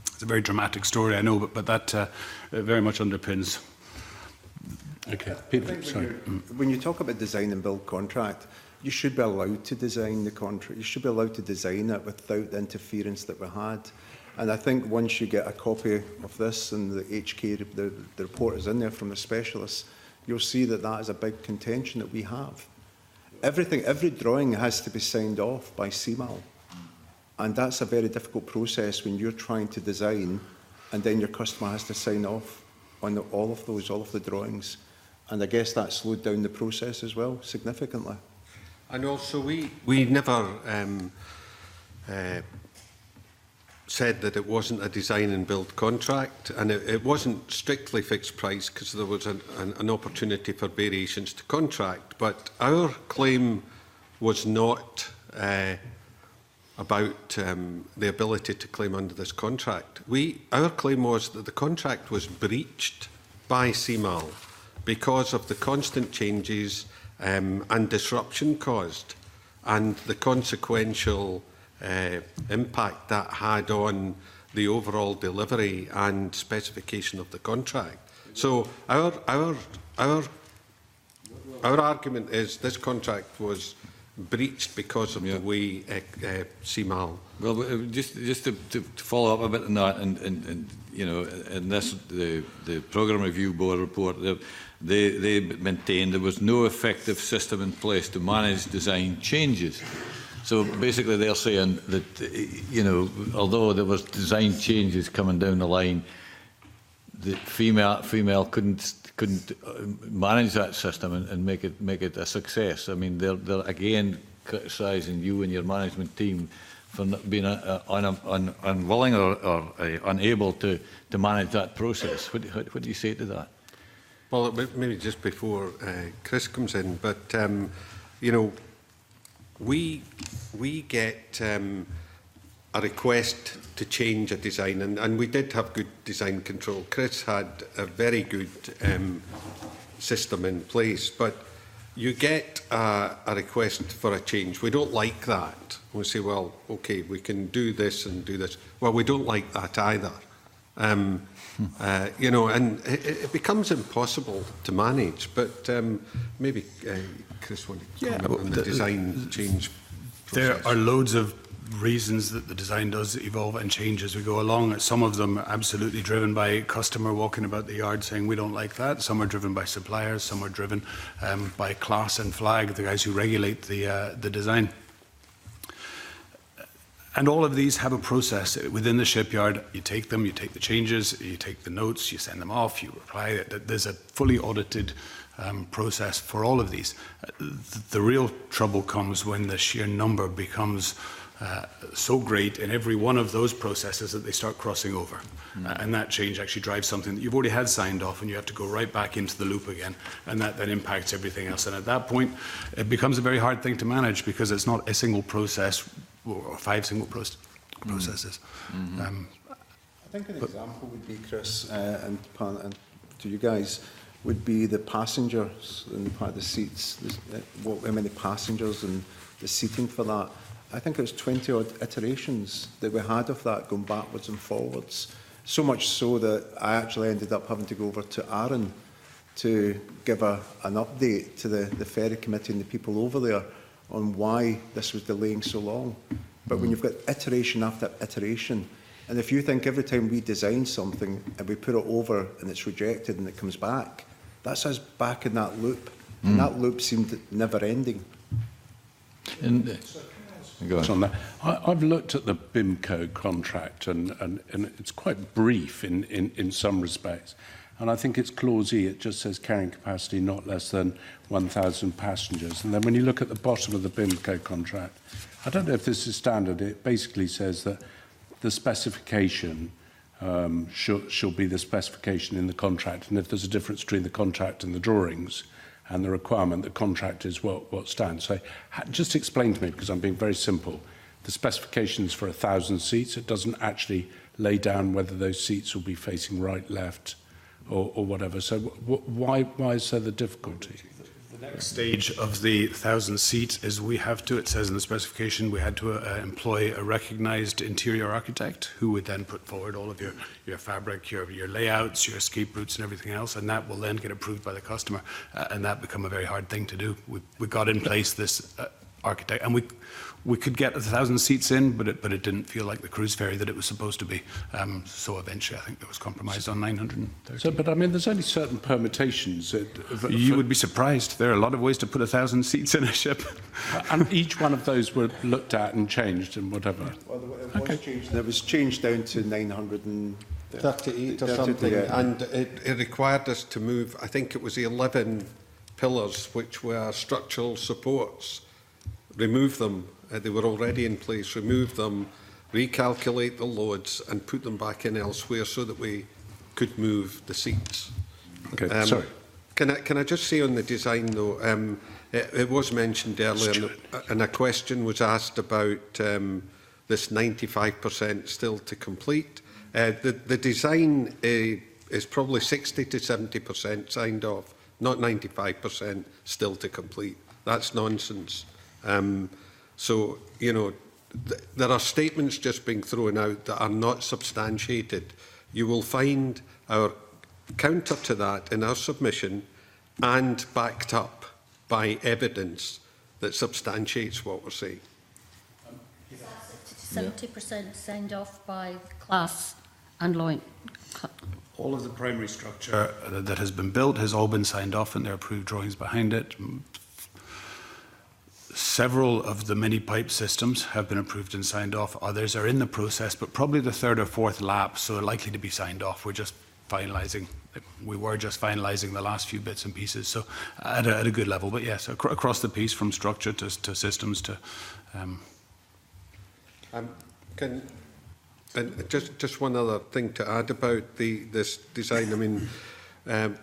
it's a very dramatic story, I know, but that very much underpins. Okay, Peter, sorry. When you talk about design and build contract, you should be allowed to design the contract. You should be allowed to design it without the interference that we had. And I think once you get a copy of this and the HK, the report is in there from the specialists, you'll see that that is a big contention that we have. every drawing has to be signed off by CMAL. And that's a very difficult process when you're trying to design and then your customer has to sign off on all of the drawings. And I guess that slowed down the process as well, significantly. And also, we never said that it wasn't a design and build contract, and it wasn't strictly fixed price because there was an opportunity for variations to contract. But our claim was not about the ability to claim under this contract. Our claim was that the contract was breached by CMAL because of the constant changes and disruption caused, and the consequential impact that had on the overall delivery and specification of the contract. So our argument is this contract was breached because of the way CMAL. Well, just to follow up a bit on that, and you know, in this the Programme Review Board report, they maintained there was no effective system in place to manage design changes. So basically, they're saying that, you know, although there was design changes coming down the line, the female couldn't manage that system and make it a success. I mean, they're again criticising you and your management team for not being unwilling or unable to manage that process. What do you say to that? Well, maybe just before Chris comes in, but you know, we get a request to change a design, and we did have good design control. Chris had a very good system in place, but you get a request for a change. We don't like that. We say, well, okay, we can do this and do this. Well, we don't like that either. You know, and it becomes impossible to manage. But maybe Chris wanted to comment on the design change process. There are loads of reasons that the design does evolve and change as we go along. Some of them are absolutely driven by a customer walking about the yard saying we don't like that. Some are driven by suppliers. Some are driven by class and flag, the guys who regulate the design. And all of these have a process within the shipyard. You take them, you take the changes, you take the notes, you send them off, you reply. There's a fully audited process for all of these. The real trouble comes when the sheer number becomes so great in every one of those processes that they start crossing over. And that change actually drives something that you've already had signed off, and you have to go right back into the loop again, and that then impacts everything else. And at that point, it becomes a very hard thing to manage because it's not a single process or 5 single processes. I think an example would be, Chris, and to you guys, would be the passengers and the part of the seats, how many passengers and the seating for that. I think it was 20 odd iterations that we had of that going backwards and forwards. So much so that I actually ended up having to go over to Arran to give an update to the ferry committee and the people over there on why this was delaying so long. But when you've got iteration after iteration, and if you think every time we design something and we put it over and it's rejected and it comes back, that's us back in that loop. And that loop seemed never ending. On that. I've looked at the BIMCO contract and it's quite brief in some respects. And I think it's clause E, it just says carrying capacity not less than 1,000 passengers. And then when you look at the bottom of the BIMCO contract, I don't know if this is standard, it basically says that the specification shall be the specification in the contract. And if there's a difference between the contract and the drawings and the requirement, the contract is what stands. So just explain to me, because I'm being very simple, the specifications for 1,000 seats, it doesn't actually lay down whether those seats will be facing right, left, or whatever. So why is there the difficulty? The next stage of the 1,000 seats is we have to, it says in the specification, we had to employ a recognised interior architect who would then put forward all of your fabric, your layouts, your escape routes and everything else, and that will then get approved by the customer, and that become a very hard thing to do. We got in place this architect. And we could get 1,000 seats in, but it didn't feel like the cruise ferry that it was supposed to be. So eventually, I think there was compromised on 930. So, but I mean, there's only certain permutations. You would be surprised. There are a lot of ways to put 1,000 seats in a ship. And each one of those were looked at and changed and whatever. Well, it was changed. It was changed down to 938 or something, and it required us to move, I think it was 11 pillars, which were structural supports, remove them. They were already in place, remove them, recalculate the loads and put them back in elsewhere so that we could move the seats. Okay, sorry. Can I just say on the design though, it was mentioned earlier and a question was asked about this 95% still to complete. The design is probably 60 to 70% signed off, not 95% still to complete. That's nonsense. So, you know, there are statements just being thrown out that are not substantiated. You will find our counter to that in our submission and backed up by evidence that substantiates what we're saying. 70% signed off by Class and Lloyd. All of the primary structure that has been built has all been signed off and there are approved drawings behind it. Several of the mini pipe systems have been approved and signed off. Others are in the process, but probably the third or fourth lap, so they're likely to be signed off. We're just finalising. We were just finalising the last few bits and pieces, so at a good level. But yes, across the piece, from structure to systems to. And just one other thing to add about this design. I mean,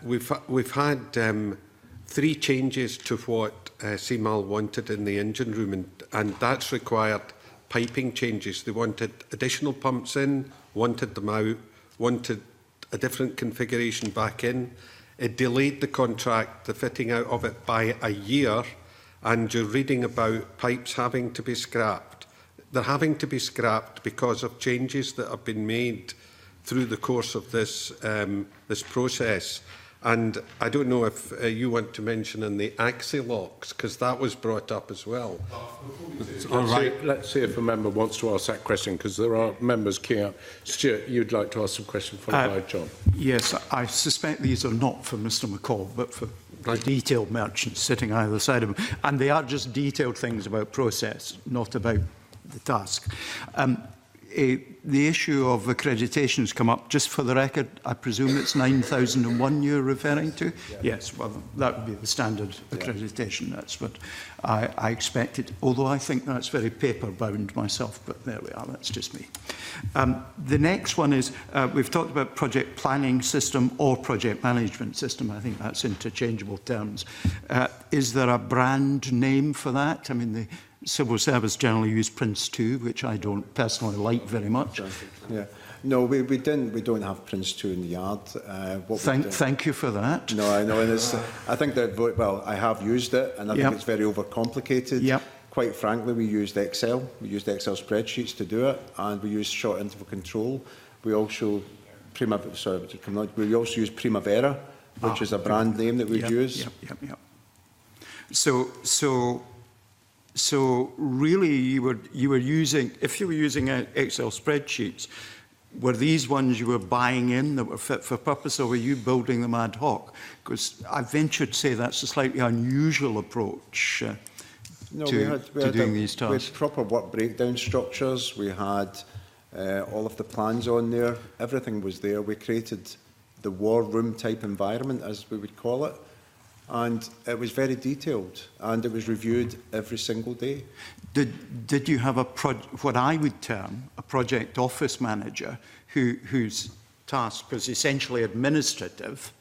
we've had 3 changes to what CMAL wanted in the engine room, and that's required piping changes. They wanted additional pumps in, wanted them out, wanted a different configuration back in. It delayed the contract, the fitting out of it, by a year, and you're reading about pipes having to be scrapped. They're having to be scrapped because of changes that have been made through the course of this process. And I don't know if you want to mention in the axi-locks, because that was brought up as well. Let's see if a member wants to ask that question, because there are members queuing up. Stuart, you'd like to ask some question followed by John. Yes, I suspect these are not for Mr McCall, but for the detailed merchants sitting either side of him. And they are just detailed things about process, not about the task. The issue of accreditation has come up. Just for the record, I presume it's 9001 you're referring to? Yeah. Yes, well, that would be the standard accreditation. That's what I expected, although I think that's very paper-bound myself, but there we are, that's just me. The next one is, we've talked about project planning system or project management system. I think that's interchangeable terms. Is there a brand name for that? I mean, the civil service generally use Prince 2, which I don't personally like very much. Yeah. No, we don't have Prince 2 in the yard. Thank you for that. No, I know, and I think that, well, I have used it, and I think it's very overcomplicated. Yep. Quite frankly, we used Excel. We used Excel spreadsheets to do it, and we used short interval control. We also we also use Primavera, which is a brand name that we'd use. So really, you were using, if you were using Excel spreadsheets, were these ones you were buying in that were fit for purpose, or were you building them ad hoc? Because I venture to say that's a slightly unusual approach to doing these tasks. We had proper work breakdown structures. We had all of the plans on there. Everything was there. We created the war room type environment, as we would call it. And it was very detailed, and it was reviewed every single day. Did you have what I would term a project office manager whose task was essentially administrative,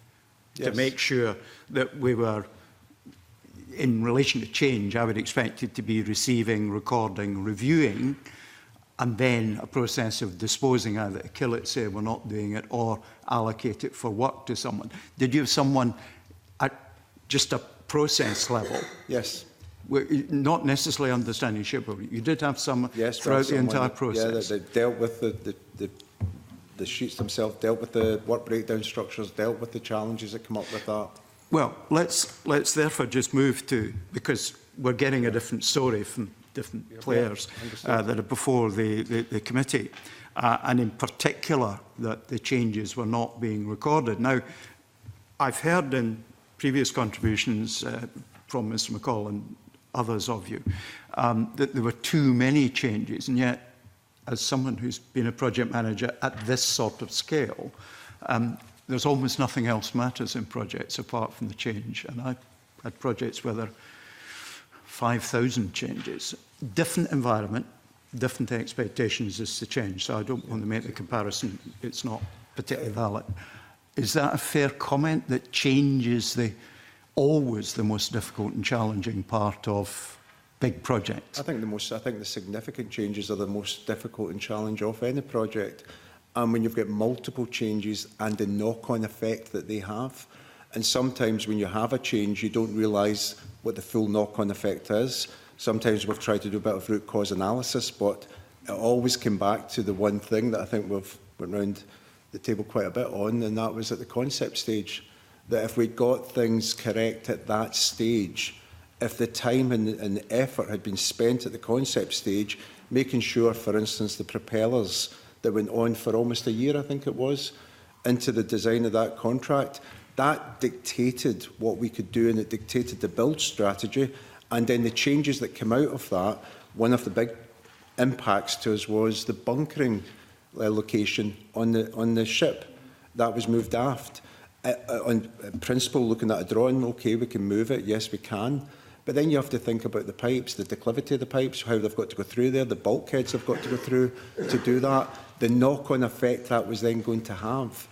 to make sure that we were, in relation to change, I would expect it to be receiving, recording, reviewing, and then a process of disposing, either to kill it, say we're not doing it, or allocate it for work to someone? Did you have someone at just a process level? Yes. Not necessarily understanding shipbuilding. You did have some throughout the entire process. Yeah, they dealt with the sheets themselves, dealt with the work breakdown structures, dealt with the challenges that come up with that. Well, let's therefore just move to, because we're getting a different story from different players that are before the committee, and in particular that the changes were not being recorded. Now, I've heard in previous contributions from Mr McCall and others of you that there were too many changes, and yet, as someone who's been a project manager at this sort of scale, there's almost nothing else matters in projects apart from the change. And I've had projects where there are 5,000 changes. Different environment, different expectations as to change. So I don't want to make the comparison. It's not particularly valid. Is that a fair comment, that change is always the most difficult and challenging part of big projects? I think the significant changes are the most difficult and challenging of any project. And when you've got multiple changes and the knock-on effect that they have, and sometimes when you have a change, you don't realise what the full knock-on effect is. Sometimes we've tried to do a bit of root cause analysis, but it always came back to the one thing that I think we've went round the table quite a bit on, and that was at the concept stage. That if we got things correct at that stage, if the time and effort had been spent at the concept stage, making sure, for instance, the propellers that went on for almost a year, I think it was, into the design of that contract, that dictated what we could do, and it dictated the build strategy. And then the changes that came out of that, one of the big impacts to us was the bunkering location on the ship. That was moved aft. On principle, looking at a drawing, okay, we can move it, yes we can. But then you have to think about the pipes, the declivity of the pipes, how they've got to go through there, the bulkheads have got to go through to do that, the knock-on effect that was then going to have.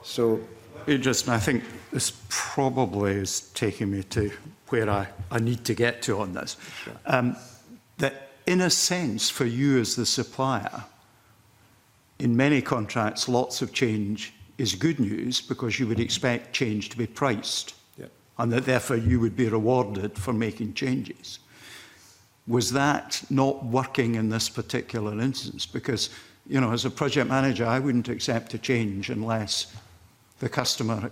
So, I think this probably is taking me to where I need to get to on this. That in a sense, for you as the supplier, in many contracts, lots of change is good news because you would expect change to be priced, and that therefore you would be rewarded for making changes. Was that not working in this particular instance? Because, you know, as a project manager, I wouldn't accept a change unless the customer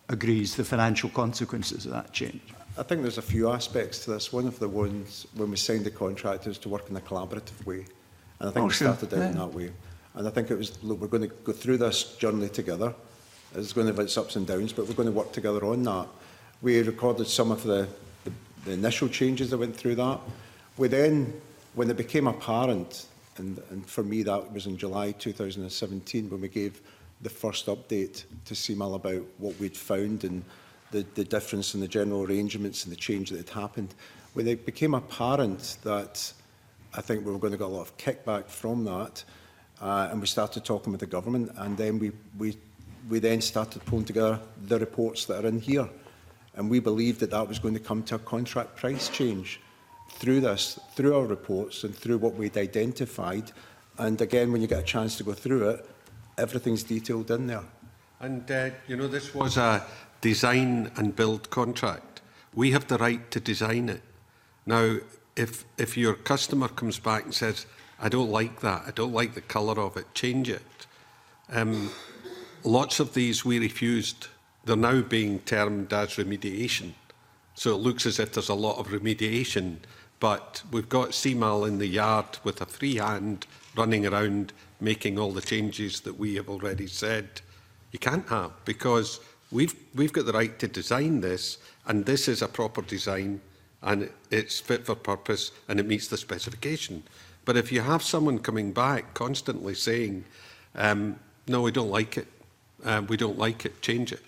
agrees the financial consequences of that change. I think there's a few aspects to this. One of the ones, when we signed the contract, is to work in a collaborative way. And I think we started out in that way. And I think it was, look, we're going to go through this journey together. It's going to have its ups and downs, but we're going to work together on that. We recorded some of the initial changes that went through that. We then, when it became apparent, and for me that was in July 2017, when we gave the first update to CMAL about what we'd found and the difference in the general arrangements and the change that had happened. When it became apparent that I think we were going to get a lot of kickback from that, and we started talking with the government, and then we then started pulling together the reports that are in here. And we believed that that was going to come to a contract price change through this, through our reports and through what we'd identified. And again, when you get a chance to go through it, everything's detailed in there. And, you know, this was a design and build contract. We have the right to design it. Now, if your customer comes back and says, I don't like that, I don't like the colour of it, change it. Lots of these we refused. They're now being termed as remediation. So it looks as if there's a lot of remediation, but we've got CMAL in the yard with a free hand running around making all the changes that we have already said you can't have, because we've got the right to design this, and this is a proper design, and it's fit for purpose, and it meets the specification. But if you have someone coming back constantly saying, no, we don't like it, change it,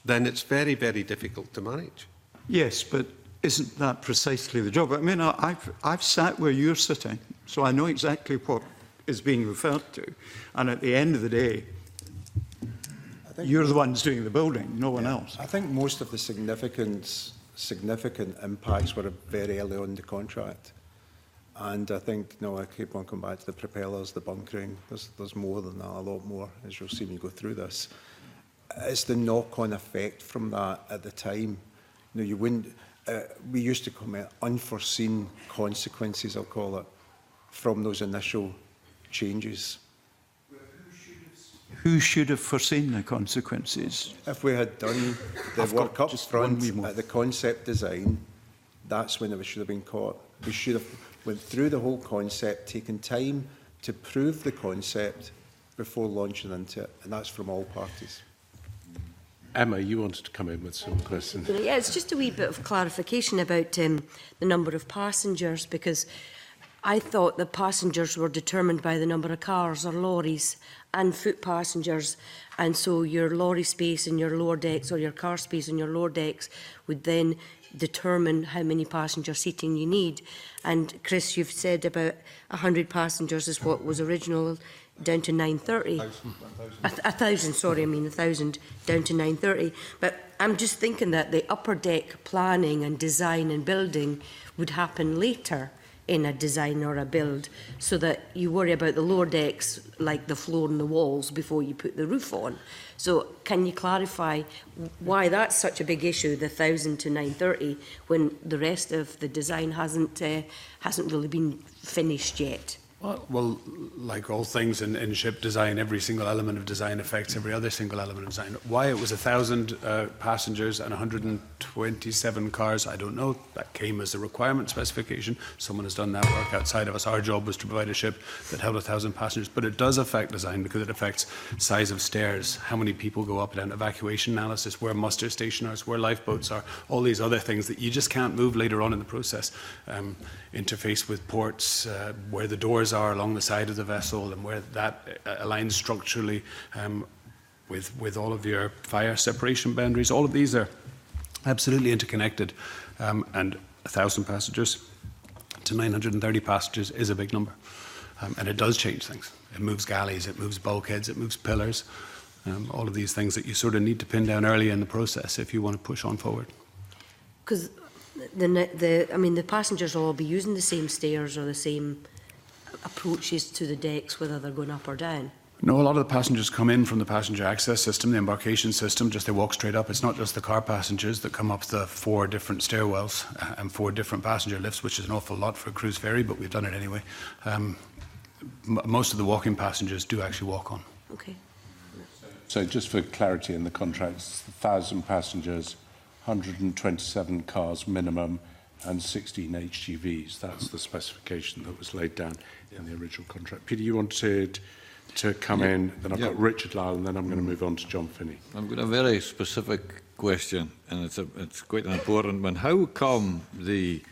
then it's very, very difficult to manage. Yes, but isn't that precisely the job? I mean, I've sat where you're sitting, so I know exactly what is being referred to. And at the end of the day, you're the ones doing the building, no one else. I think most of the significant impacts were very early on in the contract. And I think, no, I keep on coming back to the propellers, the bunkering. There's more than that, a lot more, as you'll see when you go through this. It's the knock-on effect from that at the time. You know, you wouldn't. We used to comment unforeseen consequences, I'll call it, from those initial changes. who should have foreseen the consequences? If we had done the work up front at the concept design, that's when it should have been caught. We should have went through the whole concept, taken time to prove the concept before launching into it, and that's from all parties. Emma, you wanted to come in with some questions. Yeah, it's just a wee bit of clarification about the number of passengers, because I thought the passengers were determined by the number of cars or lorries and foot passengers, and so your lorry space in your lower decks or your car space in your lower decks would then determine how many passenger seating you need. And Chris, you've said about 100 passengers is what was original, down to 930. 1,000, sorry, I mean 1,000 down to 930. But I'm just thinking that the upper deck planning and design and building would happen later in a design or a build, so that you worry about the lower decks, like the floor and the walls, before you put the roof on. So can you clarify why that's such a big issue, the 1,000 to 930, when the rest of the design hasn't really been finished yet? Well, like all things in ship design, every single element of design affects every other single element of design. Why it was 1,000 passengers and 127 cars, I don't know. That came as a requirement specification. Someone has done that work outside of us. Our job was to provide a ship that held 1,000 passengers. But it does affect design because it affects size of stairs, how many people go up and down, evacuation analysis, where muster station is, where lifeboats are, all these other things that you just can't move later on in the process. Interface with ports, where the doors are along the side of the vessel, and where that aligns structurally with all of your fire separation boundaries. All of these are absolutely interconnected, and 1,000 passengers to 930 passengers is a big number, and it does change things. It moves galleys, it moves bulkheads, it moves pillars, all of these things that you sort of need to pin down early in the process if you want to push on forward. Because the passengers will all be using the same stairs or the same approaches to the decks, whether they're going up or down. No, a lot of the passengers come in from the passenger access system, the embarkation system, just they walk straight up. It's not just the car passengers that come up the 4 different stairwells and 4 different passenger lifts, which is an awful lot for a cruise ferry, but we've done it anyway. Most of the walking passengers do actually walk on. Okay. So just for clarity in the contracts, 1,000 passengers, 127 cars minimum, and 16 HGVs. That's the specification that was laid down in the original contract. Peter, you wanted to come in, then I've got Richard Lyle, and then I'm going to move on to John Finney. I've got a very specific question, and it's quite an important one. How come the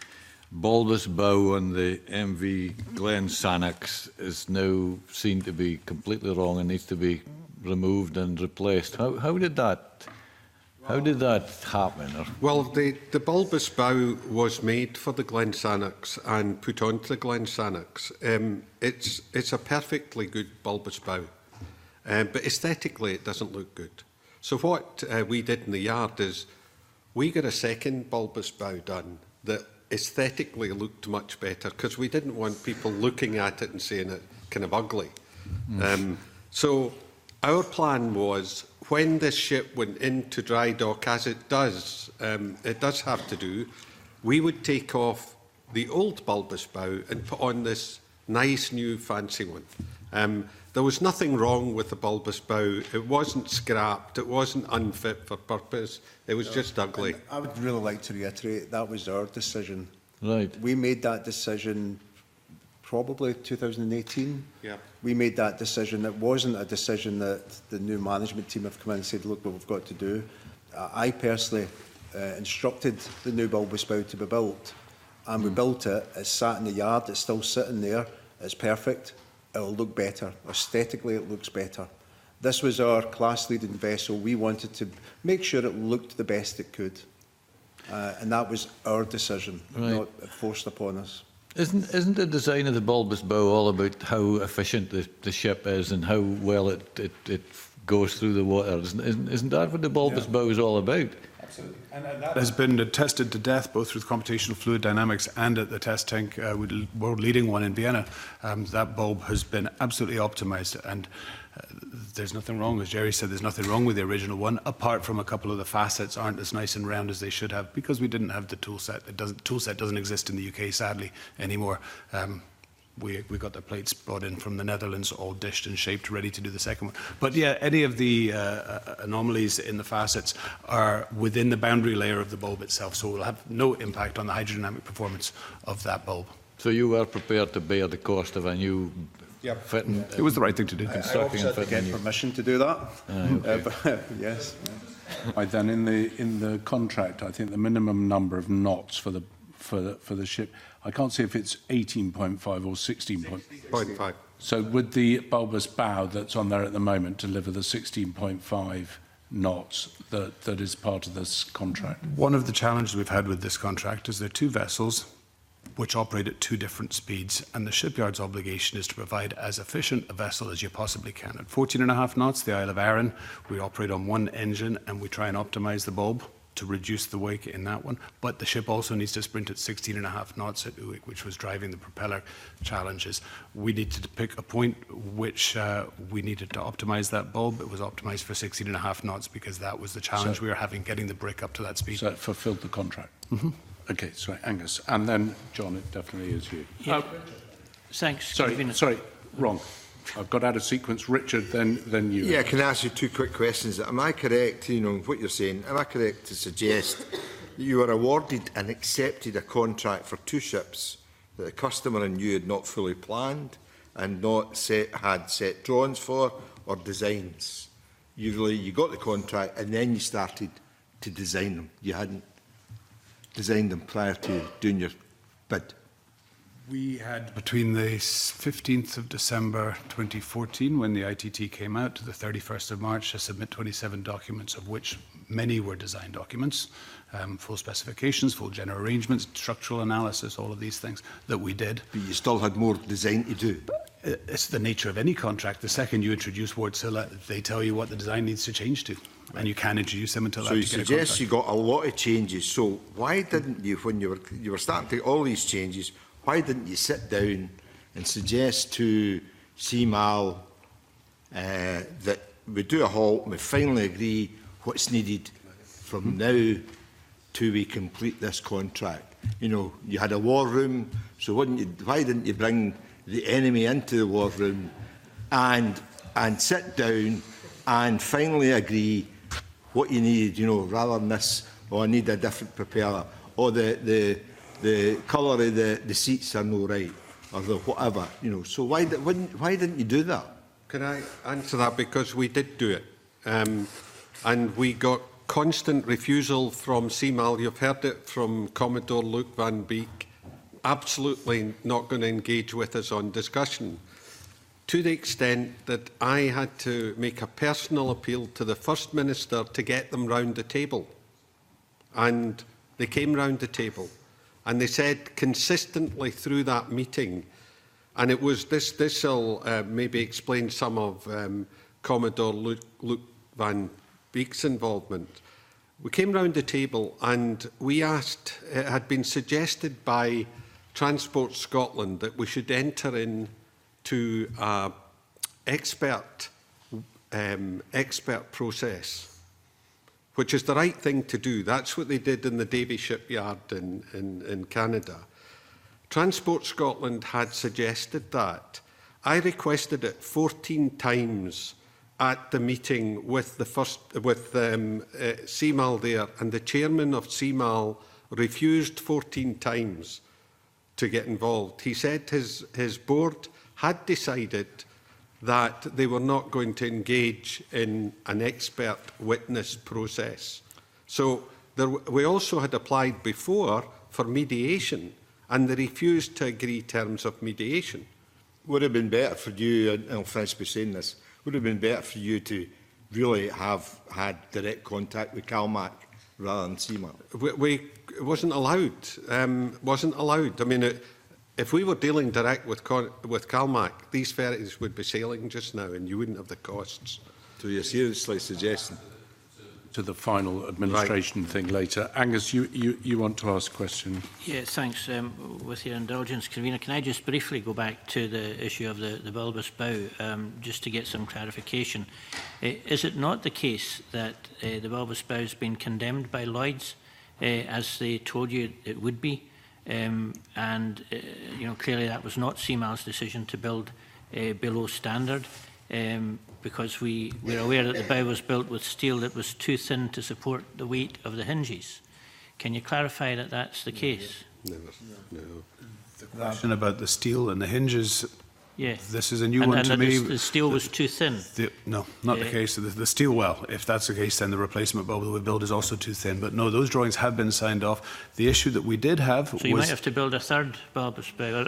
bulbous bow on the MV Glen Sannox is now seen to be completely wrong and needs to be removed and replaced? How did that happen? Well, the bulbous bow was made for the Glen Sannox and put onto the Glen Sannox. It's a perfectly good bulbous bow, but aesthetically it doesn't look good. So what we did in the yard is we got a second bulbous bow done that aesthetically looked much better, because we didn't want people looking at it and saying it kind of ugly. So our plan was, when this ship went into dry dock, as it does have to do, we would take off the old bulbous bow and put on this nice new fancy one. There was nothing wrong with the bulbous bow. It wasn't scrapped. It wasn't unfit for purpose. It was just ugly. And I would really like to reiterate, that was our decision. Right. We made that decision probably 2018. Yeah. We made that decision. It wasn't a decision that the new management team have come in and said, look, what we've got to do. I personally instructed the new bulbous bow to be built, and we built it. It's sat in the yard. It's still sitting there. It's perfect. It'll look better. Aesthetically, it looks better. This was our class-leading vessel. We wanted to make sure it looked the best it could. And that was our decision, not forced upon us. Isn't the design of the bulbous bow all about how efficient the ship is and how well it goes through the water? Isn't that what the bulbous bow is all about? Absolutely. And that has been tested to death, both through computational fluid dynamics and at the test tank, world-leading one in Vienna. That bulb has been absolutely optimized, and there's nothing wrong. As Jerry said, there's nothing wrong with the original one, apart from a couple of the facets aren't as nice and round as they should have, because we didn't have the tool set. The tool set doesn't exist in the UK, sadly, anymore. we got the plates brought in from the Netherlands, all dished and shaped, ready to do the second one. But yeah, any of the anomalies in the facets are within the boundary layer of the bulb itself, so it will have no impact on the hydrodynamic performance of that bulb. So you were prepared to bear the cost of a new fitting? It was the right thing to do. I obviously had to get permission to do that. Okay. Yes. Right, then in the contract, I think the minimum number of knots for the ship, I can't see if it's 18.5 or 16.5. So would the bulbous bow that's on there at the moment deliver the 16.5 knots that is part of this contract? One of the challenges we've had with this contract is there are two vessels which operate at two different speeds, and the shipyard's obligation is to provide as efficient a vessel as you possibly can. At 14.5 knots, the Isle of Arran, we operate on one engine and we try and optimize the bulb to reduce the wake in that one. But the ship also needs to sprint at 16.5 knots at Uik, which was driving the propeller challenges. We needed to pick a point which we needed to optimize that bulb. It was optimized for 16.5 knots because that was the challenge we were having, getting the brick up to that speed. So it fulfilled the contract? Mm-hmm. Okay, sorry, Angus. And then, John, it definitely is you. Yeah. Thanks. Sorry, wrong. I've got out of sequence. Richard, then you. Yeah, can I ask you two quick questions? Am I correct, what you're saying, am I correct to suggest that you were awarded and accepted a contract for two ships that the customer and you had not fully planned and not had set drawings for or designs? You got the contract and then you started to design them. You hadn't designed them prior to doing your bid. We had between the 15th of December 2014, when the ITT came out, to the 31st of March to submit 27 documents, of which many were design documents, full specifications, full general arrangements, structural analysis, all of these things that we did. But you still had more design to do. It's the nature of any contract. The second you introduce Wärtsilä, they tell you what the design needs to change to, and you can't introduce them until after you get a contract. So you suggest you got a lot of changes. So why didn't you, when you were starting to get all these changes, why didn't you sit down and suggest to CMAL that we do a halt and we finally agree what's needed from now till we complete this contract? You had a war room, so why didn't you bring the enemy into the war room and sit down and finally agree what you needed, rather than this, I need a different propeller, or the colour of the seats are no right, or the whatever, So why didn't you do that? Can I answer that? Because we did do it. And we got constant refusal from CMAL. You've heard it from Commodore Luke Van Beek. Absolutely not going to engage with us on discussion, to the extent that I had to make a personal appeal to the First Minister to get them round the table. And they came round the table. And they said consistently through that meeting, and it was this will maybe explain some of Commodore Luke Van Beek's involvement. We came round the table and we asked, it had been suggested by Transport Scotland that we should enter into an expert process, which is the right thing to do. That's what they did in the Davy shipyard in Canada. Transport Scotland had suggested that. I requested it 14 times at the meeting with CMAL there, and the chairman of CMAL refused 14 times to get involved. He said his board had decided that they were not going to engage in an expert witness process. So we also had applied before for mediation, and they refused to agree terms of mediation. Would it have been better for you, and I'll finish by saying this, would it have been better for you to really have had direct contact with CalMac rather than CMAL? It wasn't allowed. Wasn't allowed. I mean, if we were dealing direct with CalMac, these ferries would be sailing just now, and you wouldn't have the costs. So you're seriously suggesting to the final administration thing later. Angus, you want to ask a question? Yeah, thanks. With your indulgence, Convener, can I just briefly go back to the issue of the bulbous bow, just to get some clarification? Is it not the case that the bulbous bow has been condemned by Lloyds, as they told you it would be? You know, clearly that was not CMAL's decision to build below standard, because we're aware that the bow was built with steel that was too thin to support the weight of the hinges. Can you clarify that that's the case? No. The question about the steel and the hinges, yeah. This is a new one to me. The steel was too thin. No, not the case. The steel, well, if that's the case, then the replacement bulb that we build is also too thin. But no, those drawings have been signed off. The issue that we did have was... So you might have to build a third bulbous bow.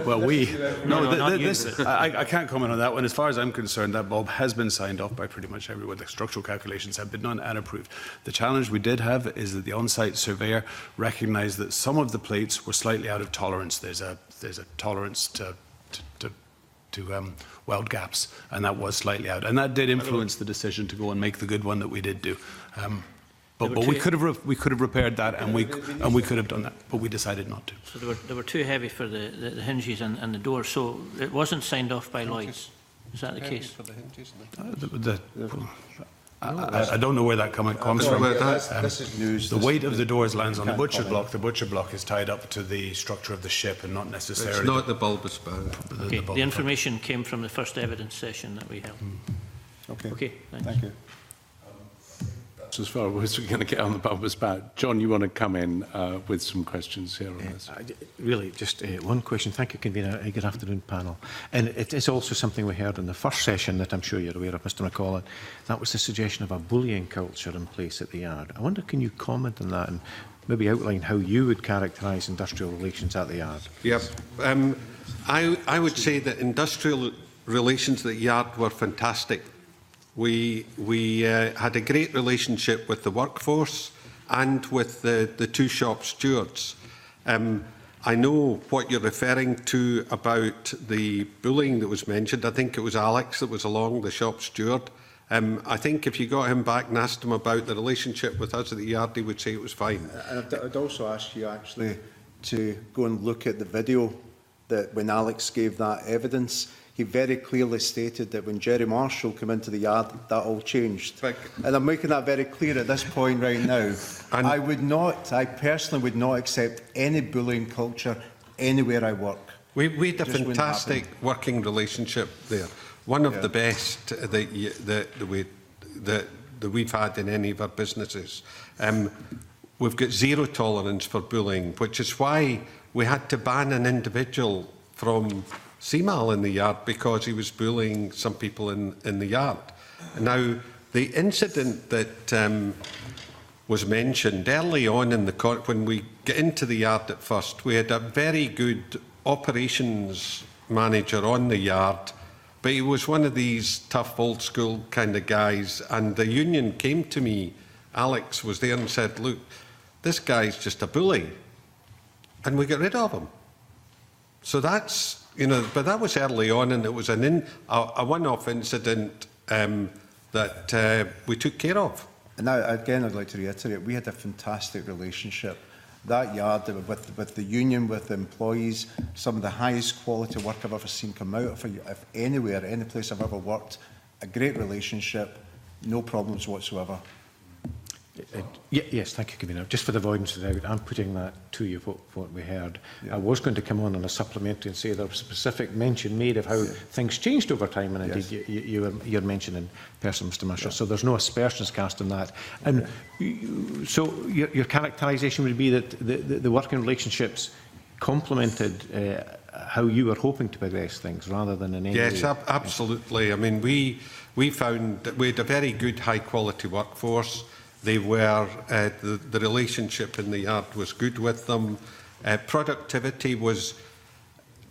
Well, not you, I can't comment on that one. As far as I'm concerned, that bulb has been signed off by pretty much everyone. The structural calculations have been done and approved. The challenge we did have is that the on-site surveyor recognised that some of the plates were slightly out of tolerance. There's a tolerance to weld gaps, and that was slightly out, and that did influence the decision to go and make the good one that we did do. But we could have repaired that, and we could have done that, but we decided not to. So they were too heavy for the hinges and the door, so it wasn't signed off by Lloyds. Is that the case? For the hinges, I don't know where that comes from. This is news. The weight of the doors lands on the butcher block. The butcher block is tied up to the structure of the ship and not necessarily... It's not the bulbous bow. Okay, the information came from the first evidence session that we held. Okay, thanks. Thank you. That's as far as we're going to get on the bulbous bow. John, you want to come in with some questions here on this? Really, just one question. Thank you, Convener. Good afternoon, panel. And it is also something we heard in the first session that I'm sure you're aware of, Mr McCollum. That was the suggestion of a bullying culture in place at the yard. I wonder, can you comment on that and maybe outline how you would characterise industrial relations at the yard? Yep. I would say that industrial relations at the yard were fantastic. We had a great relationship with the workforce and with the two shop stewards. I know what you're referring to about the bullying that was mentioned. I think it was Alex that was along, the shop steward. I think if you got him back and asked him about the relationship with us at the yard, he would say it was fine. I'd also ask you actually to go and look at the video that when Alex gave that evidence. He very clearly stated that when Jerry Marshall came into the yard, that all changed. And I'm making that very clear at this point right now. I personally would not accept any bullying culture anywhere I work. We had a fantastic working relationship there. One of the best that we've had in any of our businesses. We've got zero tolerance for bullying, which is why we had to ban an individual from CMAL in the yard because he was bullying some people in the yard. Now, the incident that was mentioned early on in when we get into the yard at first, we had a very good operations manager on the yard, but he was one of these tough old school kind of guys, and the union came to me, Alex was there and said, look, this guy's just a bully, and we got rid of him. So that's, you know, but that was early on, and it was a one-off incident that we took care of. And now, again, I'd like to reiterate, we had a fantastic relationship. That yard with the union, with the employees, some of the highest quality work I've ever seen come out of anywhere, any place I've ever worked. A great relationship, no problems whatsoever. Yes, thank you, Convener. Just for the avoidance of doubt, I'm putting that to you, what we heard. Yeah. I was going to come on a supplementary and say there was specific mention made of how things changed over time, and indeed you're mentioning person, Mr Marshall, so there's no aspersions cast on that. And so your characterisation would be that the working relationships complemented how you were hoping to progress things rather than in any way. Yes, absolutely. I mean, we found that we had a very good high-quality workforce. They were, the relationship in the yard was good with them. Productivity was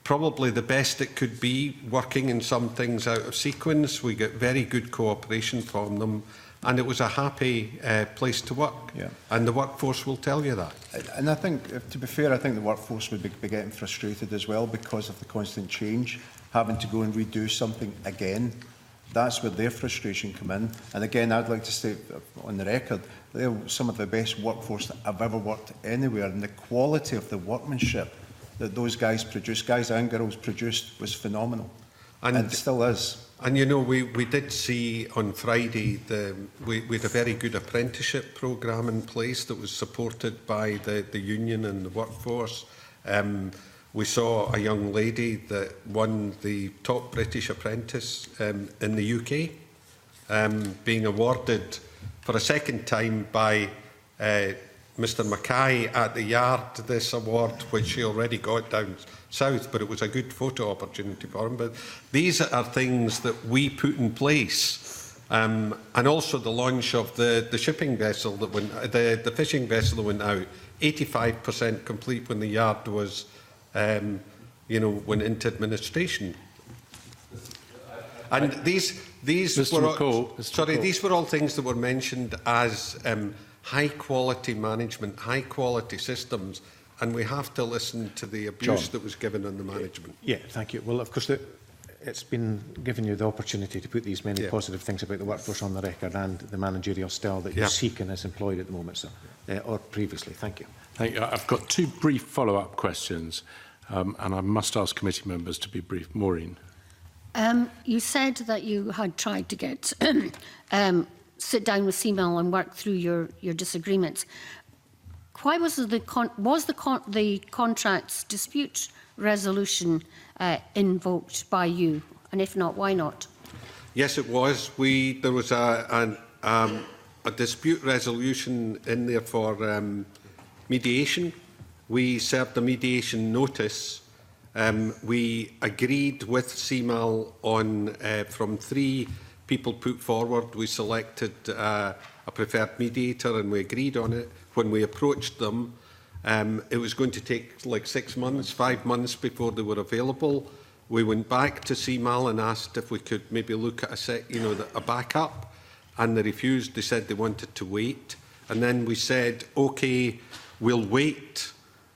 probably the best it could be, working in some things out of sequence. We got very good cooperation from them, and it was a happy place to work. Yeah. And the workforce will tell you that. And I think, to be fair, I think the workforce would be getting frustrated as well because of the constant change, having to go and redo something again. That's where their frustration come in. And again, I'd like to say on the record, they're some of the best workforce that I've ever worked anywhere. And the quality of the workmanship that those guys produced, guys and girls produced, was phenomenal. And it still is. And you know, we did see on Friday, we had a very good apprenticeship programme in place that was supported by the union and the workforce. We saw a young lady that won the top British apprentice in the UK, being awarded for a second time by Mr Mackay at the Yard this award, which she already got down south, but it was a good photo opportunity for him. But these are things that we put in place, and also the launch of the shipping vessel that went, the fishing vessel that went out, 85% complete when the Yard was, went into administration. And these Mr. were McCall, these were all things that were mentioned as high quality management, high quality systems, and we have to listen to the abuse John, that was given on the management. Yeah, thank you. Well, of course, it's been giving you the opportunity to put these many positive things about the workforce on the record and the managerial style that you seek and is employed at the moment, so, or previously. Thank you. Thank you. I've got two brief follow-up questions, and I must ask committee members to be brief. Maureen. You said that you had tried to get sit down with CML and work through your disagreements. Why was the contract's dispute resolution invoked by you? And if not, why not? Yes, it was. There was a dispute resolution in there for mediation. We served a mediation notice. We agreed with CMAL on, from 3 people put forward, we selected a preferred mediator and we agreed on it. When we approached them, it was going to take like 6 months, 5 months before they were available. We went back to CMAL and asked if we could maybe look at a backup, and they refused. They said they wanted to wait. And then we said, OK, we'll wait.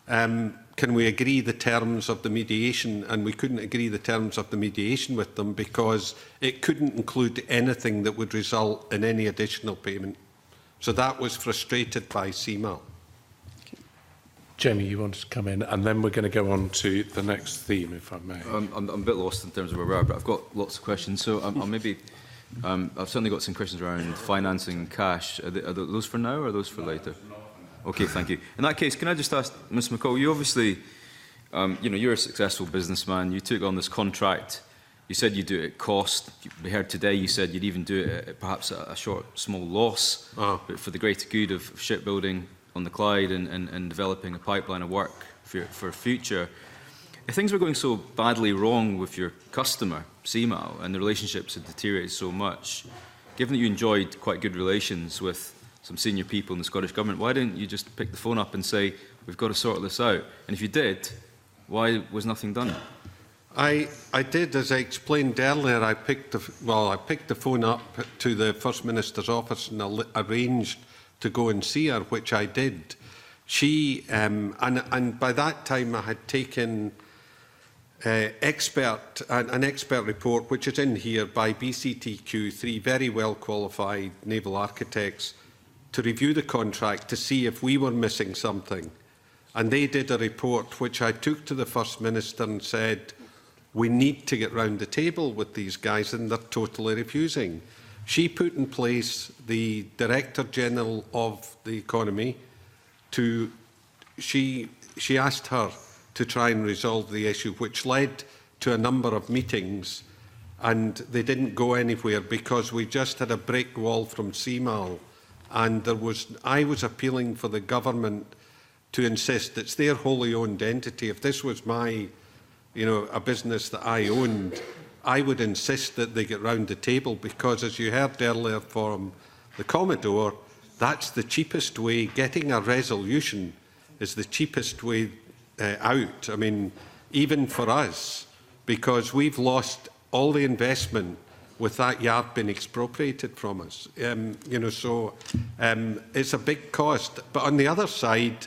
Can we agree the terms of the mediation? And we couldn't agree the terms of the mediation with them because it couldn't include anything that would result in any additional payment. So that was frustrated by CMAL. Jamie, you want to come in, and then we're going to go on to the next theme, if I may. I'm a bit lost in terms of where we are, but I've got lots of questions. So I'll maybe, I've certainly got some questions around financing and cash. Are those for now or are those for later? Okay, thank you. In that case, can I just ask, Ms McCall, you obviously, you're a successful businessman. You took on this contract. You said you'd do it at cost. We heard today you said you'd even do it at perhaps a small loss, but for the greater good of shipbuilding on the Clyde and developing a pipeline of work for future. If things were going so badly wrong with your customer, CMAL, and the relationships had deteriorated so much, given that you enjoyed quite good relations with some senior people in the Scottish Government, why didn't you just pick the phone up and say, we've got to sort this out? And if you did, why was nothing done? I did, as I explained earlier. I picked the phone up to the First Minister's office and arranged to go and see her, which I did. She and by that time I had taken an expert report, which is in here by BCTQ, 3 very well qualified naval architects, to review the contract to see if we were missing something. And they did a report which I took to the First Minister and said, we need to get round the table with these guys, and they're totally refusing. She put in place the Director General of the Economy she asked her to try and resolve the issue, which led to a number of meetings, and they didn't go anywhere because we just had a brick wall from CMAL. And I was appealing for the government to insist it's their wholly owned entity. If this was my, a business that I owned, I would insist that they get round the table because, as you heard earlier from the Commodore, that's the cheapest way. Getting a resolution is the cheapest way out. I mean, even for us, because we've lost all the investment with that yard being expropriated from us. So it's a big cost. But on the other side,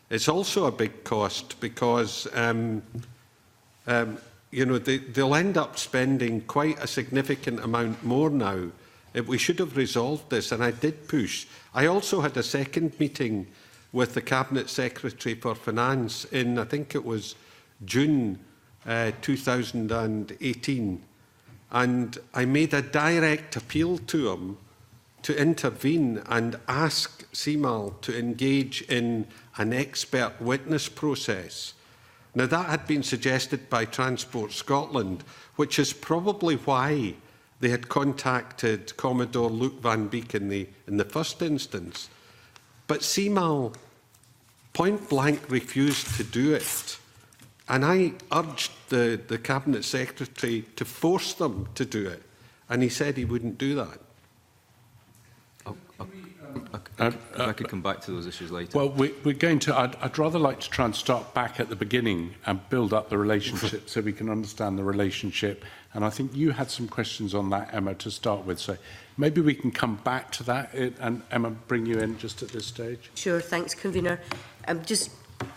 it's also a big cost because, they'll end up spending quite a significant amount more now. We should have resolved this, and I did push. I also had a second meeting with the Cabinet Secretary for Finance in, I think it was June 2018, and I made a direct appeal to him to intervene and ask CMAL to engage in an expert witness process. Now, that had been suggested by Transport Scotland, which is probably why they had contacted Commodore Luke Van Beek in the first instance. But CMAL point blank refused to do it. And I urged the Cabinet Secretary to force them to do it. And he said he wouldn't do that. If I could come back to those issues later. Well, we're going to. I'd rather like to try and start back at the beginning and build up the relationship so we can understand the relationship. And I think you had some questions on that, Emma, to start with. So maybe we can come back to that. And Emma, bring you in just at this stage. Sure, thanks, Convener. I'm just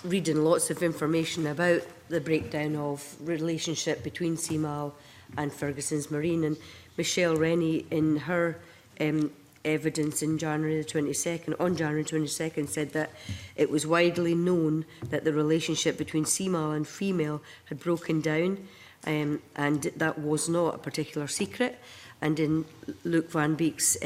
reading lots of information about the breakdown of relationship between CMAL and Ferguson's Marine. And Michelle Rennie, in her evidence in January the 22nd, on January 22nd, said that it was widely known that the relationship between CMAL and female had broken down, and that was not a particular secret. And in Luke Van Beek's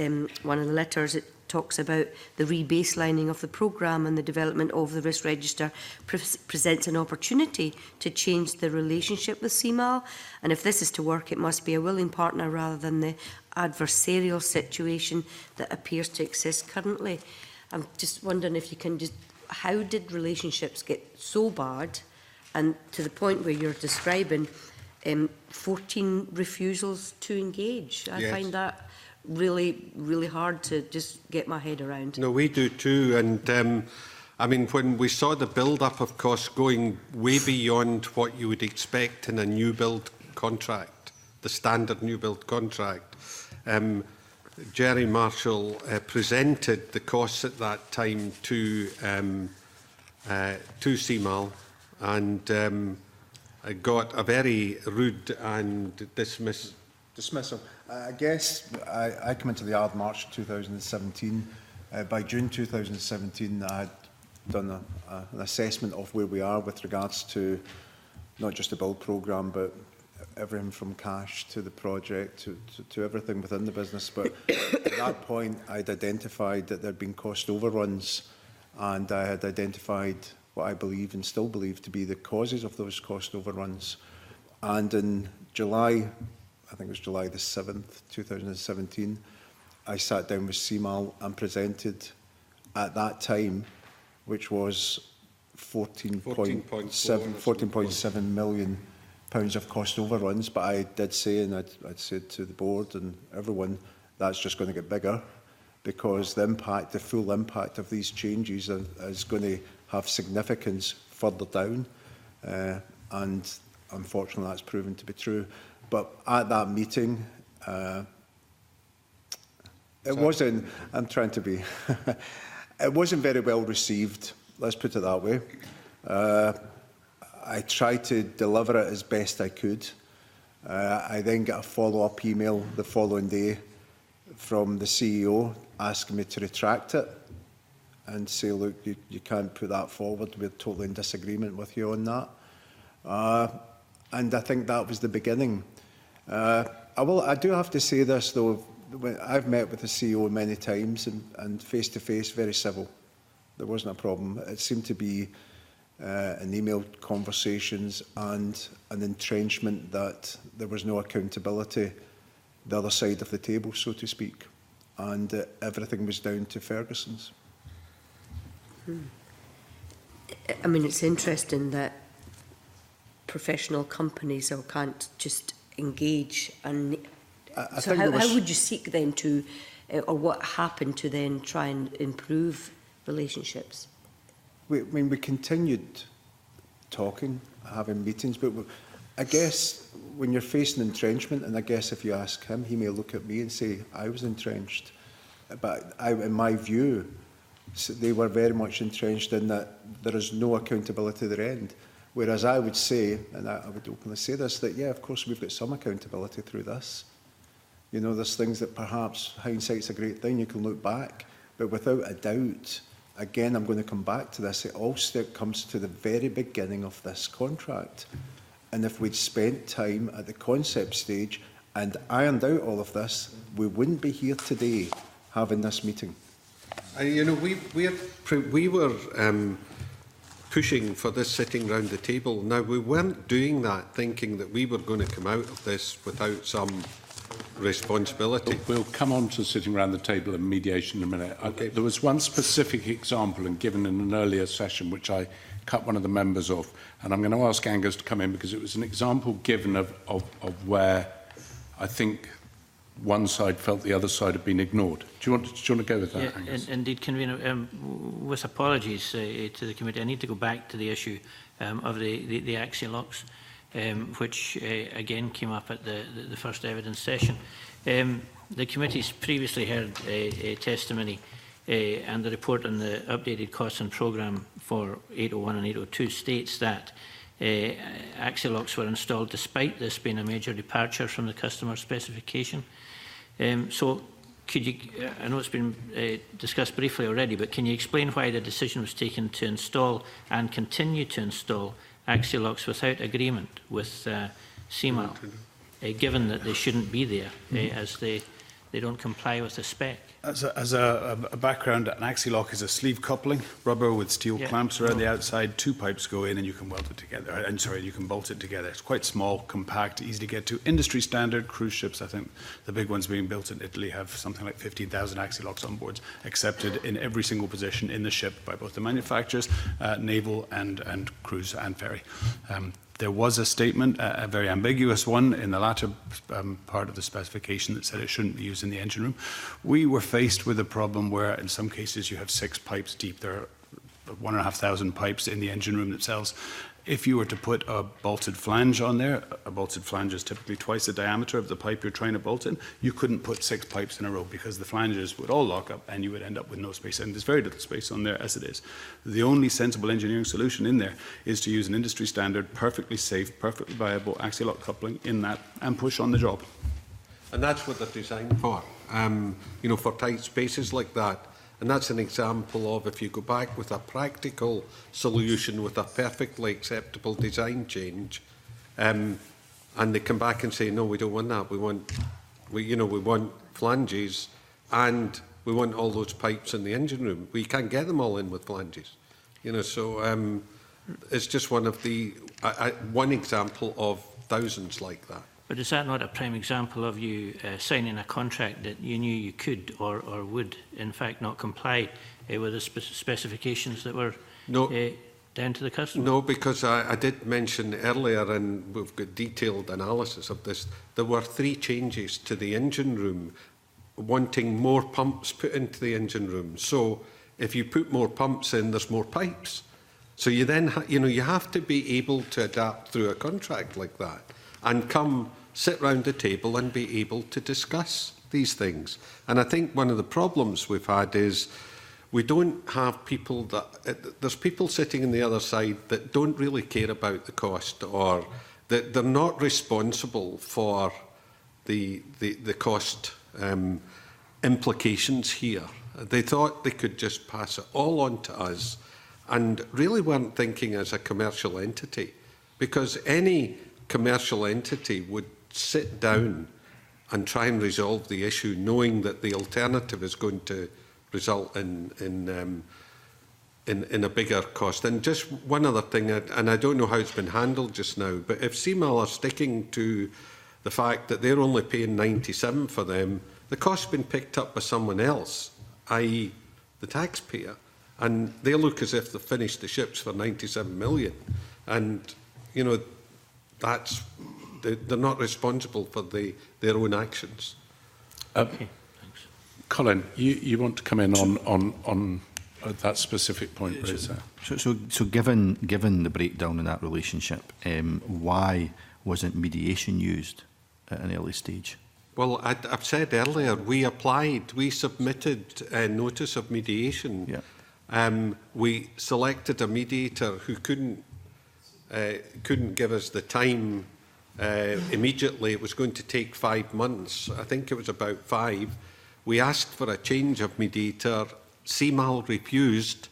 one of the letters, it talks about the rebaselining of the programme, and the development of the risk register presents an opportunity to change the relationship with CMAL. And if this is to work, it must be a willing partner rather than the adversarial situation that appears to exist currently. I'm just wondering if you can just, how did relationships get so bad, and to the point where you're describing 14 refusals to engage? I find that really, really hard to just get my head around. No, we do too. And I mean, when we saw the build-up of costs going way beyond what you would expect in a new build contract, the standard new build contract, Jerry Marshall presented the costs at that time to CMAL, and got a very rude and dismissal. I guess I came into the yard March 2017. By June 2017, I had done an assessment of where we are with regards to not just the build programme, but everything from cash to the project to everything within the business. But at that point, I'd identified that there had been cost overruns, and I had identified what I believe and still believe to be the causes of those cost overruns. And in July, I think it was July the 7th, 2017, I sat down with CMAL and presented at that time, which was 14.7 million pounds of cost overruns. But I did say, and I'd said to the board and everyone, that's just going to get bigger, because the impact, the full impact of these changes is going to have significance further down, and unfortunately that's proven to be true. But at that meeting, it wasn't, I'm trying to be, it wasn't very well received, let's put it that way. I tried to deliver it as best I could. I then got a follow-up email the following day from the CEO asking me to retract it and say, look, you can't put that forward, we're totally in disagreement with you on that. And I think that was the beginning. I do have to say this, though. I've met with the CEO many times, and face-to-face, very civil. There wasn't a problem. It seemed to be in email conversations and an entrenchment that there was no accountability the other side of the table, so to speak, and everything was down to Ferguson's. I mean, it's interesting that professional companies can't just engage, and so how would you seek then to, or what happened to then try and improve relationships? I mean, we continued talking, having meetings, but I guess when you're facing entrenchment, and I guess if you ask him, he may look at me and say, I was entrenched. But in my view, they were very much entrenched in that there is no accountability at their end. Whereas I would say, and I would openly say this, that yeah, of course we've got some accountability through this. You know, there's things that perhaps hindsight's a great thing, you can look back, but without a doubt, again, I'm going to come back to this, it all comes to the very beginning of this contract. And if we'd spent time at the concept stage and ironed out all of this, we wouldn't be here today having this meeting. You know, we were pushing for this sitting round the table. Now, we weren't doing that thinking that we were going to come out of this without some responsibility. We'll come on to sitting around the table and mediation in a minute. Okay. There was one specific example and given in an earlier session which I cut one of the members off, and I'm going to ask Angus to come in because it was an example given of where I think one side felt the other side had been ignored. Do you want to go with that, Yeah, Angus? indeed, Convener. With apologies to the committee, I need to go back to the issue of the Axiolox, which again came up at the first evidence session. The committee's previously heard a testimony and the report on the updated costs and programme for 801 and 802 states that Axiolox were installed despite this being a major departure from the customer specification. So could you, I know it's been discussed briefly already, but can you explain why the decision was taken to install and continue to install Axiolox without agreement with CMAL, given that they shouldn't be there as they don't comply with the spec? As a background, an Axiolock is a sleeve coupling, rubber with steel clamps around the outside. 2 pipes go in and you can weld it together. You can bolt it together. It's quite small, compact, easy to get to. Industry standard cruise ships, I think the big ones being built in Italy have something like 15,000 Axiolox on boards, accepted in every single position in the ship by both the manufacturers, naval and cruise and ferry. There was a statement, a very ambiguous one, in the latter part of the specification that said it shouldn't be used in the engine room. We were faced with a problem where, in some cases, you have 6 pipes deep. There are 1,500 pipes in the engine room themselves. If you were to put a bolted flange on there, a bolted flange is typically twice the diameter of the pipe you're trying to bolt in, you couldn't put 6 pipes in a row because the flanges would all lock up and you would end up with no space. And there's very little space on there as it is. The only sensible engineering solution in there is to use an industry standard, perfectly safe, perfectly viable Axiolock coupling in that and push on the job. And that's what they're designed for, you know, for tight spaces like that. And that's an example of, if you go back with a practical solution with a perfectly acceptable design change, and they come back and say, no, we don't want that. We want flanges, and we want all those pipes in the engine room. We can't get them all in with flanges, you know. So it's just one of the one example of thousands like that. But is that not a prime example of you signing a contract that you knew you could or would, in fact, not comply with the specifications that were down to the customer? No, because I did mention earlier, and we've got detailed analysis of this, there were 3 changes to the engine room, wanting more pumps put into the engine room. So if you put more pumps in, there's more pipes. So you then, you have to be able to adapt through a contract like that, and come sit round the table and be able to discuss these things. And I think one of the problems we've had is we don't have people that... there's people sitting on the other side that don't really care about the cost, or that they're not responsible for the cost implications here. They thought they could just pass it all on to us and really weren't thinking as a commercial entity, because any commercial entity would sit down and try and resolve the issue, knowing that the alternative is going to result in a bigger cost. And just one other thing, and I don't know how it's been handled just now, but if CMAL are sticking to the fact that they're only paying 97 for them, the cost's been picked up by someone else, i.e. the taxpayer, and they look as if they've finished the ships for 97 million. And, you know, they're not responsible for their own actions. Okay, thanks. Colin, you want to come in on that specific point, Reza? So given the breakdown in that relationship, why wasn't mediation used at an early stage? Well, I've said earlier, we submitted a notice of mediation. Yeah. We selected a mediator who couldn't give us the time immediately. It was going to take 5 months. I think it was about 5. We asked for a change of mediator. CMAL refused.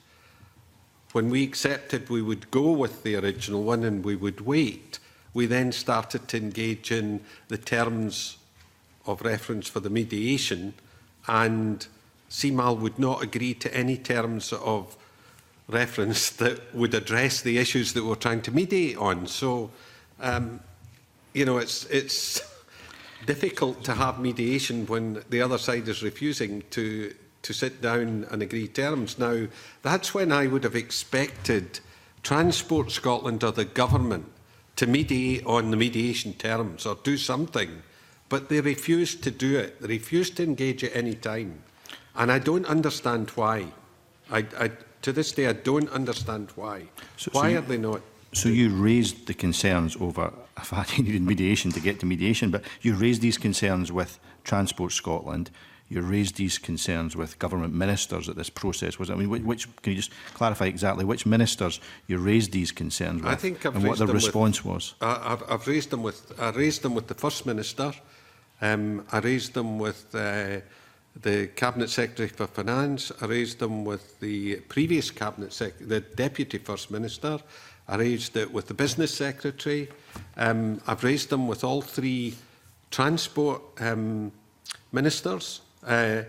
When we accepted we would go with the original one and we would wait, we then started to engage in the terms of reference for the mediation, and CMAL would not agree to any terms of reference that would address the issues that we're trying to mediate on. So, you know, it's difficult to have mediation when the other side is refusing to sit down and agree terms. Now, that's when I would have expected Transport Scotland or the government to mediate on the mediation terms or do something, but they refused to do it. They refused to engage at any time. And I don't understand why. To this day, I don't understand why. Why are they not? So you raised the concerns over, in fact, you needed mediation to get to mediation, but you raised these concerns with Transport Scotland. You raised these concerns with government ministers that this process was. I mean, can you just clarify exactly which ministers you raised these concerns with, I think I've and what the response was? was? I raised them with the First Minister. I raised them with the Cabinet Secretary for Finance. I raised them with the previous Cabinet Secretary, the Deputy First Minister. I raised it with the Business Secretary. I've raised them with all three Transport Ministers. That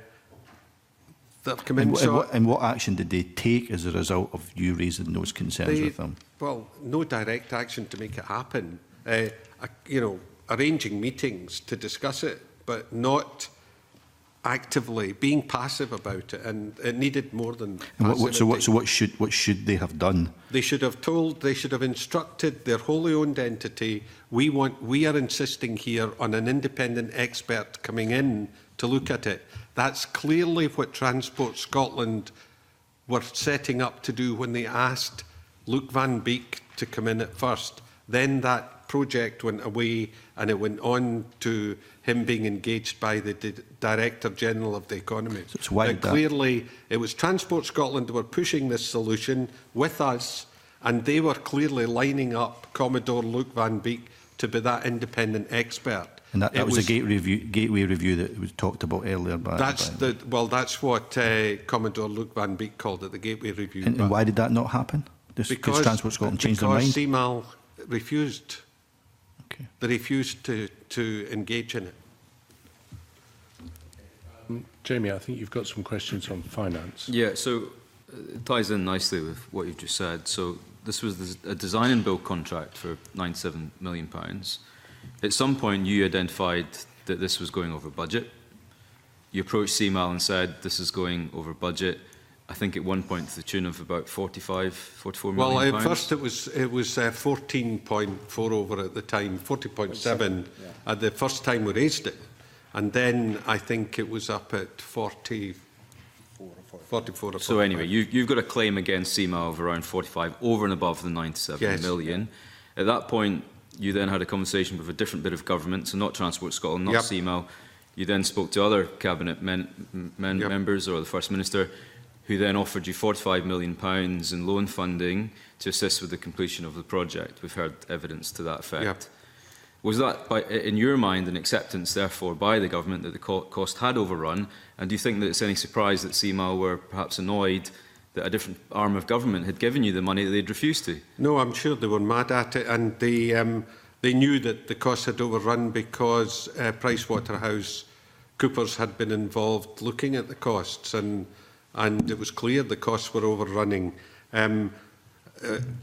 have come in. And what action did they take as a result of you raising those concerns with them? Well, no direct action to make it happen. You know, arranging meetings to discuss it, but not actively being passive about it, and it needed more than passivity. So what should they have done? They should have instructed their wholly owned entity, we are insisting here on an independent expert coming in to look at it. That's clearly what Transport Scotland were setting up to do when they asked Luc Van Beek to come in at first. Then that project went away and it went on to him being engaged by the Director General of the Economy. So why clearly, it was Transport Scotland who were pushing this solution with us, and they were clearly lining up Commodore Luc Van Beek to be that independent expert. And that was a gateway review that was talked about earlier. That's what Commodore Luc Van Beek called it, the gateway review. And why did that not happen? Because Transport Scotland changed their mind? Because CMAL refused. Okay. They refused to engage in it. Jamie, I think you've got some questions on finance. Yeah, so it ties in nicely with what you've just said. So this was a design and build contract for £97 million. At some point, you identified that this was going over budget. You approached CMAL and said, this is going over budget. I think at one point to the tune of about 44 million. Well, at first it was 14.4 over at the time, 40.7 at the first time we raised it. And then I think it was up at 44 or 45. So anyway, you've got a claim against CMAL of around 45 over and above the 97 million. At that point, you then had a conversation with a different bit of government, so not Transport Scotland, not CMAL. You then spoke to other cabinet members or the First Minister, who then offered you £45 million in loan funding to assist with the completion of the project. We've heard evidence to that effect. Yep. Was that, in your mind, an acceptance, therefore, by the government that the cost had overrun? And do you think that it's any surprise that CMAL were perhaps annoyed that a different arm of government had given you the money that they'd refused to? No, I'm sure they were mad at it, and they knew that the cost had overrun because PricewaterhouseCoopers had been involved looking at the costs, and it was clear the costs were overrunning.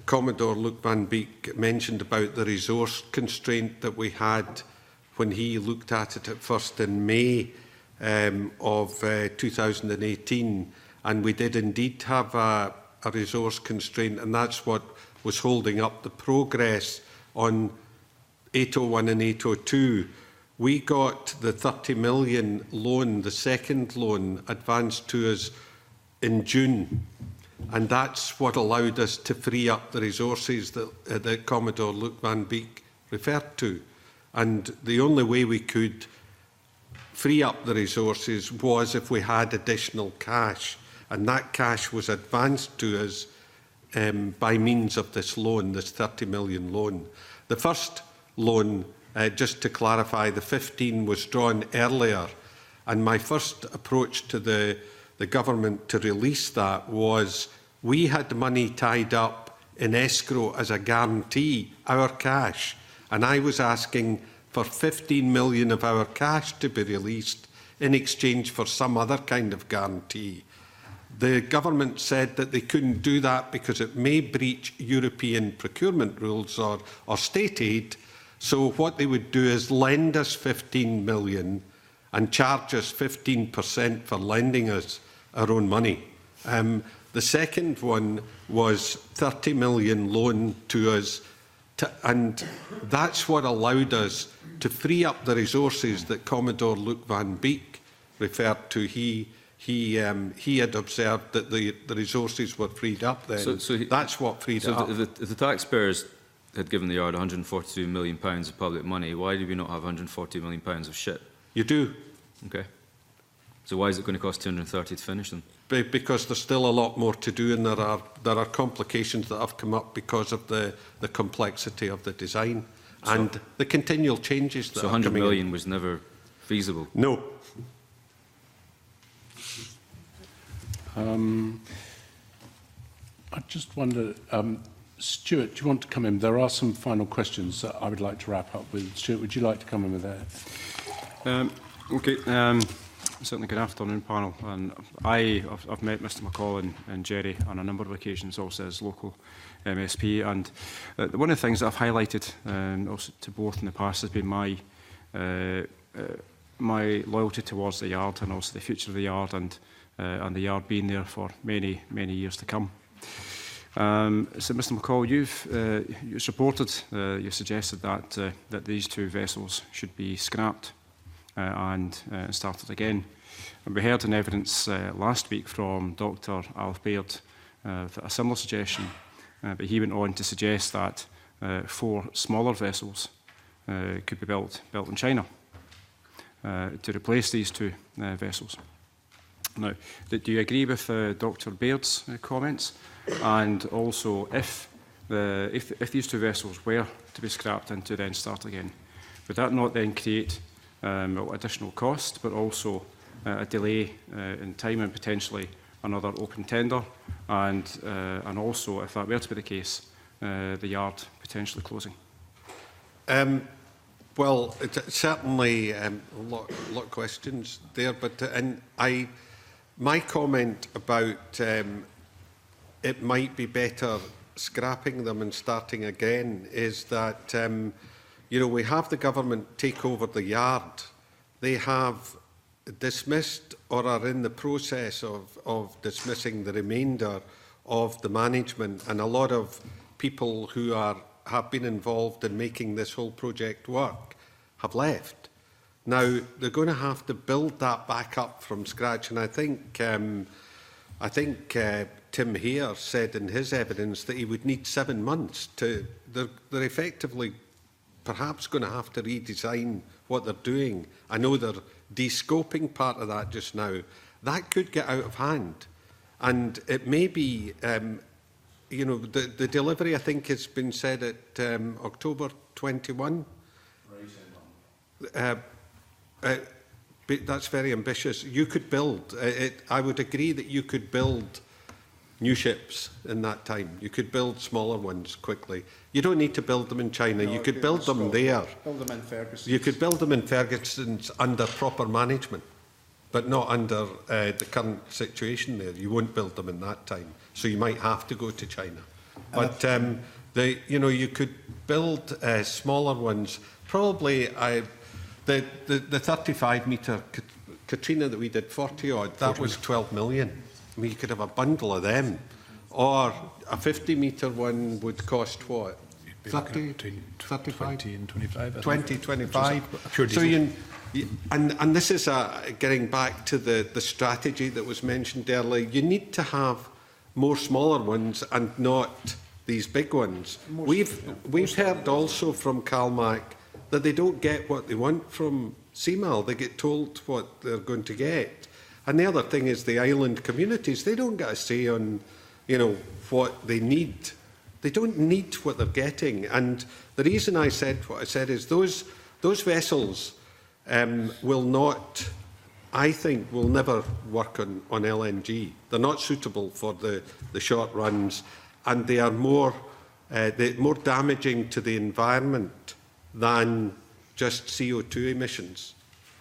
Commodore Luc Van Beek mentioned about the resource constraint that we had when he looked at it at first in May of 2018, and we did indeed have a resource constraint, and that's what was holding up the progress on 801 and 802. We got the 30 million loan, the second loan, advanced to us in June. And that's what allowed us to free up the resources that Commodore Luc Van Beek referred to. And the only way we could free up the resources was if we had additional cash. And that cash was advanced to us by means of this loan, this 30 million loan. The first loan, just to clarify, the 15 was drawn earlier. And my first approach to the government to release that was we had money tied up in escrow as a guarantee, our cash, and I was asking for 15 million of our cash to be released in exchange for some other kind of guarantee. The government said that they couldn't do that because it may breach European procurement rules or state aid. So what they would do is lend us 15 million and charge us 15% for lending us our own money. The second one was 30 million loan to us, and that's what allowed us to free up the resources that Commodore Luke Van Beek referred to. He had observed that the resources were freed up then. That's what freed it up. If the taxpayers had given the Yard £142 million of public money, why do we not have £140 million of SHIP? You do. Okay. So why is it going to cost 230 to finish them? Because there's still a lot more to do, and there are complications that have come up because of the complexity of the design and the continual changes that so are coming in. So 100 million was never feasible? No. I just wonder, Stuart, do you want to come in? There are some final questions that I would like to wrap up with. Stuart, would you like to come in with that? Okay. Certainly good afternoon, panel. And I've met Mr McCall and Jerry on a number of occasions, also as local MSP. And one of the things that I've highlighted also to both in the past has been my loyalty towards the Yard and also the future of the Yard and the Yard being there for many, many years to come. So, Mr McCall, you supported, you suggested that these two vessels should be scrapped and started again. And we heard in evidence last week from Dr. Alf Baird a similar suggestion, but he went on to suggest that 4 smaller vessels could be built in China to replace these 2 vessels. Now, do you agree with Dr. Baird's comments? And also, if these 2 vessels were to be scrapped and to then start again, would that not then create additional cost, but also a delay in time and potentially another open tender, and also, if that were to be the case, the Yard potentially closing? Well, it's certainly a lot of questions there, but my comment about it might be better scrapping them and starting again is that we have the government take over the Yard. They have dismissed or are in the process of dismissing the remainder of the management, and a lot of people who have been involved in making this whole project work have left. Now, they're going to have to build that back up from scratch, and I think Tim Hare said in his evidence that he would need 7 months to. They're effectively perhaps going to have to redesign what they're doing. I know they're de-scoping part of that just now. That could get out of hand, and it may be. The delivery, I think, has been said at October 21. That's very ambitious. You could build. I would agree that you could build new ships in that time. You could build smaller ones quickly. You don't need to build them in China. No, you could build them there. Build them in Ferguson. You could build them in Ferguson's under proper management, but not under the current situation there. You won't build them in that time. So you might have to go to China. But you could build smaller ones. Probably the 35-metre Katrina that we did 40 odd. That was 12 million. I mean, you could have a bundle of them, or a 50-metre one would cost what? 30, 35, 20 and 25. 20, 25. Pure so diesel. and this is getting back to the strategy that was mentioned earlier. You need to have more smaller ones and not these big ones. We've heard also from CalMac that they don't get what they want from CMAL. They get told what they're going to get. And the other thing is the island communities, they don't get a say on, what they need. They don't need what they're getting. And the reason I said what I said is those vessels will not, I think, will never work on LNG. They're not suitable for the short runs, and they're more damaging to the environment than just CO2 emissions.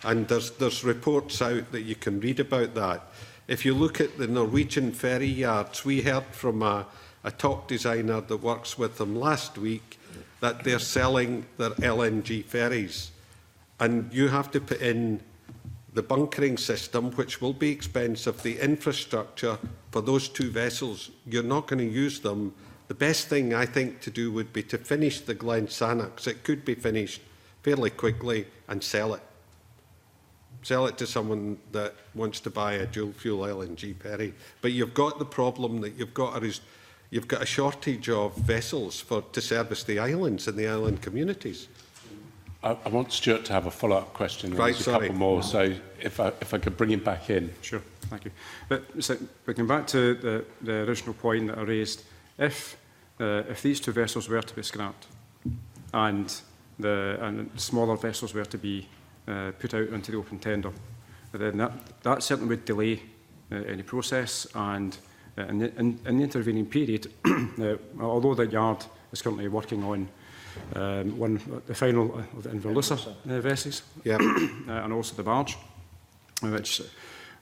And there's reports out that you can read about that. If you look at the Norwegian ferry yards, we heard from a top designer that works with them last week that they're selling their LNG ferries. And you have to put in the bunkering system, which will be expensive, the infrastructure for those two vessels. You're not going to use them. The best thing, I think, to do would be to finish the Glen Sannox. It could be finished fairly quickly and sell it. Sell it to someone that wants to buy a dual-fuel LNG ferry. But you've got the problem that you've got a shortage of vessels to service the islands and the island communities. I want Stuart to have a follow-up question. Right, There's a couple more, so if I could bring him back in. Sure, thank you. But so, going back to the original point that I raised, if these two vessels were to be scrapped and the smaller vessels were to be put out into the open tender, then that certainly would delay any process, and in the intervening period, although the yard is currently working on the final of the Inverlussa vessels, and also the barge, which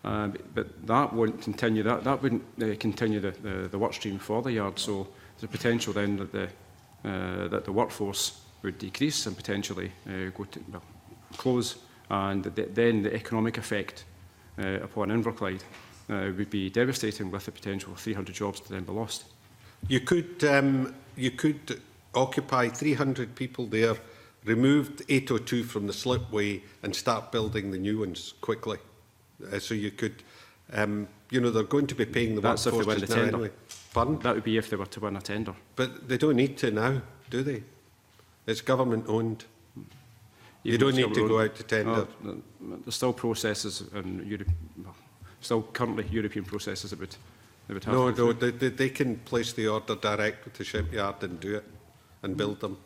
but that won't continue. That wouldn't continue the work stream for the yard. So there's a potential then that the workforce would decrease and potentially close, and then the economic effect upon Inverclyde would be devastating, with the potential of 300 jobs to then be lost. You could occupy 300 people there, remove 802 from the slipway and start building the new ones quickly. So you could, they're going to be paying the That's if they win the workforces now tender. anyway. Pardon? That would be if they were to win a tender. But they don't need to now, do they? It's government owned. You don't need to go out to tender. There's still processes in Europe, still currently European processes that would have. No, they can place the order direct with the shipyard and do it and build them.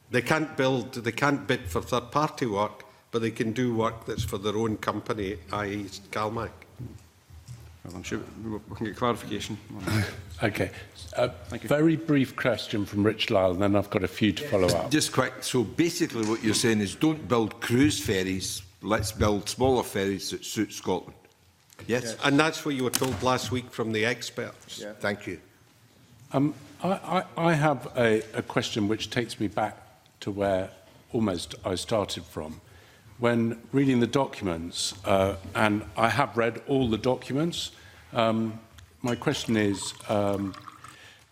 They can't bid for third-party work, but they can do work that's for their own company, i.e. Calmac. Well, I'm sure we can get clarification. Okay. Very brief question from Rich Lyle, and then I've got a few to follow up. Just quick. So basically what you're saying is don't build cruise ferries, let's build smaller ferries that suit Scotland. Yes? And that's what you were told last week from the experts. Yeah. Thank you. I have a question which takes me back to where almost I started from. When reading the documents, and I have read all the documents, my question is,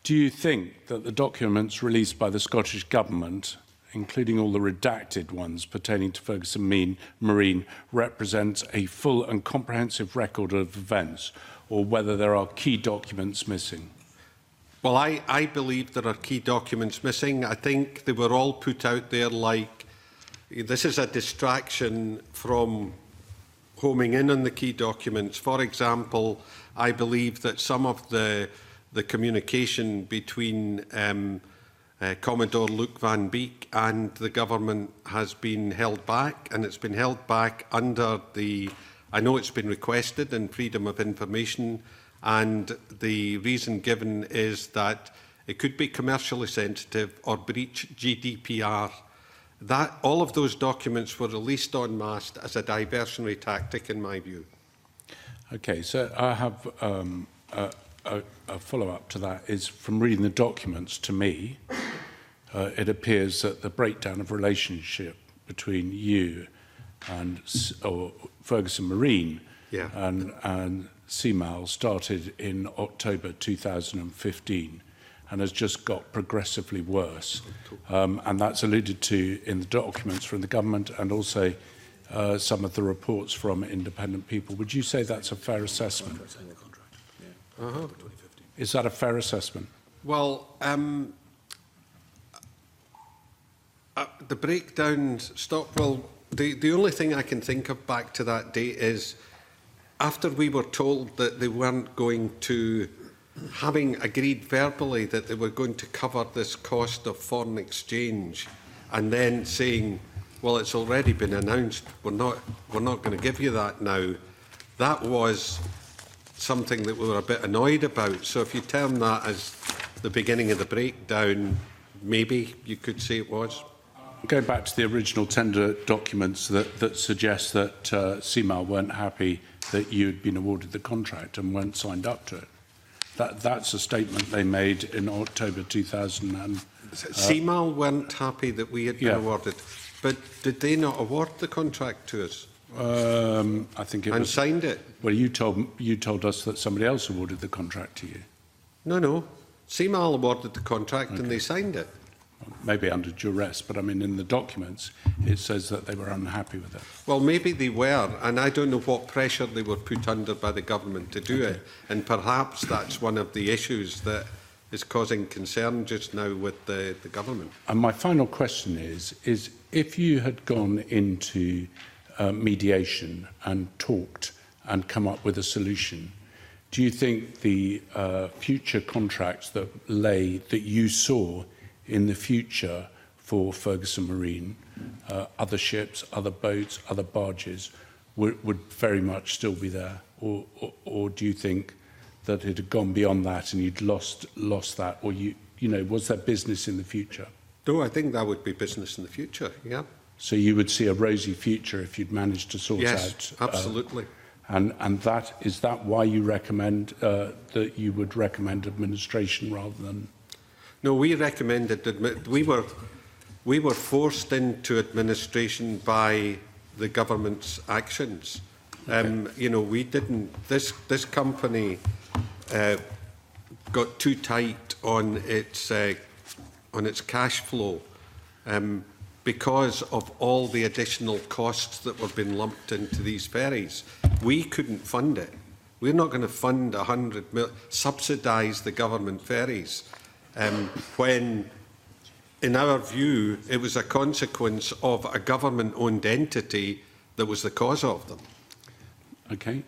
do you think that the documents released by the Scottish Government, including all the redacted ones pertaining to Ferguson Marine, represent a full and comprehensive record of events, or whether there are key documents missing? Well, I believe there are key documents missing. I think they were all put out there like, this is a distraction from homing in on the key documents. For example, I believe that some of the communication between Commodore Luke Van Beek and the government has been held back, and it's been held back under I know it's been requested in Freedom of Information, and the reason given is that it could be commercially sensitive or breach GDPR. All of those documents were released en masse as a diversionary tactic, in my view. Okay, so I have a follow-up to that. Is from reading the documents, to me, it appears that the breakdown of relationship between you and Ferguson Marine and CMAL started in October 2015 and has just got progressively worse. And that's alluded to in the documents from the government and also some of the reports from independent people. Would you say that's a fair assessment? Is that a fair assessment? Well, the breakdowns stop. Well, the only thing I can think of back to that date is after we were told that they weren't going to, having agreed verbally that they were going to cover this cost of foreign exchange, and then saying, well, it's already been announced, we're not going to give you that now. That was something that we were a bit annoyed about. So if you term that as the beginning of the breakdown, maybe you could say it was. Going back to the original tender documents that suggest that CMAL weren't happy that you'd been awarded the contract and weren't signed up to it. That's a statement they made in October 2000. CMAL weren't happy that we had been awarded, but did they not award the contract to us? I think it and was, signed it. Well, you told us that somebody else awarded the contract to you. No. CMAL awarded the contract and they signed it. Maybe under duress, but I mean, in the documents, it says that they were unhappy with it. Well, maybe they were, and I don't know what pressure they were put under by the government to do it. And perhaps that's one of the issues that is causing concern just now with the government. And my final question is if you had gone into mediation and talked and come up with a solution, do you think the future contracts that you saw in the future for Ferguson Marine, other ships, other boats, other barges, would very much still be there? Or do you think that it had gone beyond that and you'd lost that? Or, was there business in the future? No, I think that would be business in the future, yeah. So you would see a rosy future if you'd managed to sort out... Yes, absolutely. And is that why you recommend that you would recommend administration rather than... No, we recommended we were forced into administration by the government's actions. Okay. We didn't. This company got too tight on its cash flow because of all the additional costs that were being lumped into these ferries. We couldn't fund it. We're not going to fund 100 million, subsidise the government ferries. When, in our view, it was a consequence of a government-owned entity that was the cause of them. Okay.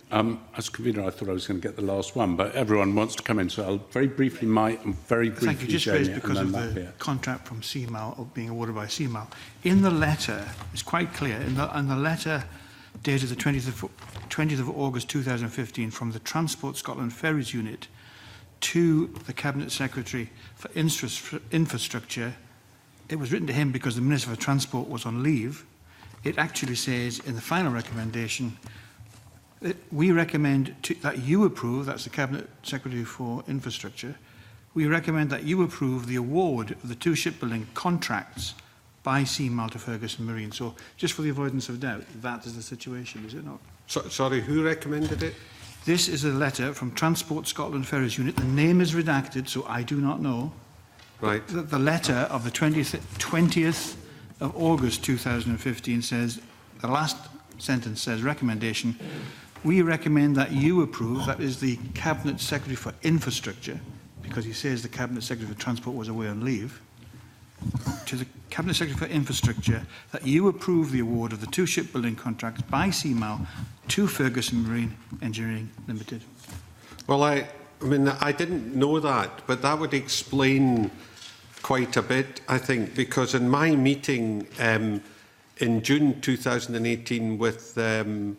As convener, I thought I was going to get the last one, but everyone wants to come in, so I'll very briefly, Thank you. Just raised because of the contract from CMAL, of being awarded by CMAL. In the letter, it's quite clear, in the letter dated the 20th of August 2015 from the Transport Scotland Ferries Unit to the Cabinet Secretary for Infrastructure. It was written to him because the Minister for Transport was on leave. It actually says in the final recommendation that we recommend that you approve, that's the Cabinet Secretary for Infrastructure, we recommend that you approve the award of the 2 shipbuilding contracts by CMAL to Ferguson Marine. So just for the avoidance of doubt, that is the situation, is it not? Sorry, who recommended it? This is a letter from Transport Scotland Ferries Unit. The name is redacted, so I do not know. Right. The letter of the 20th of August 2015 says, the last sentence says, recommendation, we recommend that you approve, that is the Cabinet Secretary for Infrastructure, because he says the Cabinet Secretary for Transport was away on leave, to the Cabinet Secretary for Infrastructure, that you approve the award of the 2 shipbuilding contracts by CMAL to Ferguson Marine Engineering Limited. Well, I didn't know that, but that would explain quite a bit, I think, because in my meeting in June 2018 with the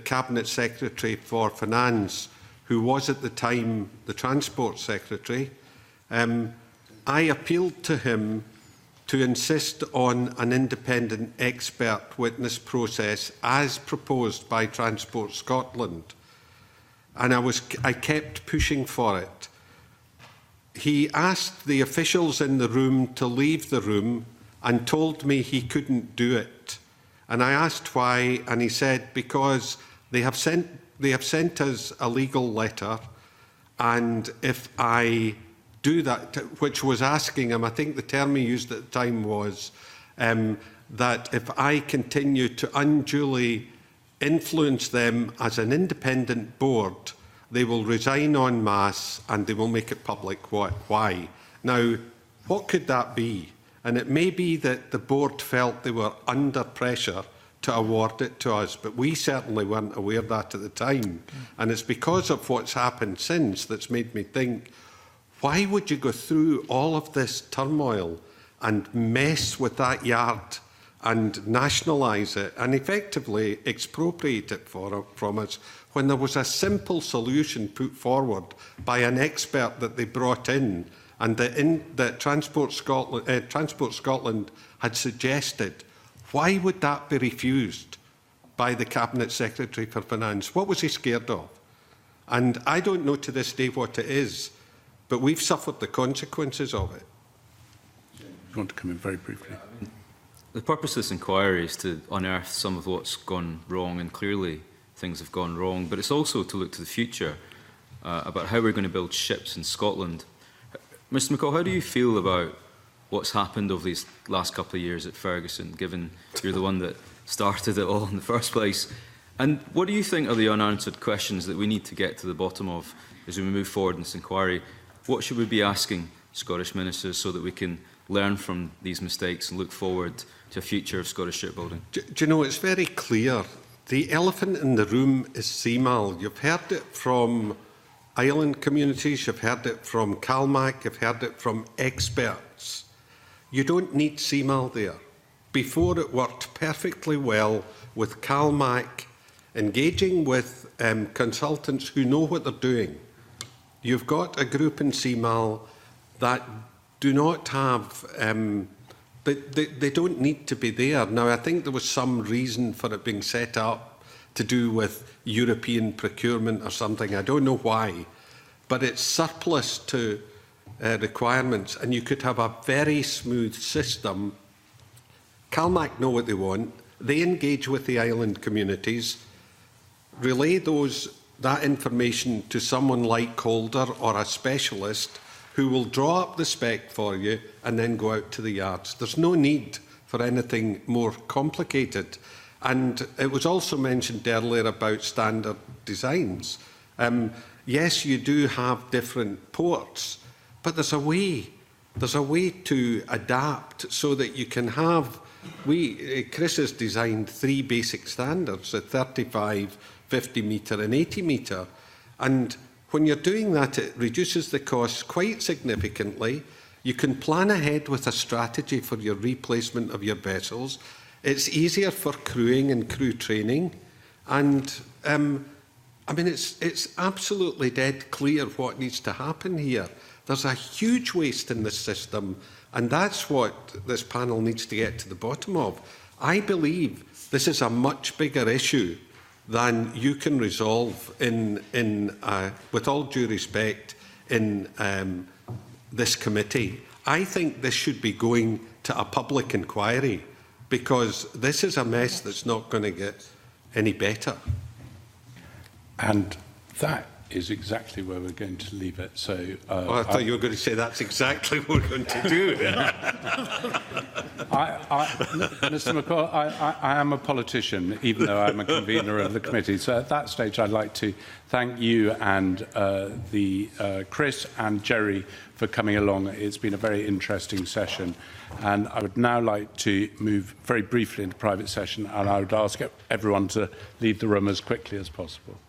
Cabinet Secretary for Finance, who was at the time the Transport Secretary, I appealed to him to insist on an independent expert witness process as proposed by Transport Scotland. And I kept pushing for it. He asked the officials in the room to leave the room and told me he couldn't do it. And I asked why, and he said, because they have sent us a legal letter, and if I do that, which was asking him, I think the term he used at the time was that if I continue to unduly influence them as an independent board, they will resign en masse and they will make it public. Why? Now, what could that be? And it may be that the board felt they were under pressure to award it to us, but we certainly weren't aware of that at the time. And it's because of what's happened since that's made me think, why would you go through all of this turmoil and mess with that yard and nationalise it and effectively expropriate it from us when there was a simple solution put forward by an expert that they brought in and that Transport Scotland had suggested, why would that be refused by the Cabinet Secretary for Finance? What was he scared of? And I don't know to this day what it is, but we've suffered the consequences of it. You want to come in very briefly? The purpose of this inquiry is to unearth some of what's gone wrong, and clearly things have gone wrong, but it's also to look to the future about how we're going to build ships in Scotland. Mr McCall, how do you feel about what's happened over these last couple of years at Ferguson, given you're the one that started it all in the first place? And what do you think are the unanswered questions that we need to get to the bottom of as we move forward in this inquiry? What should we be asking Scottish ministers so that we can learn from these mistakes and look forward to a future of Scottish shipbuilding? Do you know, it's very clear. The elephant in the room is CMAL. You've heard it from island communities, you've heard it from CalMac, you've heard it from experts. You don't need CMAL there. Before, it worked perfectly well with CalMac, engaging with consultants who know what they're doing. You've got a group in CMAL that do not have, they don't need to be there. Now, I think there was some reason for it being set up to do with European procurement or something. I don't know why, but it's surplus to requirements, and you could have a very smooth system. CalMac know what they want. They engage with the island communities, relay that information to someone like Calder or a specialist who will draw up the spec for you and then go out to the yards. There's no need for anything more complicated. And it was also mentioned earlier about standard designs. Yes, you do have different ports, but there's a way to adapt so that you can have, Chris has designed 3 basic standards, a 35, 50 metre and 80 metre. And when you're doing that, it reduces the costs quite significantly. You can plan ahead with a strategy for your replacement of your vessels. It's easier for crewing and crew training. And I mean, it's absolutely dead clear what needs to happen here. There's a huge waste in this system, and that's what this panel needs to get to the bottom of. I believe this is a much bigger issue than you can resolve with all due respect, in this committee. I think this should be going to a public inquiry, because this is a mess that's not going to get any better. And that is exactly where we're going to leave it. So, I thought you were going to say that's exactly what we're going to do. Mr McCall, I am a politician, even though I'm a convener of the committee. So at that stage, I'd like to thank you and Chris and Jerry for coming along. It's been a very interesting session. And I would now like to move very briefly into private session, and I would ask everyone to leave the room as quickly as possible.